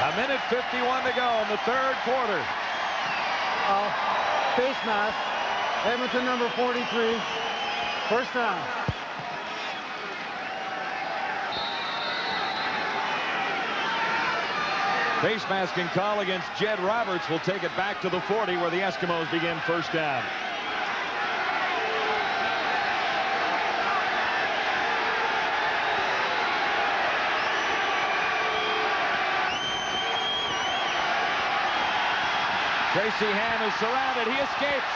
A minute 51 to go in the third quarter. Face mask, Edmonton number 43, first down. Face masking call against Jed Roberts will take it back to the 40 where the Eskimos begin first down. Tracy Ham is surrounded. He escapes.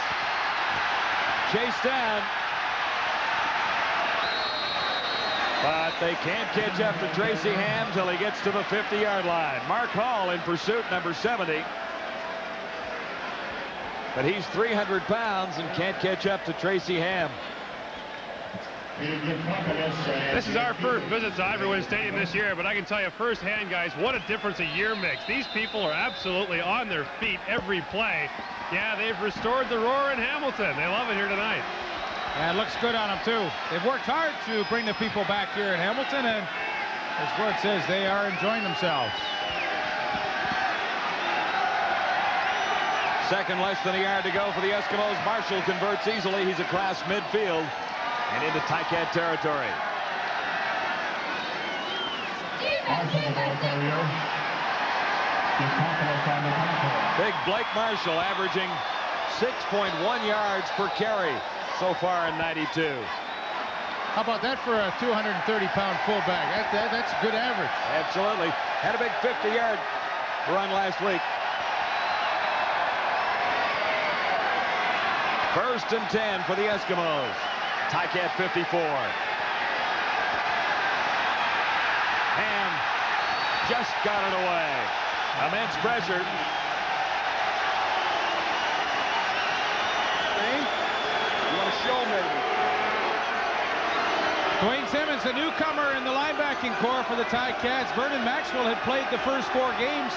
Chased down. But they can't catch up to Tracy Ham till he gets to the 50-yard line. Mark Hall in pursuit, number 70. But he's 300 pounds and can't catch up to Tracy Ham. This is our first visit to Ivor Wynn Stadium this year, but I can tell you firsthand, guys, what a difference a year makes. These people are absolutely on their feet every play. Yeah, they've restored the roar in Hamilton. They love it here tonight. And it looks good on them, too. They've worked hard to bring the people back here in Hamilton, and as Gord says, they are enjoying themselves. Second less than a yard to go for the Eskimos. Marshall converts easily. He's across midfield and into Ticat territory. Big Blake Marshall averaging 6.1 yards per carry so far in 92. How about that for a 230-pound fullback? That's a good average. Absolutely. Had a big 50-yard run last week. 1st and 10 for the Eskimos. Ticat 54. Ham just got it away. Immense pressure. You want to show maybe? Dwayne Simmons, a newcomer in the linebacking core for the Ticats. Vernon Maxwell had played the first 4 games,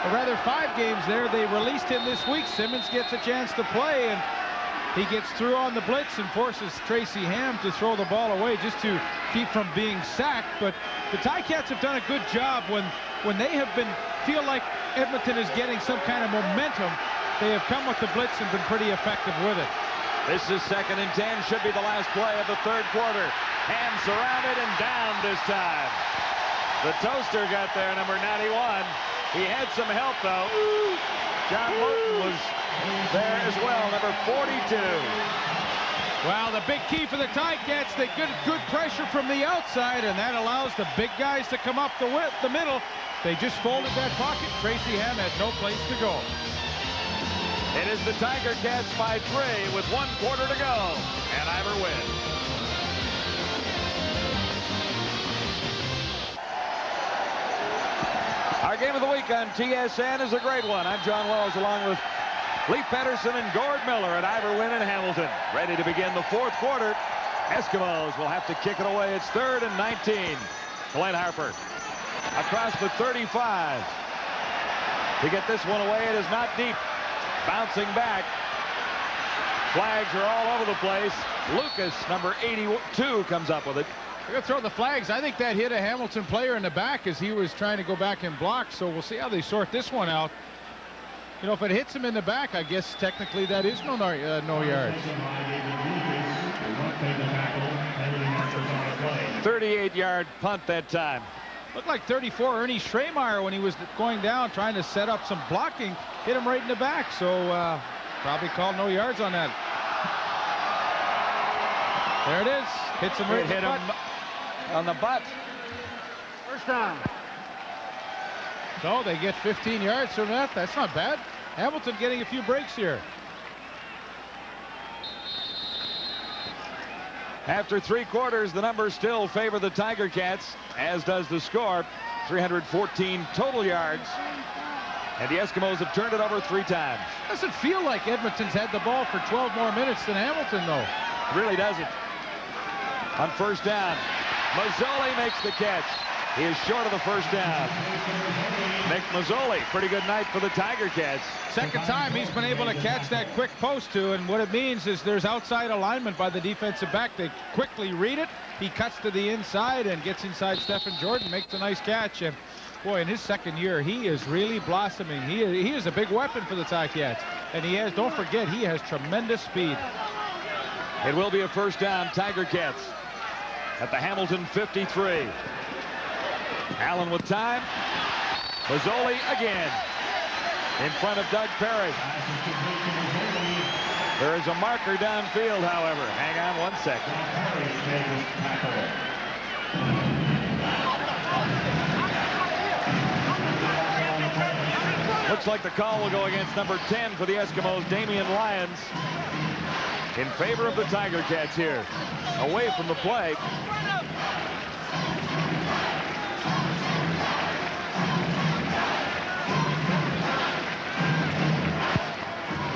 or rather 5 games there. They released him this week. Simmons gets a chance to play, and he gets through on the blitz and forces Tracy Ham to throw the ball away just to keep from being sacked. But the Ticats have done a good job when they have feel like Edmonton is getting some kind of momentum. They have come with the blitz and been pretty effective with it. This is 2nd and 10. Should be the last play of the 3rd quarter. Ham surrounded and down this time. The toaster got there, number 91. He had some help, though. John Moten was there as well, number 42. Well, the big key for the Ticats, they get good pressure from the outside, and that allows the big guys to come up the middle. They just folded that pocket. Tracy Ham had no place to go. It is the Tiger Cats by 3 with 1 quarter to go. And Ivor wins. Our game of the week on TSN is a great one. I'm John Wells along with Lee Pedersen and Gord Miller at Ivor Wynn in Hamilton. Ready to begin the 4th quarter. Eskimos will have to kick it away. It's 3rd and 19. Glenn Harper across the 35. To get this one away, it is not deep. Bouncing back. Flags are all over the place. Lucas, number 82, comes up with it. They're going to throw the flags. I think that hit a Hamilton player in the back as he was trying to go back and block. So we'll see how they sort this one out. You know, if it hits him in the back, I guess technically that is no yards. 38-yard punt that time. Looked like 34 Ernie Schremeyer when he was going down trying to set up some blocking. Hit him right in the back. So probably called no yards on that. There it is. Hits him right in the butt. On the butt. First down. So they get 15 yards from that. That's not bad. Hamilton getting a few breaks here. After 3 quarters, the numbers still favor the Tiger Cats, as does the score. 314 total yards. And the Eskimos have turned it over 3 times. Doesn't feel like Edmonton's had the ball for 12 more minutes than Hamilton, though. It really doesn't. On 1st down, Mazzoli makes the catch. He is short of the 1st down. Nick Mazzoli, pretty good night for the Tiger Cats. Second time he's been able to catch that quick post to, and what it means is there's outside alignment by the defensive back. They quickly read it. He cuts to the inside and gets inside Stephen Jordan, makes a nice catch. And boy, in his 2nd year, he is really blossoming. He is a big weapon for the Ticats. And he has, don't forget, he has tremendous speed. It will be a 1st down, Tiger Cats at the Hamilton 53. Allen with time. Mazzoli again in front of Doug Perry. There is a marker downfield, however. Hang on 1 second. Looks like the call will go against number 10 for the Eskimos, Damian Lyons, in favor of the Tiger Cats here. Away from the play.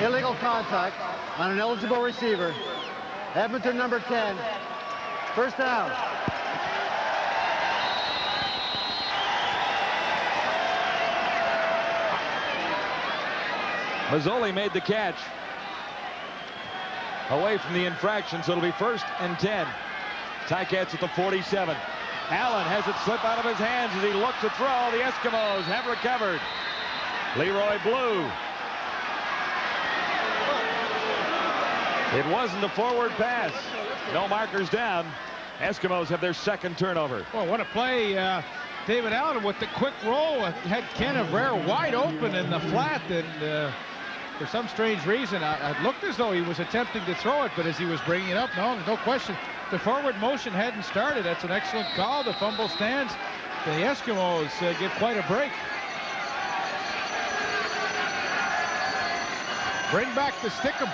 Illegal contact on an eligible receiver. Edmonton number 10. 1st down. Mazzoli made the catch. Away from the infraction, so it'll be 1st and 10. Ticats at the 47. Allen has it slip out of his hands as he looked to throw. The Eskimos have recovered. Leroy Blue. It wasn't a forward pass. No markers down. Eskimos have their 2nd turnover. Well, what a play. David Allen with the quick roll had Ken Abrera wide open in the flat, and for some strange reason, it looked as though he was attempting to throw it, but as he was bringing it up, no question. The forward motion hadn't started. That's an excellent call. The fumble stands. The Eskimos get quite a break. Bring back the Stickum.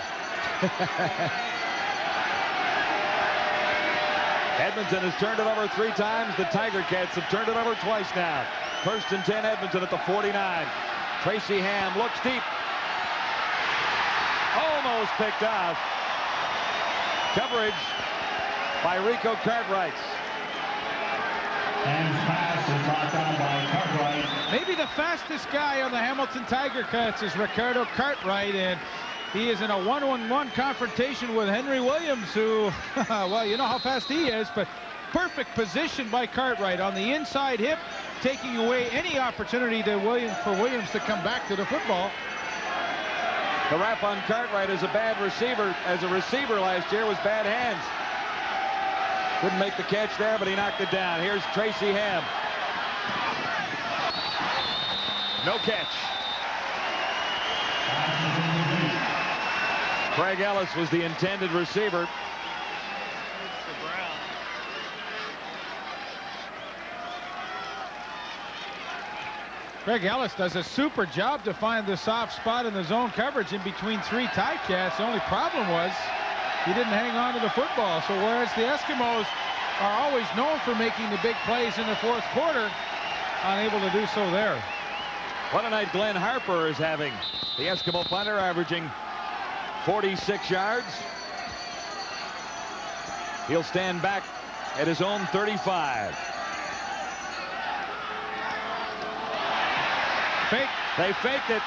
Edmonton has turned it over 3 times. The Tiger Cats have turned it over twice now. 1st and 10 Edmonton at the 49. Tracy Ham looks deep. Almost picked off. Coverage by Rico Cartwright. And pass is brought down by Cartwright. Maybe the fastest guy on the Hamilton Tiger Cats is Ricardo Cartwright, and he is in a 1-on-1 confrontation with Henry Williams, who, well, you know how fast he is, but perfect position by Cartwright on the inside hip, taking away any opportunity for Williams to come back to the football. The rap on Cartwright as a bad receiver, last year, was bad hands. Couldn't make the catch there, but he knocked it down. Here's Tracy Ham. No catch. Craig Ellis was the intended receiver. Craig Ellis does a super job to find the soft spot in the zone coverage in between 3 Ticats. The only problem was he didn't hang on to the football. So whereas the Eskimos are always known for making the big plays in the 4th quarter, unable to do so there. What a night Glenn Harper is having. The Eskimo punter averaging 46 yards. He'll stand back at his own 35. Fake. They faked it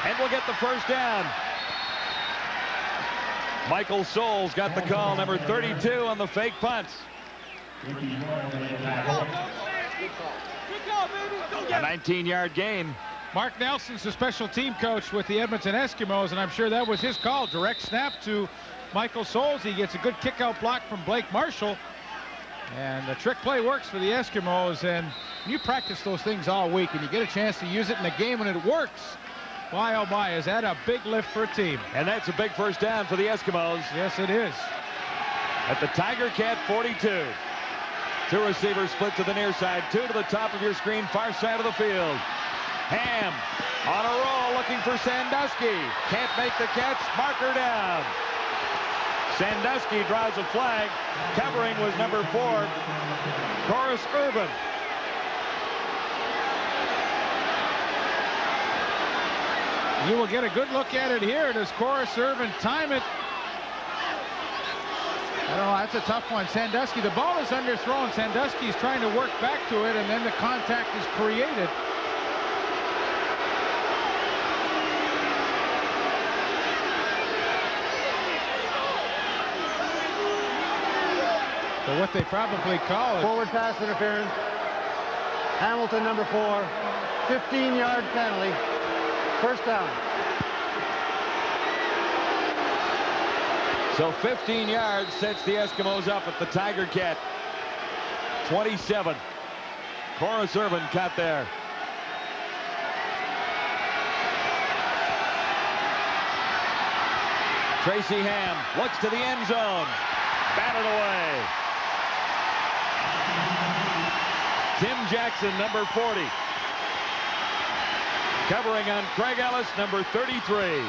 and will get the first down. Michael Souls got the call, number 32 on the fake punt. A 19-yard gain. Mark Nelson's the special team coach with the Edmonton Eskimos, and I'm sure that was his call. Direct snap to Michael Souls. He gets a good kick-out block from Blake Marshall. And the trick play works for the Eskimos, and you practice those things all week, and you get a chance to use it in a game when it works. Why, oh my, is that a big lift for a team? And that's a big first down for the Eskimos. Yes, it is. At the Tiger Cat 42. 2 receivers split to the near side, 2 to the top of your screen, far side of the field. Ham on a roll looking for Sandusky. Can't make the catch. Marker down. Sandusky draws a flag. Covering was number 4, Corus Urban. You will get a good look at it here. Does Corus Urban time it? I don't know, that's a tough one. Sandusky, the ball is underthrown. Sandusky is trying to work back to it, and then the contact is created. So what they probably call it. Forward pass interference. Hamilton, number 4. 15-yard penalty. First down. So 15 yards sets the Eskimos up at the Tiger Cat 27. Corus Urban caught there. Tracy Ham looks to the end zone. Batted away. Tim Jackson, number 40. Covering on Craig Ellis, number 33.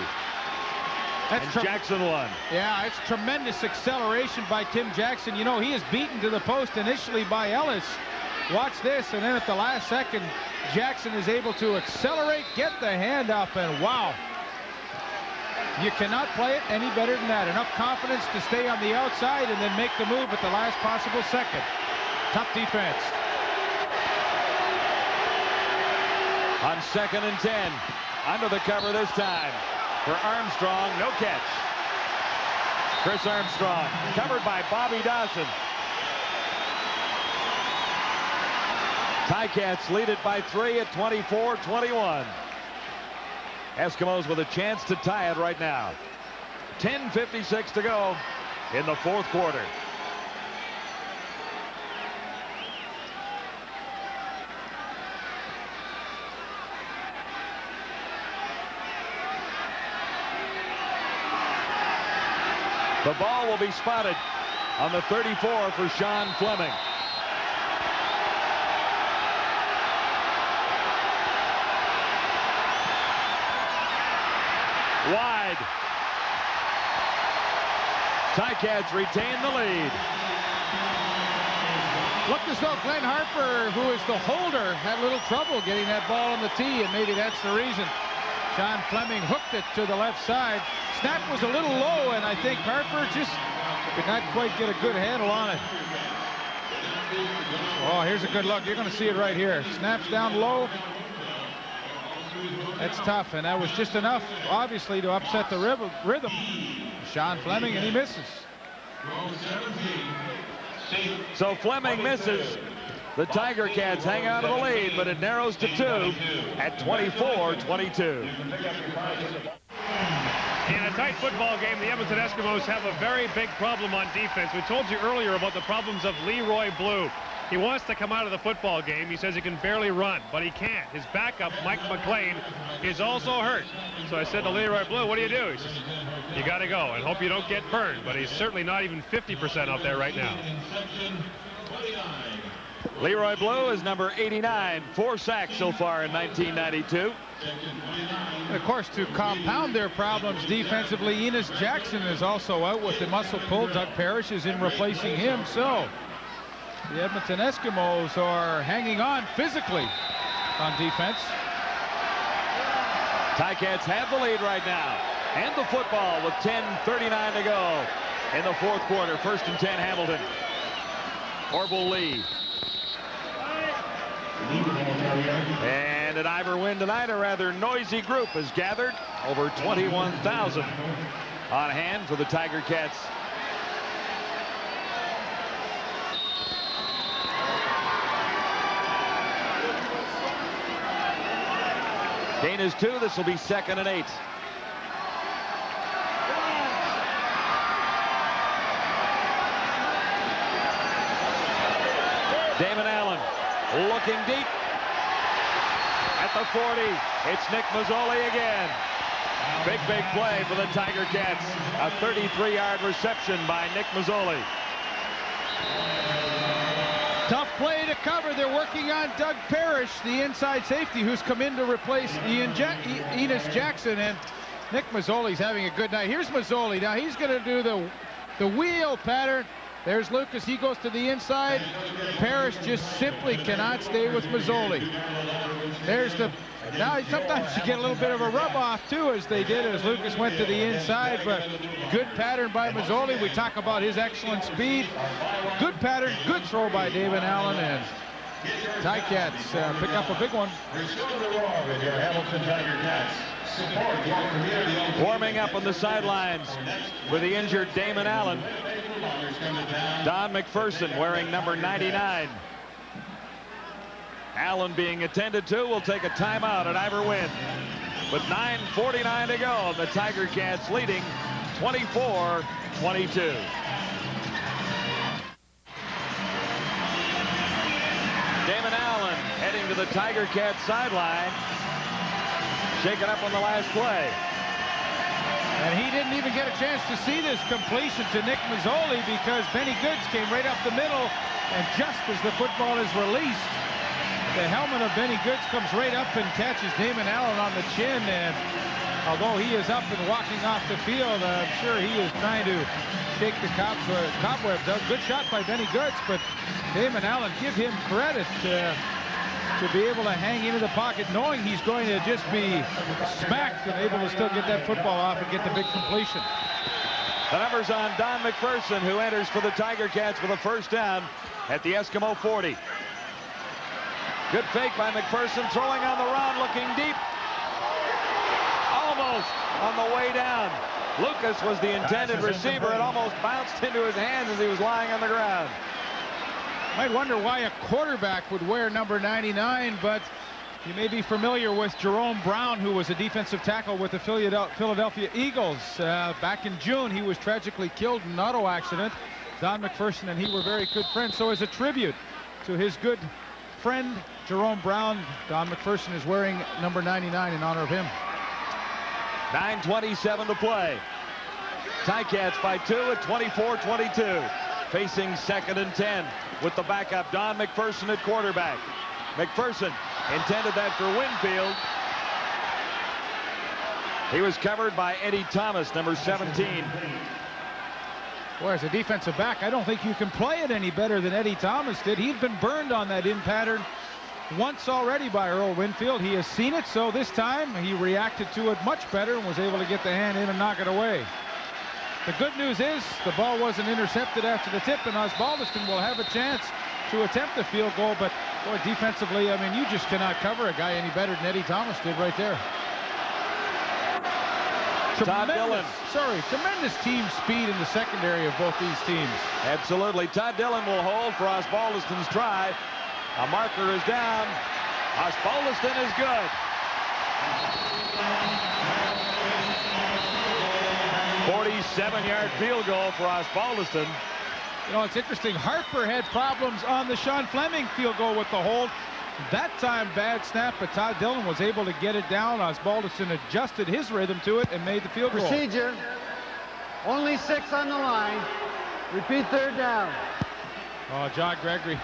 And Jackson won. Yeah, it's tremendous acceleration by Tim Jackson. You know, he is beaten to the post initially by Ellis. Watch this, and then at the last second, Jackson is able to accelerate, get the hand up, and wow. You cannot play it any better than that. Enough confidence to stay on the outside and then make the move at the last possible second. Tough defense. On 2nd and 10. Under the cover this time. For Armstrong, no catch. Chris Armstrong, covered by Bobby Dawson. Ticats lead it by 3 at 24-21. Eskimos with a chance to tie it right now. 10:56 to go in the 4th quarter. The ball will be spotted on the 34 for Sean Fleming. Wide. Ticats retain the lead. Looked as though Glenn Harper, who is the holder, had a little trouble getting that ball on the tee, and maybe that's the reason. Sean Fleming hooked it to the left side. Snap was a little low, and I think Harper just could not quite get a good handle on it. Oh, here's a good look. You're going to see it right here. Snaps down low. That's tough, and that was just enough, obviously, to upset the rhythm. Sean Fleming, and he misses. So Fleming misses. The Tiger Cats hang on to the lead, but it narrows to 2 at 24-22. In a tight football game, the Edmonton Eskimos have a very big problem on defense. We told you earlier about the problems of Leroy Blue. He wants to come out of the football game. He says he can barely run, but he can't. His backup, Mike McLean, is also hurt. So I said to Leroy Blue, what do you do? He says, you got to go and hope you don't get burned. But he's certainly not even 50% out there right now. Leroy Blue is number 89, 4 sacks so far in 1992. And of course, to compound their problems defensively, Enos Jackson is also out with the muscle pull. Doug Parrish is in replacing him. So the Edmonton Eskimos are hanging on physically on defense. Ticats have the lead right now. And the football with 10:39 to go in the fourth quarter. 1st and 10, Hamilton. Orville Lee. And at Ivor Wynn tonight, a rather noisy group has gathered. Over 21,000 on hand for the Tiger Cats. Gain is 2. This will be 2nd and 8. Damon Allen looking deep at the 40. It's Nick Mazzoli again. Big play for the Tiger Cats. A 33-yard reception by Nick Mazzoli. Tough play to cover. They're working on Doug Parrish, the inside safety, who's come in to replace Enos Jackson, and Nick Mazzoli's having a good night. Here's Mazzoli. Now he's going to do the wheel pattern. There's Lucas. He goes to the inside. Parrish just simply cannot stay with Mazzoli. There's the... Now, sometimes you get a little bit of a rub-off, too, as they did as Lucas went to the inside. But good pattern by Mazzoli. We talk about his excellent speed. Good pattern, good throw by David Allen. And Ticats pick up a big one. Warming up on the sidelines with the injured Damon Allen. Don McPherson wearing number 99. Allen being attended to will take a timeout at Ivor Wynn. With 9:49 to go, the Tiger Cats leading 24-22. Damon Allen heading to the Tiger Cats sideline. Shaken up on the last play. And he didn't even get a chance to see this completion to Nick Mazzoli because Benny Goods came right up the middle, and just as the football is released, the helmet of Benny Goods comes right up and catches Damon Allen on the chin, and although he is up and walking off the field, I'm sure he is trying to shake the cobwebs out. Good shot by Benny Goods, but Damon Allen, give him credit to be able to hang into the pocket, knowing he's going to just be smacked and able to still get that football off and get the big completion. The number's on Don McPherson, who enters for the Tiger Cats with a first down at the Eskimo 40. Good fake by McPherson, throwing on the run, looking deep. Almost on the way down. Lucas was the intended receiver. It almost bounced into his hands as he was lying on the ground. Might wonder why a quarterback would wear number 99, but you may be familiar with Jerome Brown, who was a defensive tackle with the Philadelphia Eagles. Back in June, he was tragically killed in an auto accident. Don McPherson and he were very good friends. So as a tribute to his good friend, Jerome Brown, Don McPherson is wearing number 99 in honor of him. 9:27 to play. Ticats by 2 at 24-22. Facing 2nd and 10 with the backup Don McPherson at quarterback. McPherson intended that for Winfield. He was covered by Eddie Thomas, number 17. Well, as a defensive back, I don't think you can play it any better than Eddie Thomas did. He'd been burned on that in pattern once already by Earl Winfield. He has seen it, so this time he reacted to it much better and was able to get the hand in and knock it away. The good news is the ball wasn't intercepted after the tip, and Osbaldiston will have a chance to attempt the field goal. But boy, defensively, I mean, you just cannot cover a guy any better than Eddie Thomas did right there. Tremendous team speed in the secondary of both these teams. Absolutely. Todd Dillon will hold for Osbaldiston's try. A marker is down. Osbaldiston is good. 47-yard field goal for Osbaldiston. You know, it's interesting. Harper had problems on the Sean Fleming field goal with the hold. That time, bad snap, but Todd Dillon was able to get it down. Osbaldiston adjusted his rhythm to it and made the field goal. Procedure. Only 6 on the line. Repeat third down. Oh, John Gregory.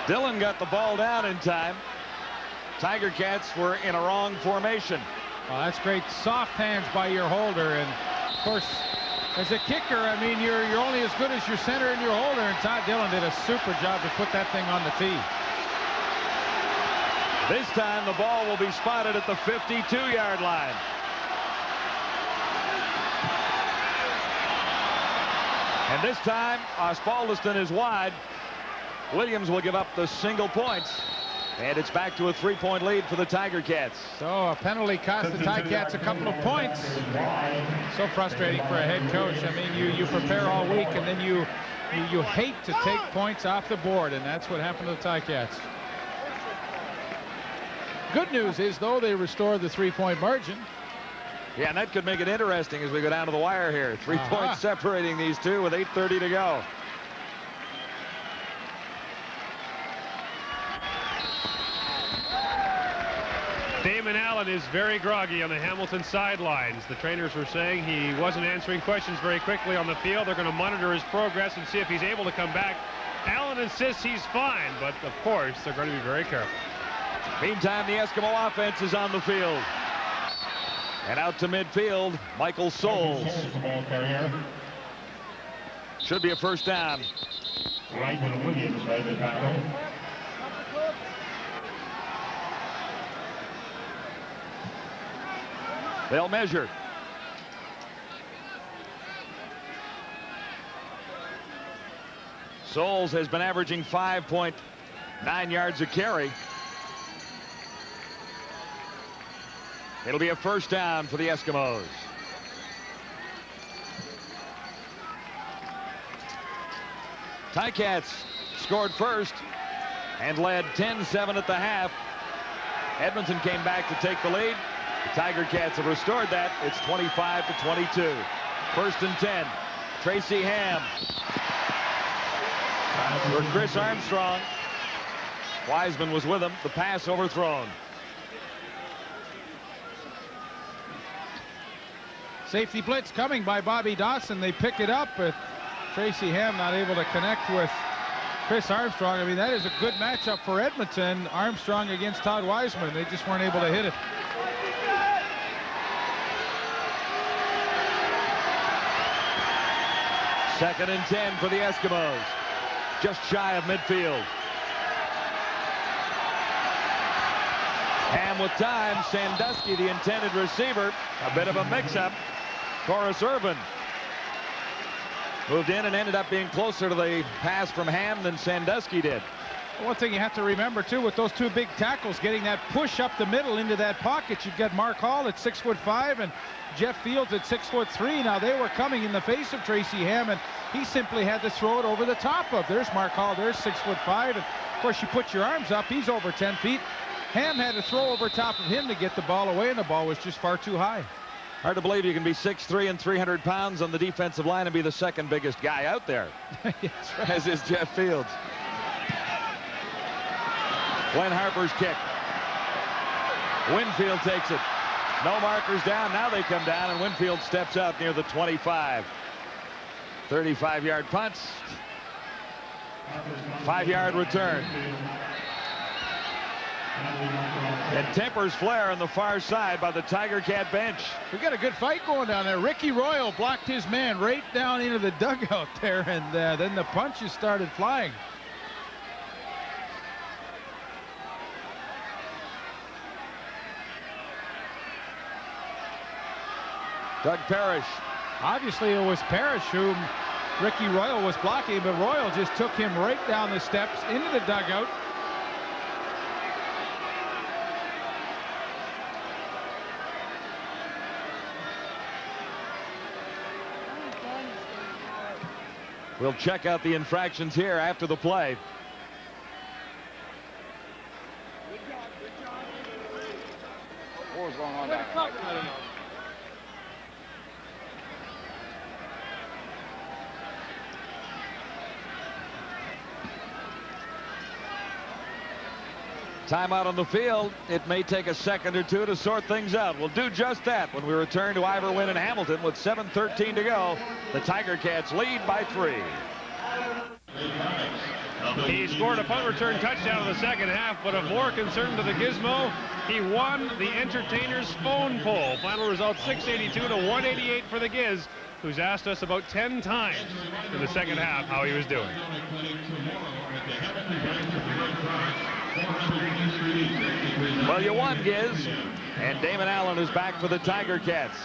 Dillon got the ball down in time. Tiger Cats were in a wrong formation. Well, that's great soft hands by your holder, and of course, as a kicker, I mean, you're only as good as your center and your holder, and Todd Dillon did a super job to put that thing on the tee. This time the ball will be spotted at the 52-yard line. And this time Osbaldiston is wide. Williams will give up the single points. And it's back to a 3-point lead for the Tiger Cats. So a penalty cost the Tiger Cats a couple of points. So frustrating for a head coach. I mean, you prepare all week and then you hate to take points off the board, and that's what happened to the Tiger Cats. Good news is, though, they restored the 3-point margin. Yeah, and that could make it interesting as we go down to the wire here. 3 points separating these two with 8:30 to go. Damon Allen is very groggy on the Hamilton sidelines. The trainers were saying he wasn't answering questions very quickly on the field. They're going to monitor his progress and see if he's able to come back. Allen insists he's fine, but of course they're going to be very careful. Meantime, the Eskimo offense is on the field. And out to midfield, Michael Souls. Should be a first down. Ryman Williams by the tackle. They'll measure. Souls has been averaging 5.9 yards a carry. It'll be a first down for the Eskimos. Ticats scored first and led 10-7 at the half. Edmonton came back to take the lead. The Tiger Cats have restored that. It's 25-22. First and 10. Tracy Ham for Chris Armstrong. Wiseman was with him. The pass overthrown. Safety blitz coming by Bobby Dawson. They pick it up, but Tracy Ham not able to connect with Chris Armstrong. I mean, that is a good matchup for Edmonton. Armstrong against Todd Wiseman. They just weren't able to hit it. Second and 10 for the Eskimos. Just shy of midfield. Ham with time. Sandusky, the intended receiver. A bit of a mix-up. Corus Irvin moved in and ended up being closer to the pass from Ham than Sandusky did. One thing you have to remember, too, with those two big tackles, getting that push up the middle into that pocket, you've got Mark Hall at 6'5" and Jeff Fields at 6'3". Now, they were coming in the face of Tracy Ham, and he simply had to throw it over the top of. There's Mark Hall, there's 6'5", and, of course, you put your arms up, he's over 10 feet. Ham had to throw over top of him to get the ball away, and the ball was just far too high. Hard to believe you can be 6'3" and 300 pounds on the defensive line and be the second biggest guy out there. That's right. As is Jeff Fields. Glenn Harper's kick. Winfield takes it. No markers down. Now they come down, and Winfield steps out near the 25. 35-yard punts. 5-yard return. And tempers flare on the far side by the Tiger Cat bench. We got a good fight going down there. Ricky Royal blocked his man right down into the dugout there, and then the punches started flying. Doug Parrish. Obviously, it was Parrish whom Ricky Royal was blocking, but Royal just took him right down the steps into the dugout. We'll check out the infractions here after the play. What was going on down there? I don't know. Timeout on the field. It may take a second or two to sort things out. We'll do just that when we return to Ivor Wynn and Hamilton with 7:13 to go. The Tiger Cats lead by 3. He scored a punt return touchdown in the second half, but of more concern to the Gizmo, he won the entertainer's phone poll. Final result 682 to 188 for the Giz, who's asked us about 10 times in the second half how he was doing. Well, you won, Giz. And Damon Allen is back for the Tiger Cats.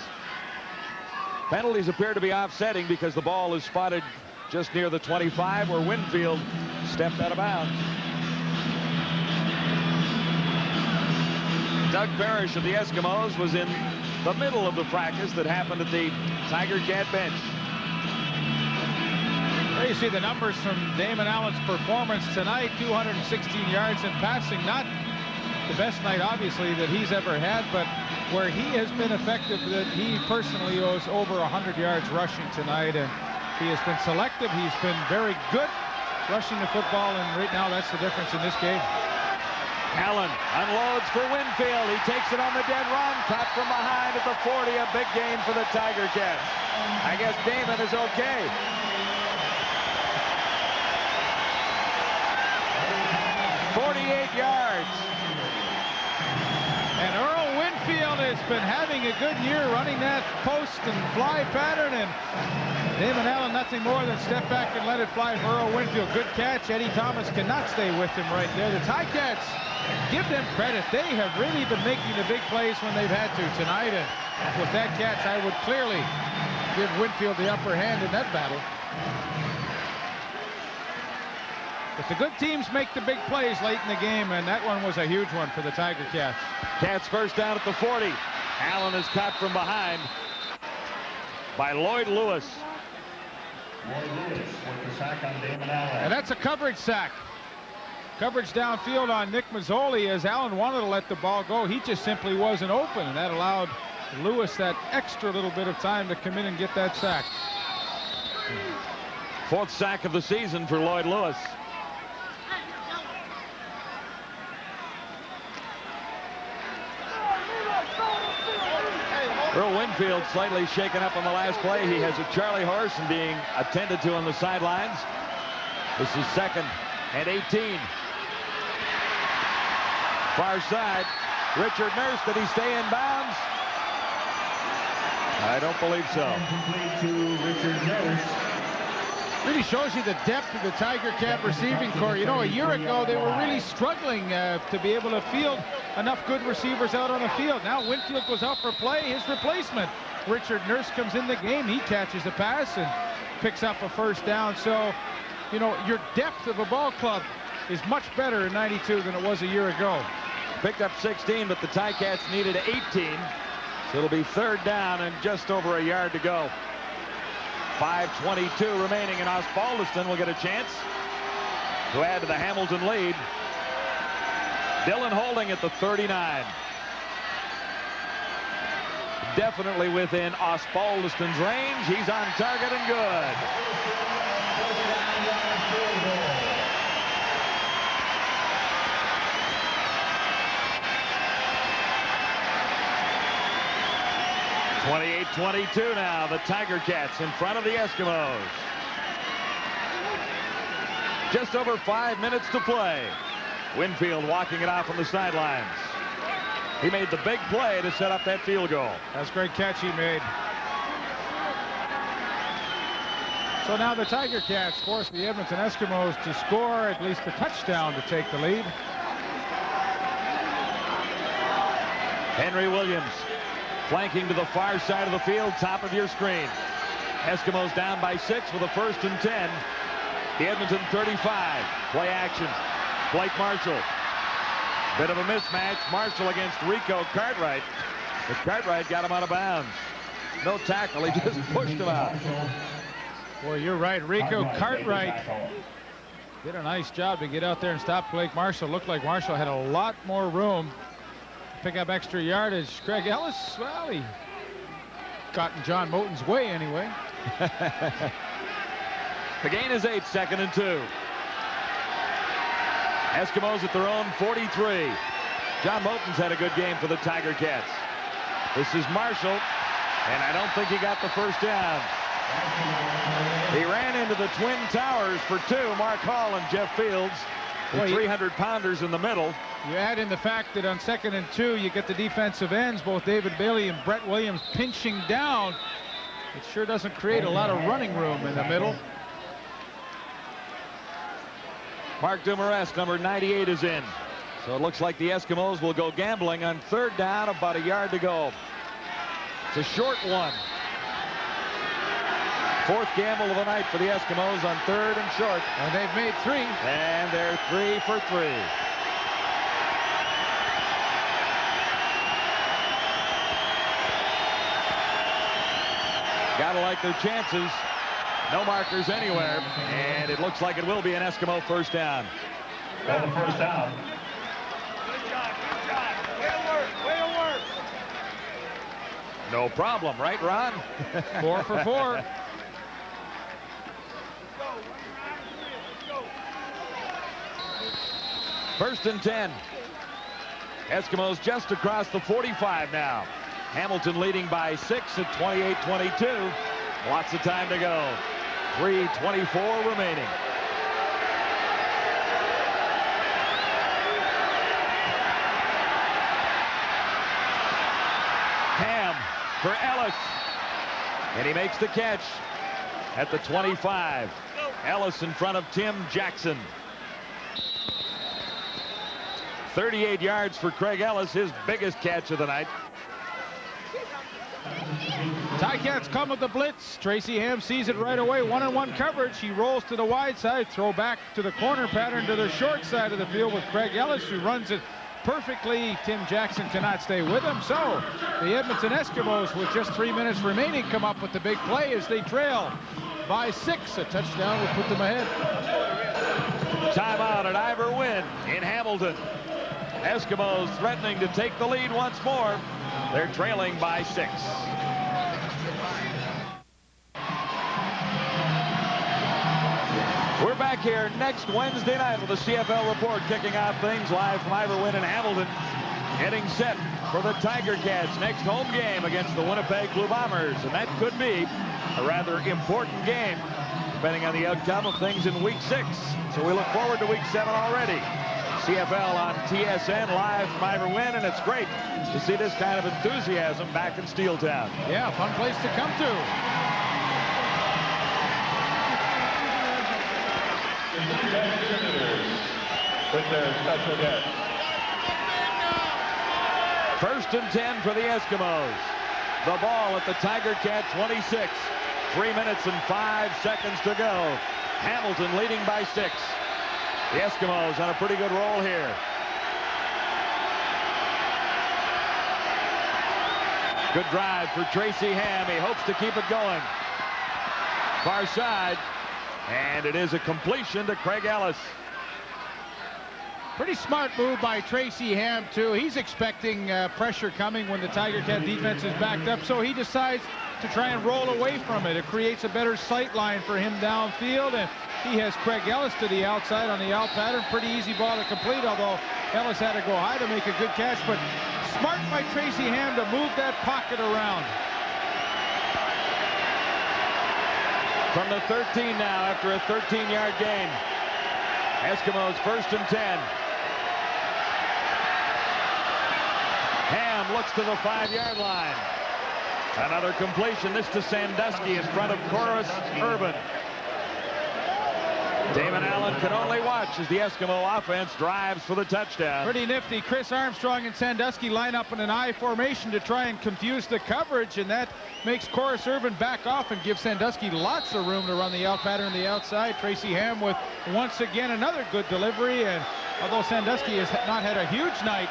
Penalties appear to be offsetting because the ball is spotted just near the 25 where Winfield stepped out of bounds. Doug Parrish of the Eskimos was in the middle of the practice that happened at the Tiger Cat bench. There you see the numbers from Damon Allen's performance tonight. 216 yards in passing. Not the best night, obviously, that he's ever had, but where he has been effective, that he personally owes over 100 yards rushing tonight, and he has been selective. He's been very good rushing the football, and right now that's the difference in this game. Allen unloads for Winfield. He takes it on the dead run. Caught from behind at the 40. A big gain for the Tiger Cats. I guess Damon is okay. 48 yards. And Earl Winfield has been having a good year running that post and fly pattern, and Damon Allen nothing more than step back and let it fly for Earl Winfield. Good catch. Eddie Thomas cannot stay with him right there. The Ticats, give them credit. They have really been making the big plays when they've had to tonight, and with that catch, I would clearly give Winfield the upper hand in that battle. But the good teams make the big plays late in the game, and that one was a huge one for the Tiger Cats. Cats first down at the 40. Allen is caught from behind by Lloyd Lewis. Lloyd Lewis with the sack on Damon Allen. And that's a coverage sack. Coverage downfield on Nick Mazzoli, as Allen wanted to let the ball go. He just simply wasn't open, and that allowed Lewis that extra little bit of time to come in and get that sack. 4th sack of the season for Lloyd Lewis. Earl Winfield slightly shaken up on the last play. He has a Charlie horse and being attended to on the sidelines. This is 2nd and 18. Far side. Richard Nurse, did he stay in bounds? I don't believe so. Complete to Richard Nurse. Really shows you the depth of the Tiger Cat receiving corps. You know, a year ago they were really struggling to be able to field enough good receivers out on the field. Now Winfield goes out for play. His replacement, Richard Nurse, comes in the game. He catches a pass and picks up a first down. So, you know, your depth of a ball club is much better in '92 than it was a year ago. Picked up 16, but the Ticats needed 18. So it'll be 3rd down and just over a yard to go. 5:22 remaining, and Osbaldiston will get a chance to add to the Hamilton lead. Dylan Holding at the 39. Definitely within Osbaldiston's range. He's on target and good. (28-22) now. The Tiger Cats in front of the Eskimos. Just over 5 minutes to play. Winfield walking it off on the sidelines. He made the big play to set up that field goal. That's a great catch he made. So now the Tiger Cats force the Edmonton Eskimos to score at least a touchdown to take the lead. Henry Williams flanking to the far side of the field, top of your screen. Eskimos down by 6 with a 1st and 10. The Edmonton 35. Play action. Blake Marshall. Bit of a mismatch. Marshall against Rico Cartwright. But Cartwright got him out of bounds. No tackle. He just pushed him out. Boy, you're right. Rico Cartwright did a nice job to get out there and stop Blake Marshall. Looked like Marshall had a lot more room to pick up extra yardage. Craig Ellis, well, he got in John Moten's way anyway. The gain is 8, 2nd and 2. Eskimos at their own 43. John Moten's had a good game for the Tiger Cats. This is Marshall, and I don't think he got the first down. He ran into the Twin Towers for 2, Mark Hall and Jeff Fields, the 300-pounders in the middle. You add in the fact that on 2nd and 2, you get the defensive ends, both David Bailey and Brett Williams pinching down. It sure doesn't create a lot of running room in the middle. Mark Dumoulin, number 98, is in. So it looks like the Eskimos will go gambling on 3rd down, about a yard to go. It's a short one. 4th gamble of the night for the Eskimos on 3rd and short. And they've made 3. And they're 3 for 3. Gotta like their chances. No markers anywhere, and it looks like it will be an Eskimo 1st down. On the 1st down. Good job. Way to work. No problem, right, Ron? 4 for 4. First and 10. Eskimos just across the 45 now. Hamilton leading by 6 at 28-22. Lots of time to go. 3:24 remaining. Ham for Ellis. And he makes the catch at the 25. Ellis in front of Tim Jackson. 38 yards for Craig Ellis, his biggest catch of the night. Ticats come with the blitz. Tracy Ham sees it right away. 1-on-1 coverage. He rolls to the wide side. Throw back to the corner pattern to the short side of the field with Craig Ellis, who runs it perfectly. Tim Jackson cannot stay with him. So the Edmonton Eskimos, with just 3 minutes remaining, come up with the big play as they trail by 6. A touchdown will put them ahead. Timeout at Ivor Wynn in Hamilton. Eskimos threatening to take the lead once more. They're trailing by 6. We're back here next Wednesday night with the CFL report, kicking off things live from Ivor Wynn in Hamilton. Getting set for the Tiger Cats' next home game against the Winnipeg Blue Bombers. And that could be a rather important game, depending on the outcome of things in Week 6. So we look forward to Week 7 already. CFL on TSN live from Ivor Wynn, and it's great to see this kind of enthusiasm back in Steeltown. Yeah, fun place to come to. With their special guest. 1st and 10 for the Eskimos. The ball at the Tiger Cat 26. 3 minutes and 5 seconds to go. Hamilton leading by 6. The Eskimos on a pretty good roll here. Good drive for Tracy Ham. He hopes to keep it going. Far side. And it is a completion to Craig Ellis. Pretty smart move by Tracy Ham, too. He's expecting pressure coming when the Tiger Cat defense is backed up, so he decides to try and roll away from it. It creates a better sight line for him downfield, and he has Craig Ellis to the outside on the out pattern. Pretty easy ball to complete, although Ellis had to go high to make a good catch, but smart by Tracy Ham to move that pocket around. From the 13 now after a 13-yard gain. Eskimos 1st and 10. looks to the 5-yard line. Another completion, this to Sandusky in front of Corus Urban. Damon Allen can only watch as the Eskimo offense drives for the touchdown. Pretty nifty. Chris Armstrong and Sandusky line up in an I formation to try and confuse the coverage, and that makes Corus Urban back off and gives Sandusky lots of room to run the out pattern on the outside. Tracy Ham with once again another good delivery, and although Sandusky has not had a huge night,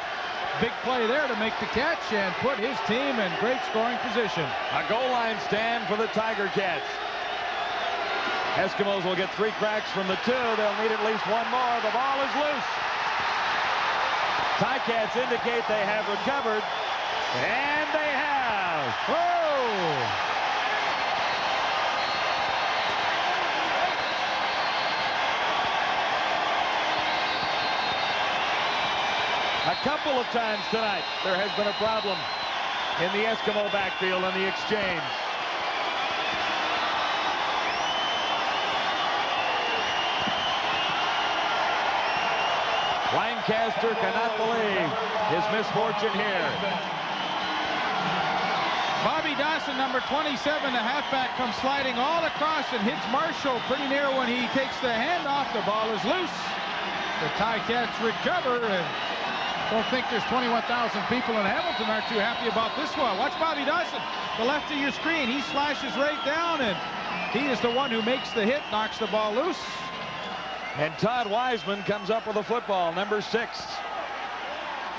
big play there to make the catch and put his team in great scoring position. A goal line stand for the Tiger Cats. Eskimos will get 3 cracks from the 2. They'll need at least 1 more. The ball is loose. Ticats indicate they have recovered, and they have. Oh! A couple of times tonight there has been a problem in the Eskimo backfield on the exchange. Lancaster cannot believe his misfortune here. Bobby Dawson, number 27, the halfback, comes sliding all across and hits Marshall pretty near when he takes the handoff. The ball is loose. The Ticats recover, and don't think there's 21,000 people in Hamilton aren't too happy about this one. Watch Bobby Dawson, the left of your screen. He slashes right down, and he is the one who makes the hit, knocks the ball loose. And Todd Wiseman comes up with the football, number 6.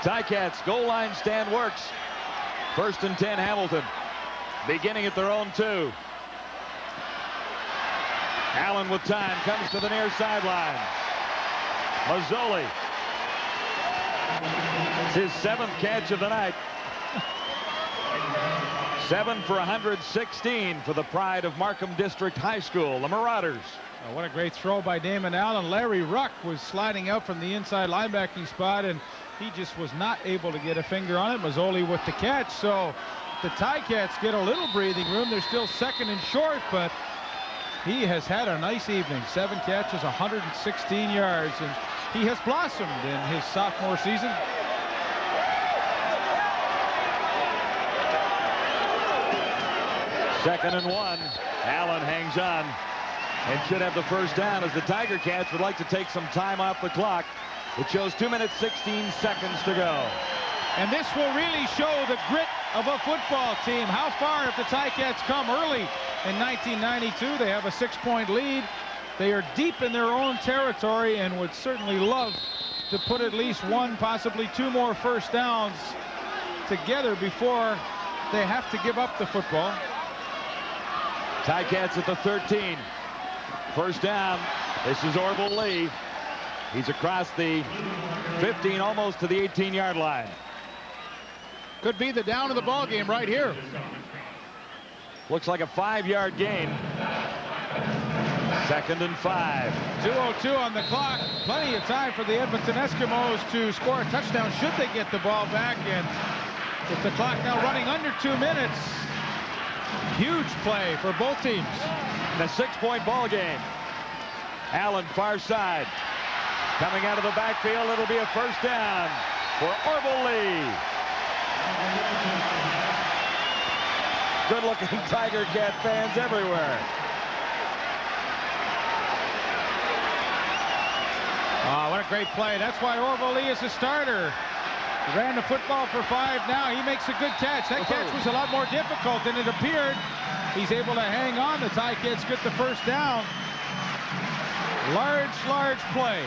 Ticats goal line stand works. 1st and 10 Hamilton. Beginning at their own 2. Allen with time comes to the near sideline. Mazzoli. It's his 7th catch of the night. 7 for 116 for the pride of Markham District High School, the Marauders. Oh, what a great throw by Damon Allen. Larry Ruck was sliding out from the inside linebacking spot, and he just was not able to get a finger on it. Mazzoli with the catch, so the Ticats get a little breathing room. They're still 2nd and short, but he has had a nice evening. 7 catches, 116 yards, and he has blossomed in his sophomore season. Second and 1. Allen hangs on and should have the first down as the Tiger Cats would like to take some time off the clock. It shows 2 minutes, 16 seconds to go. And this will really show the grit of a football team. How far have the Ticats come early in 1992? They have a 6-point lead. They are deep in their own territory and would certainly love to put at least 1, possibly 2 more first downs together before they have to give up the football. Ticats at the 13. First down. This is Orville Lee. He's across the 15, almost to the 18-yard line. Could be the down of the ball game right here. Looks like a 5-yard gain. 2nd and 5. 2:02 on the clock. Plenty of time for the Edmonton Eskimos to score a touchdown should they get the ball back. And with the clock now running under 2 minutes, huge play for both teams. The 6-point ball game. Allen far side. Coming out of the backfield, it'll be a first down for Orville Lee. Good-looking Tiger Cat fans everywhere. Oh, what a great play. That's why Orville Lee is a starter. He ran the football for 5 now. He makes a good catch. That catch was a lot more difficult than it appeared. He's able to hang on. The Ticats get the first down. Large play.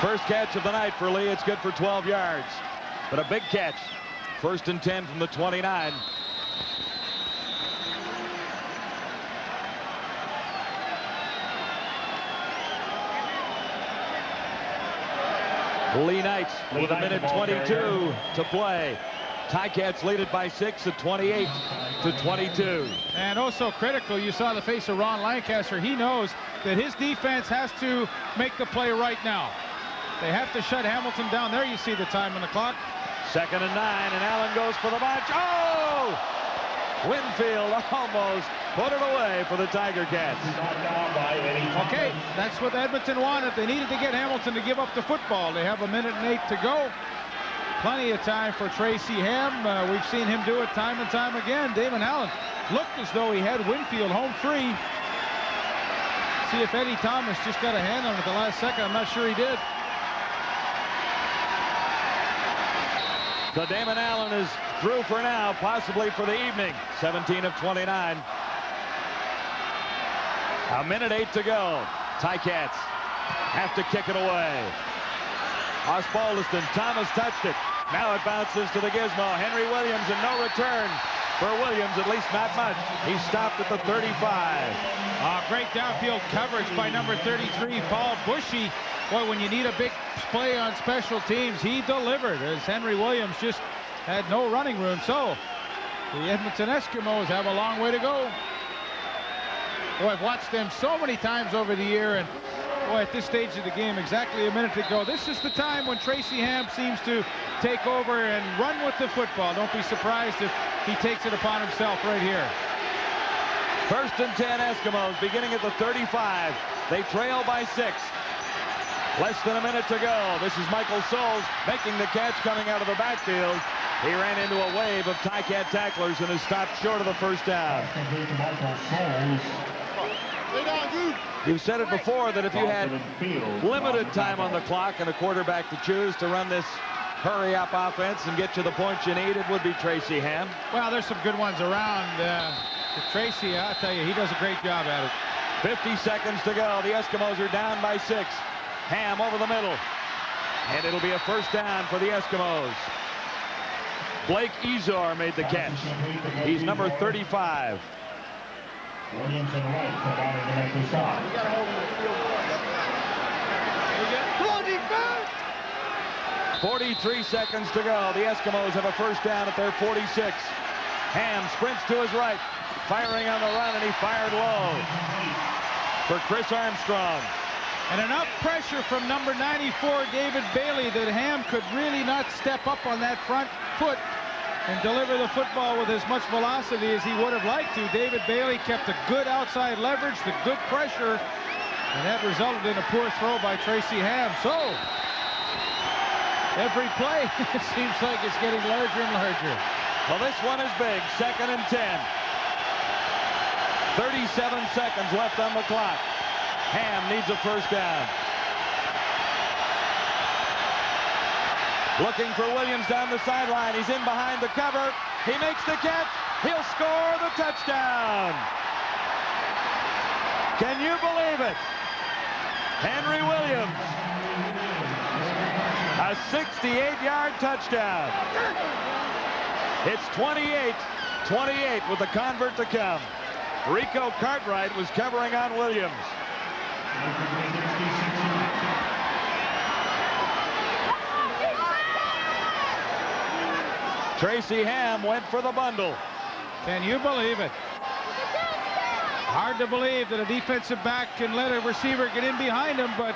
First catch of the night for Lee. It's good for 12 yards. But a big catch. 1st and 10 from the 29. Lee Knights with 1:22 to play. Ticats lead it by 6 at 28-22. And also critical, you saw the face of Ron Lancaster. He knows that his defense has to make the play right now. They have to shut Hamilton down. There you see the time on the clock. 2nd and 9, and Allen goes for the bunch. Oh! Winfield almost put it away for the Tiger Cats. Okay, that's what Edmonton wanted. They needed to get Hamilton to give up the football. They have 1:08 to go. Plenty of time for Tracy Ham. We've seen him do it time and time again. Damon Allen looked as though he had Winfield home free. See if Eddie Thomas just got a hand on it at the last second. I'm not sure he did. So Damon Allen is through for now, possibly for the evening. 17 of 29. 1:08 to go. Ticats have to kick it away. Osbaldiston, Thomas touched it. Now it bounces to the gizmo. Henry Williams, and no return for Williams, at least not much. He stopped at the 35. Great downfield coverage by number 33, Paul Bushy. Boy, when you need a big play on special teams, he delivered, as Henry Williams just had no running room. So the Edmonton Eskimos have a long way to go. Boy, I've watched them so many times over the year, and boy, at this stage of the game, exactly a minute to go. This is the time when Tracy Ham seems to take over and run with the football. Don't be surprised if he takes it upon himself right here. 1st and 10 Eskimos, beginning at the 35. They trail by 6. Less than a minute to go. This is Michael Souls making the catch coming out of the backfield. He ran into a wave of Ticat tacklers and is stopped short of the first down. You've said it before that if you had limited time on the clock and a quarterback to choose to run this hurry-up offense and get you the points you need, it would be Tracy Ham. Well, there's some good ones around. Tracy, I'll tell you, he does a great job at it. 50 seconds to go. The Eskimos are down by 6. Ham over the middle. And it'll be a first down for the Eskimos. Blake Ezor made the catch. He's number 35. Williams and Wright come down and make the stop. 43 seconds to go. The Eskimos have a first down at their 46. Ham sprints to his right, firing on the run, and he fired low for Chris Armstrong. And enough pressure from number 94, David Bailey, that Ham could really not step up on that front foot and deliver the football with as much velocity as he would have liked to. David Bailey kept a good outside leverage, the good pressure, and that resulted in a poor throw by Tracy Ham. So every play, it seems like it's getting larger and larger. Well, this one is big. 2nd and 10. 37 seconds left on the clock. Ham needs a first down. Looking for Williams down the sideline. He's in behind the cover. He makes the catch. He'll score the touchdown. Can you believe it? Henry Williams. A 68-yard touchdown. It's 28-28 with the convert to come. Rico Cartwright was covering on Williams. Tracy Ham went for the bundle. Can you believe it? Hard to believe that a defensive back can let a receiver get in behind him, but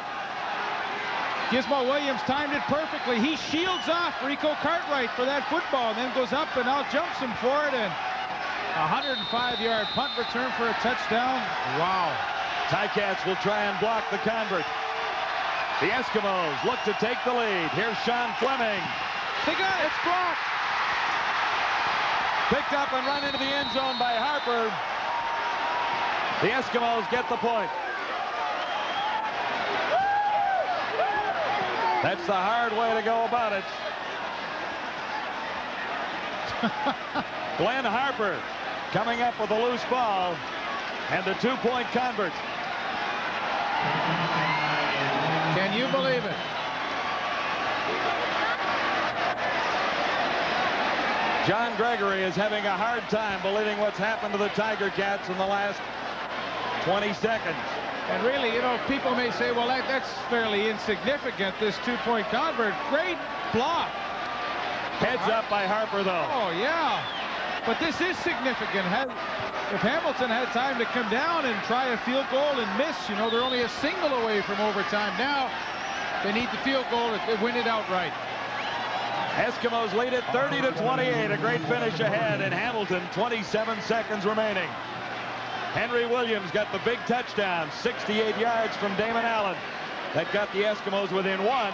Gizmo Williams timed it perfectly. He shields off Rico Cartwright for that football and then goes up and out jumps him for it, and a 105-yard punt return for a touchdown. Wow. Ticats will try and block the convert. The Eskimos look to take the lead. Here's Sean Fleming. They got it. It's blocked. Picked up and run into the end zone by Harper. The Eskimos get the point. That's the hard way to go about it. Glenn Harper coming up with a loose ball and the two-point convert. Can you believe it? John Gregory is having a hard time believing what's happened to the Tiger Cats in the last 20 seconds. And really, you know, people may say, well, that's fairly insignificant, this two-point convert. Great block. Heads up by Harper, though. Oh, yeah. But this is significant. If Hamilton had time to come down and try a field goal and miss, you know, they're only a single away from overtime. Now they need the field goal to win it outright. Eskimos lead it 30-28. A great finish ahead in Hamilton. 27 seconds remaining. Henry Williams got the big touchdown, 68 yards from Damon Allen. That got the Eskimos within one.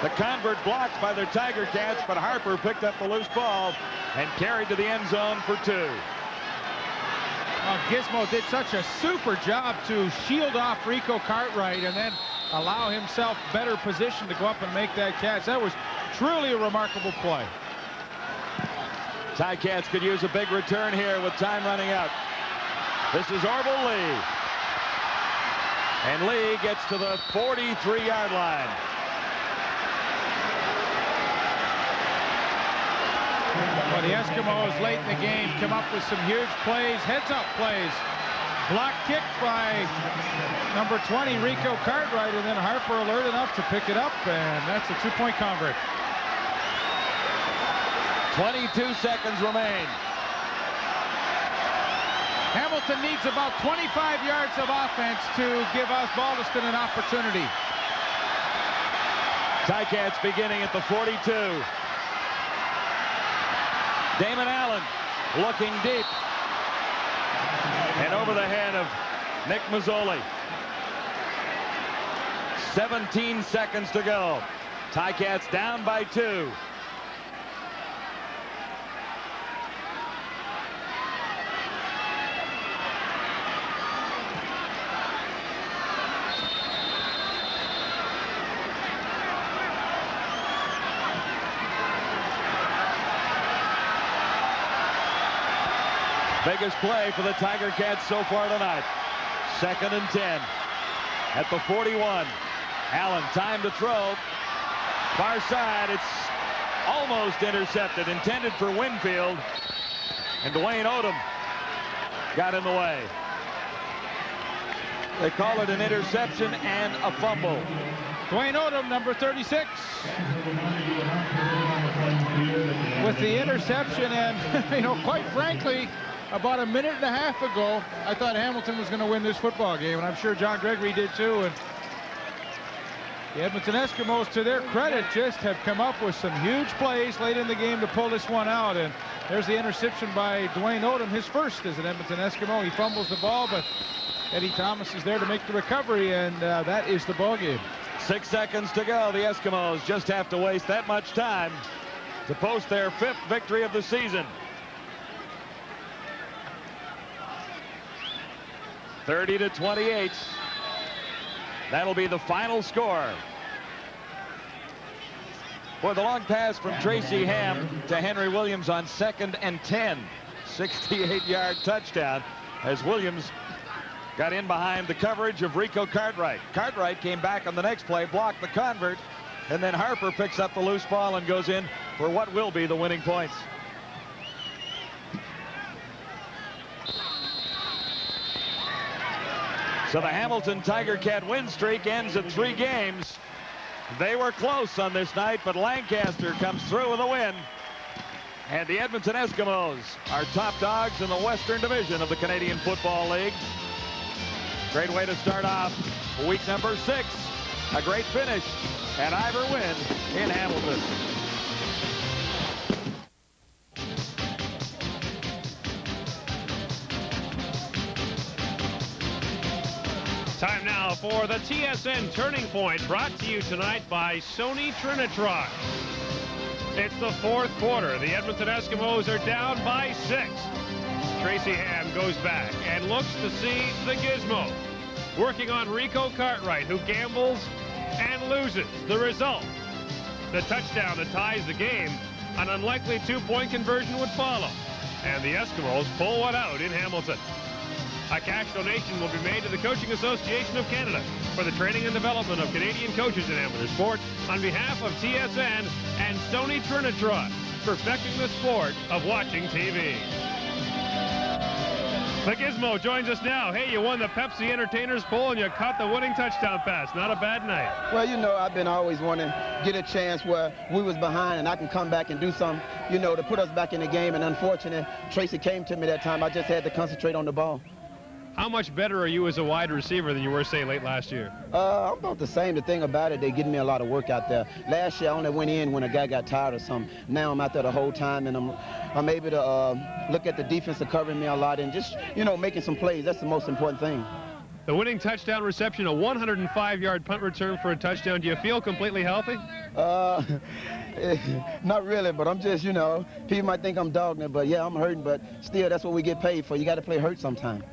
The convert blocked by their Tiger Cats, but Harper picked up the loose ball and carried to the end zone for 2. Gizmo did such a super job to shield off Rico Cartwright and then allow himself better position to go up and make that catch. That was truly a remarkable play. Ticats could use a big return here with time running out. This is Orville Lee. And Lee gets to the 43-yard line. Well, the Eskimos late in the game come up with some huge plays, heads-up plays. Block kick by number 20, Rico Cartwright, and then Harper alert enough to pick it up, and that's a 2-point convert. 22 seconds remain. Hamilton needs about 25 yards of offense to give Osbaldiston an opportunity. Ticats beginning at the 42. Damon Allen looking deep. And over the head of Nick Mazzoli. 17 seconds to go. Ticats down by 2. Biggest play for the Tiger Cats so far tonight. 2nd and 10. At the 41. Allen, time to throw. Far side, it's almost intercepted. Intended for Winfield. And Dwayne Odom got in the way. They call it an interception and a fumble. Dwayne Odom, number 36. With the interception, and, you know, quite frankly, about a minute and a half ago, I thought Hamilton was going to win this football game, and I'm sure John Gregory did too. And the Edmonton Eskimos, to their credit, just have come up with some huge plays late in the game to pull this one out. And there's the interception by Dwayne Odom, his first as an Edmonton Eskimo. He fumbles the ball, but Eddie Thomas is there to make the recovery, and that is the ball game. 6 seconds to go. The Eskimos just have to waste that much time to post their 5th victory of the season. 30-28. That'll be the final score. For the long pass from Tracy Ham to Henry Williams on 2nd and 10. 68-yard touchdown as Williams got in behind the coverage of Rico Cartwright. Cartwright came back on the next play, blocked the convert, and then Harper picks up the loose ball and goes in for what will be the winning points. So the Hamilton Tiger Cat win streak ends at 3 games. They were close on this night, but Lancaster comes through with a win. And the Edmonton Eskimos are top dogs in the Western Division of the Canadian Football League. Great way to start off week number 6. A great finish at Ivor Wynn in Hamilton. Time now for the TSN Turning Point, brought to you tonight by Sony Trinitron. It's the 4th quarter. The Edmonton Eskimos are down by 6. Tracy Ham goes back and looks to see the Gizmo working on Rico Cartwright, who gambles and loses. The result, the touchdown that ties the game. An unlikely 2-point conversion would follow, and the Eskimos pull one out in Hamilton. A cash donation will be made to the Coaching Association of Canada for the training and development of Canadian coaches in amateur sport on behalf of TSN and Sony Trinitron, perfecting the sport of watching TV. The Gizmo joins us now. Hey, you won the Pepsi Entertainers poll and you caught the winning touchdown pass. Not a bad night. Well, you know, I've been always wanting to get a chance where we was behind and I can come back and do something, you know, to put us back in the game. And unfortunately, Tracy came to me that time. I just had to concentrate on the ball. How much better are you as a wide receiver than you were, say, late last year? I'm about the same. The thing about it, they're getting me a lot of work out there. Last year, I only went in when a guy got tired or something. Now I'm out there the whole time, and I'm able to look at the defense covering me a lot and just, you know, making some plays. That's the most important thing. The winning touchdown reception, a 105-yard punt return for a touchdown. Do you feel completely healthy? Not really, but I'm just, you know, people might think I'm dogging it, but yeah, I'm hurting, but still, that's what we get paid for. You got to play hurt sometime.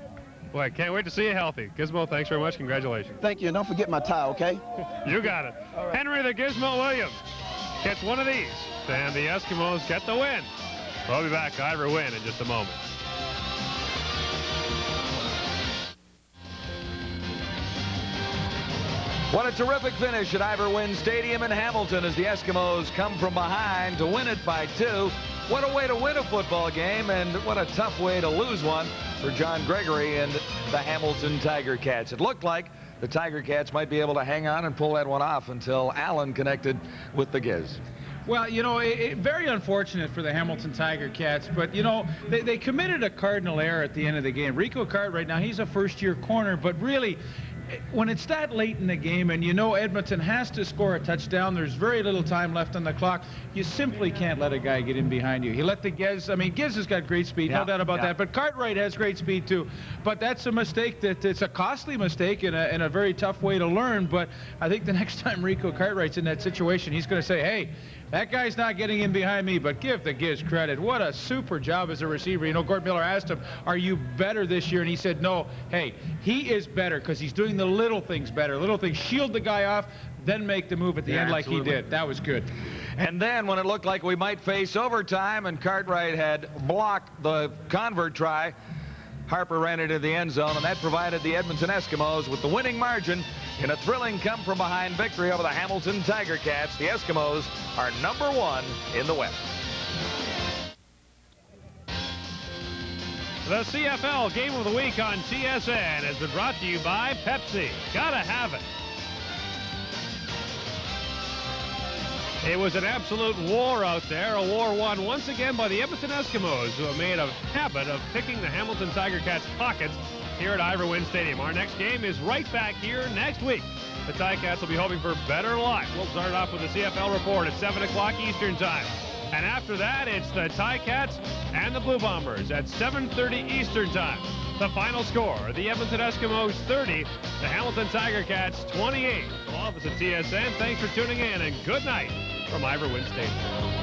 Boy, I can't wait to see you healthy. Gizmo, thanks very much. Congratulations. Thank you, and don't forget my tie, okay? You got it. Right. Henry the Gizmo Williams gets one of these, and the Eskimos get the win. We'll be back. Ivor Wynn in just a moment. What a terrific finish at Ivor Wynn Stadium in Hamilton as the Eskimos come from behind to win it by 2. What a way to win a football game, and what a tough way to lose one for John Gregory and the Hamilton Tiger Cats. It looked like the Tiger Cats might be able to hang on and pull that one off until Allen connected with the Giz. Well, you know, very unfortunate for the Hamilton Tiger Cats, but, you know, they committed a cardinal error at the end of the game. Rico Cartwright, now he's a first-year corner, but really, when it's that late in the game and you know Edmonton has to score a touchdown, there's very little time left on the clock, you simply can't let a guy get in behind you. He let the Giz, I mean, Giz has got great speed, no doubt about that, but Cartwright has great speed too. But that's a mistake it's a costly mistake and a very tough way to learn, but I think the next time Rico Cartwright's in that situation, he's going to say, hey, that guy's not getting in behind me, but give the Giz credit. What a super job as a receiver. You know, Gord Miller asked him, are you better this year? And he said, no. Hey, he is better because he's doing the little things better. Little things, shield the guy off, then make the move at the end like he did. That was good. And then when it looked like we might face overtime and Cartwright had blocked the convert try, Harper ran into the end zone, and that provided the Edmonton Eskimos with the winning margin in a thrilling come-from-behind victory over the Hamilton Tiger Cats. The Eskimos are #1 in the West. The CFL Game of the Week on TSN has been brought to you by Pepsi. Gotta have it. It was an absolute war out there, a war won once again by the Edmonton Eskimos, who have made a habit of picking the Hamilton Tiger Cats' pockets here at Ivor Wynn Stadium. Our next game is right back here next week. The Ticats will be hoping for better luck. We'll start off with the CFL report at 7 o'clock Eastern Time. And after that, it's the Ticats and the Blue Bombers at 7:30 Eastern Time. The final score, the Edmonton Eskimos 30, the Hamilton Tiger Cats 28. All of us at TSN, thanks for tuning in, and good night from Ivor Wynn Stadium.